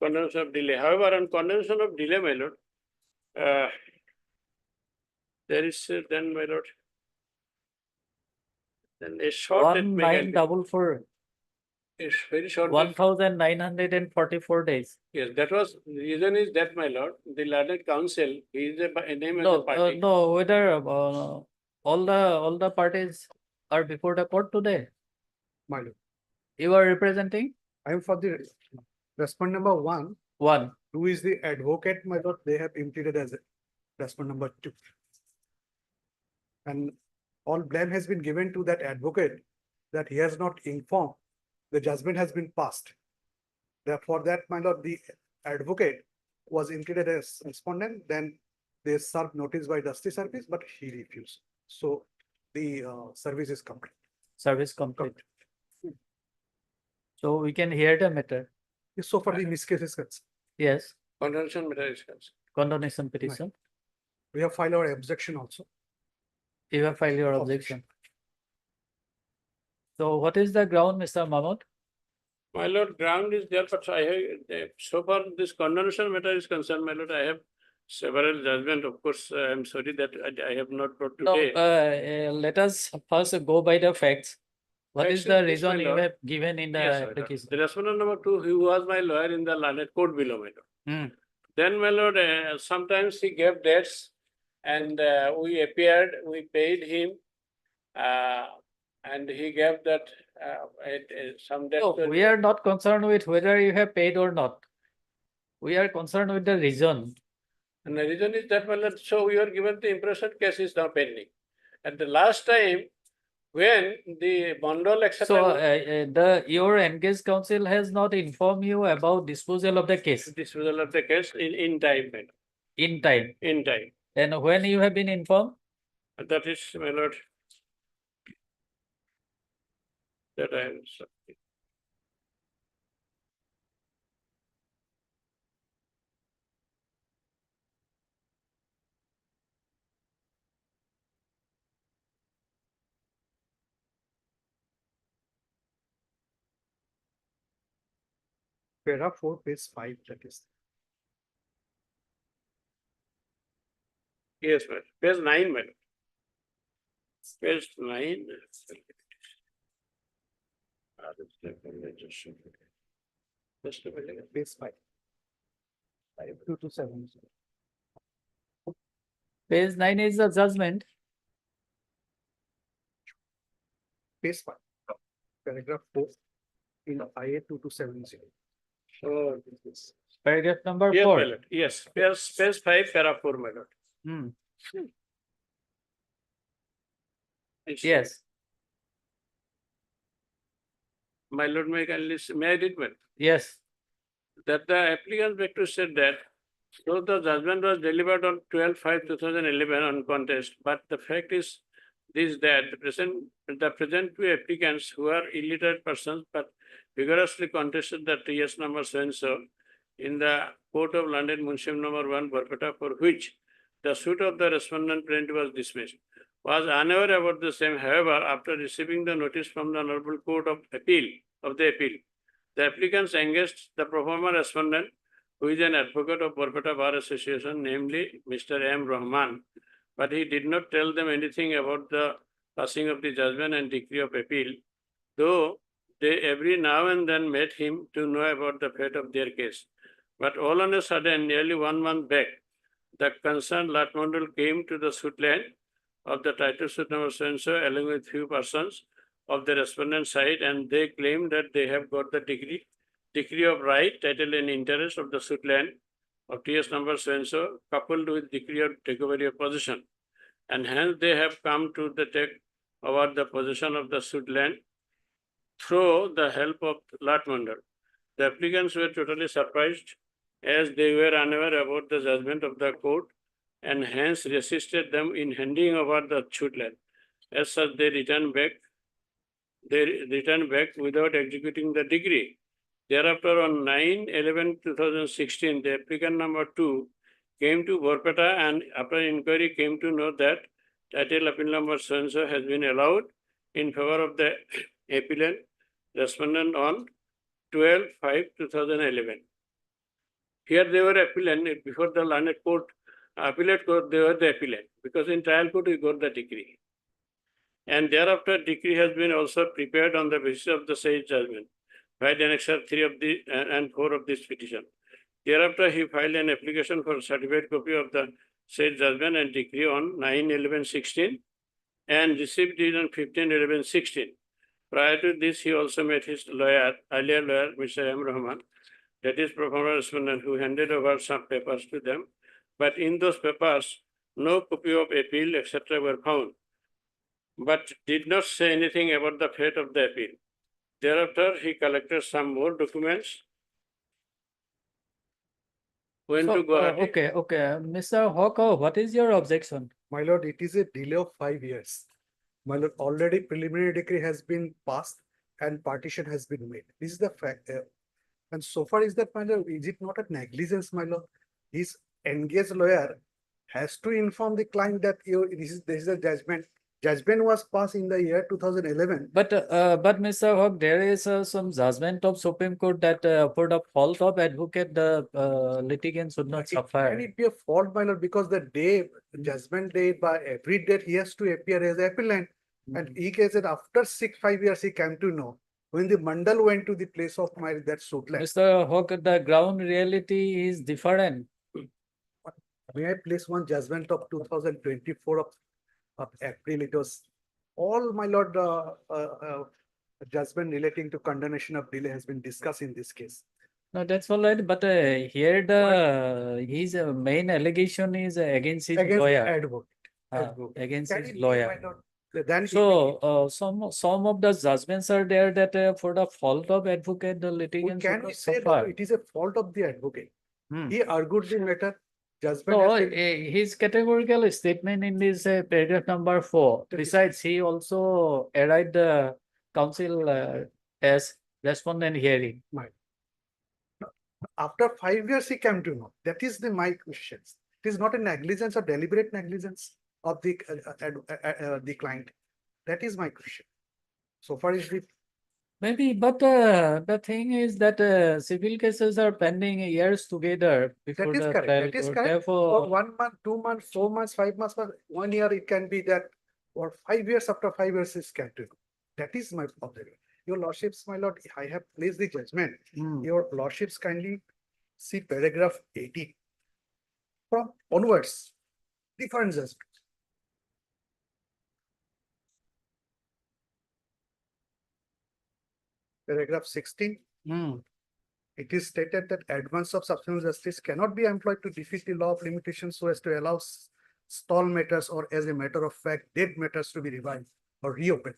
condemnation of delay. However, on condemnation of delay, my lord, there is then, my lord, then a short that may can be- 1944, It's very short. 1944 days. Yes, that was, reason is that, my lord, the learned counsel, he is a name as a No, party. no, whether all the parties are before the court today. My lord. You are representing I am for the respondent number 1. 1. Who is the advocate, my lord, they have imputed as respondent number 2. And all blame has been given to that advocate that he has not informed. The judgment has been passed. Therefore, that, my lord, the advocate was imputed as respondent, then they served notice by dusty service, but he refused. So the service is complete. Service complete. So we can hear the matter. So far the miscase is concerned. Yes, Condemnation matter is concerned. condonation petition. We have filed our objection also. You have filed your objection. So what is the ground, Mr. Mahmood? My lord, ground is there, but I have, so far this condemnation matter is concerned, my lord, I have several judgment. Of course, I am sorry that I have not brought No, today. let us first go by the facts. What is the Facts is this, reason my you lord. have given in the Yes, my lord. application? The respondent number 2, he was my lawyer in the learned court below, my lord. Then, my lord, sometimes he gave dates and we appeared, we paid him and he gave that some dates. No, we are not concerned with whether you have paid or not. We are concerned with the reason. And the reason is that, my lord, so we were given the impression case is now pending. At the last time, when the Mondal accepted. So your engaged counsel has not informed you about disposal of the case Disposal of the case in time, my lord. in time. In time. And when you have been informed? That is, my lord. That I am sorry. Para 4, page 5, that is. Yes, madam. Page 9, madam. Page 9. Just a minute. Page 5. 5227. Page 9 is the judgment. Page 5. Paragraph 4 in IA 2270. Oh, Paragraph number yes, 4. my lord. Yes, page 5, para 4, my lord. Hmm. Yes, My lord, may I read, madam? yes. That the applicant beg to said that so the judgment was delivered on 12/5/2011 on contest, but the fact is this that the present two applicants who are illiterate persons but vigorously contested the TS number so and so in the Court of London Munship number 1 Barpeta, for which the suit of the respondent plaintiff was dismissed, was unaware about the same. However, after receiving the notice from the Honorable Court of Appeal the applicants engaged the pro forma respondent, who is an advocate of Barpeta Bar Association, namely Mr. M. Rahman, but he did not tell them anything about the passing of the judgment and decree of appeal, though they every now and then met him to know about the fate of their case. But all on a sudden, nearly 1 month back, the concerned Latmondal came to the suit land of the title suit number so and so, along with few persons of the respondent side, and they claim that they have got the decree of right, title and interest of the suit land of TS number so and so, coupled with decree of takeover of possession, and hence they have come to the take over the possession of the suit land through the help of Latmondal. The applicants were totally surprised as they were unaware about the judgment of the court and hence resisted them in handing over the suit land. As such, they returned back without executing the decree. Thereafter, on 9/11/2016, the applicant number 2 came to Barpeta and after inquiry came to know that title appeal number so and so has been allowed in favor of the appellant respondent on 12/5/2011. Here they were appellant before the learned court, appellate court, they were the appellant because in trial court we got the decree. And thereafter, decree has been also prepared on the basis of the said judgment, filed annexure 3 of the and 4 of this petition. Thereafter, he filed an application for certified copy of the said judgment and decree on 9/11/16 and received it on 15/11/16. Prior to this, he also met his lawyer, earlier lawyer, Mr. M. Rahman, that is pro forma respondent, who handed over some papers to them. But in those papers, no copy of appeal, etc. were found, but did not say anything about the fate of the appeal. Thereafter, he collected some more documents. Went to Guwahati. Okay. Mr. Hawker, what is your objection? My lord, it is a delay of 5 years. My lord, already preliminary decree has been passed and partition has been made. This is the fact. And so far is that, my lord, is it not a negligence, my lord? His engaged lawyer has to inform the client that this is a judgment. Judgment was passed in the year 2011. But Mr. Hawk, there is some judgment of Supreme Court that for the fault of advocate, the litigant should not Can suffer. it be a fault, my lord? Because the day, judgment day, by every date, he has to appear as appellant. And he said after 5 years, he came to know. When the Mandal went to the place of that suit land. Mr. Hawk, the ground reality is different. May I place one judgment of 2024 of April? It was all, my lord, judgment relating to condemnation of delay has been discussed in this case. No, that's all right. But here his main allegation is against his Against lawyer. advocate. Against Can his it be, lawyer. my lord? Then So some of the judgments are there that for the fault of advocate, the litigant should can we not say that suffer. it is a fault of the advocate? Hmm. He argued the matter. Judgment So has been- his categorical statement in this paragraph number 4. Besides, he also arrived the counsel as respondent hearing. After 5 years, he came to know. That is my question. It is not a negligence or deliberate negligence of the client. That is my question. So far is the Maybe, but the thing is that civil cases are pending years together before That is the correct, trial that is court. correct. Therefore, For 1 month, 2 months, 4 months, 5 months, but 1 year, it can be that, or 5 years, after 5 years is continue. That is my problem. Your lordships, my lord, I have placed the judgment. Your lordships kindly see paragraph 18. From onwards, different judgments. Paragraph 16. It is stated that advance of substantial justice cannot be employed to defeat the law of limitations so as to allow stall matters or as a matter of fact, dead matters to be revived or reopened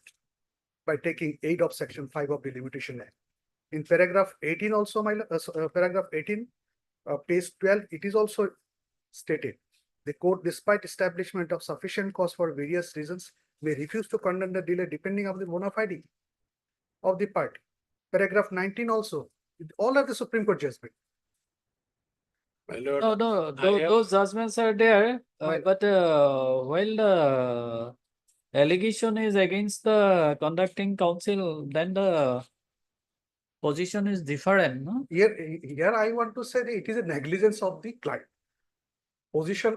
by taking aid of section 5 of the Limitation Act. In paragraph 18 also, paragraph 18, page 12, it is also stated, the court, despite establishment of sufficient cause for various reasons, may refuse to condemn the delay depending on the bona fide of the party. Paragraph 19 also, all are the Supreme Court judgment. no, those judgments are there, but while the allegation is against the conducting council, then the position is different, no? Here I want to say that it is a negligence of the client. Position,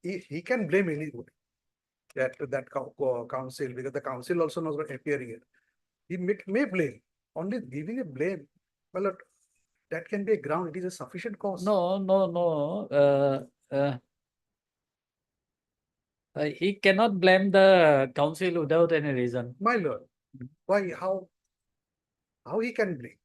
he can blame anybody. That council, because the council also knows what appearing here. He may blame, only giving a blame, well, that can be a ground, it is a sufficient cause. No. He cannot blame the council without any reason. My lord, why, how he can blame?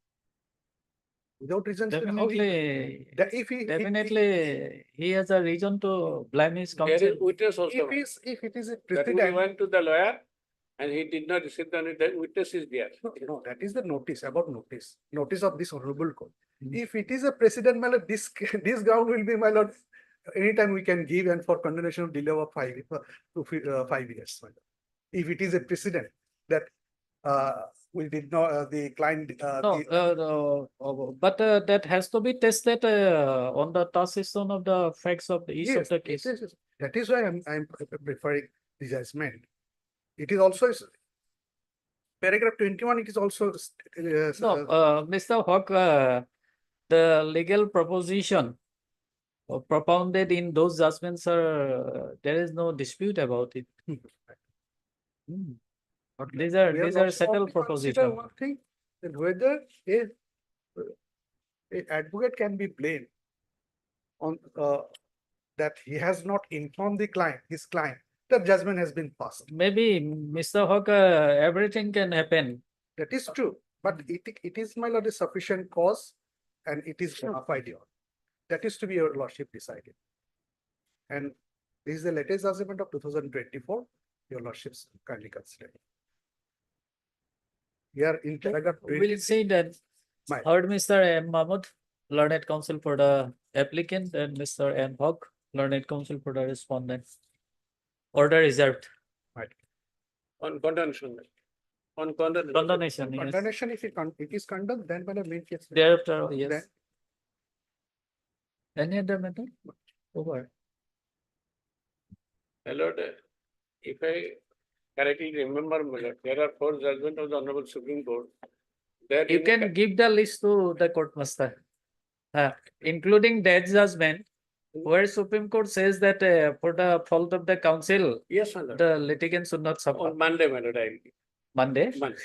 Without reason, Definitely, if he, definitely, he has a reason to blame his There council. is witness also. if it is a That we precedent. went to the lawyer and he did not receive the witness is there. No, that is the notice, about notice of this honorable court. If it is a precedent, my lord, this ground will be, my lord, anytime we can give and for condemnation of delay of 5 to 5 years. My lord. If it is a precedent that we did not, the client. But that has to be tested on the touchstone of the facts of the each of the case. Yes. That is why I'm preferring the judgment. It is also paragraph 21. It is also Mr. Hawk, the legal proposition propounded in those judgments are there is no dispute about it. These are settled propositions. One thing, that whether a advocate can be blamed on that he has not informed his client, the judgment has been passed. Maybe, Mr. Hawk, everything can happen. That is true, but it is, my lord, a sufficient cause and it is bona fide. That is to be your lordship decided. And this is the latest judgment of 2024. Your lordships kindly consider. Here in paragraph. We'll see that. Heard Mr. M. Mahmood, learned counsel for the applicant, and Mr. M. Hawk, learned counsel for the respondent. Order reserved. On condemnation. On condemnation. Condemnation, yes. Condemnation, if it is condemned, then by the main case. Thereafter, yes. Any other matter? Over. My lord, if I correctly remember, my lord, there are 4 judgments of the Honorable Supreme Court. You can give the list to the court master, including that judgment, where Supreme Court says that for the fault of the council, yes, my lord, the litigant should not suffer. on Monday, my lord, I will give. Monday? Monday.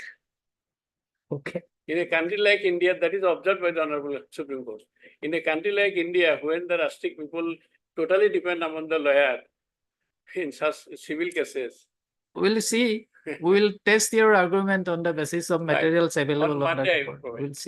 Okay. In a country like India, that is observed by the Honorable Supreme Court. In a country like India, when the rustic people totally depend upon the lawyer in such civil cases. We'll see. We will test your argument on the basis of materials available on the Monday, I will report. provide. We'll see.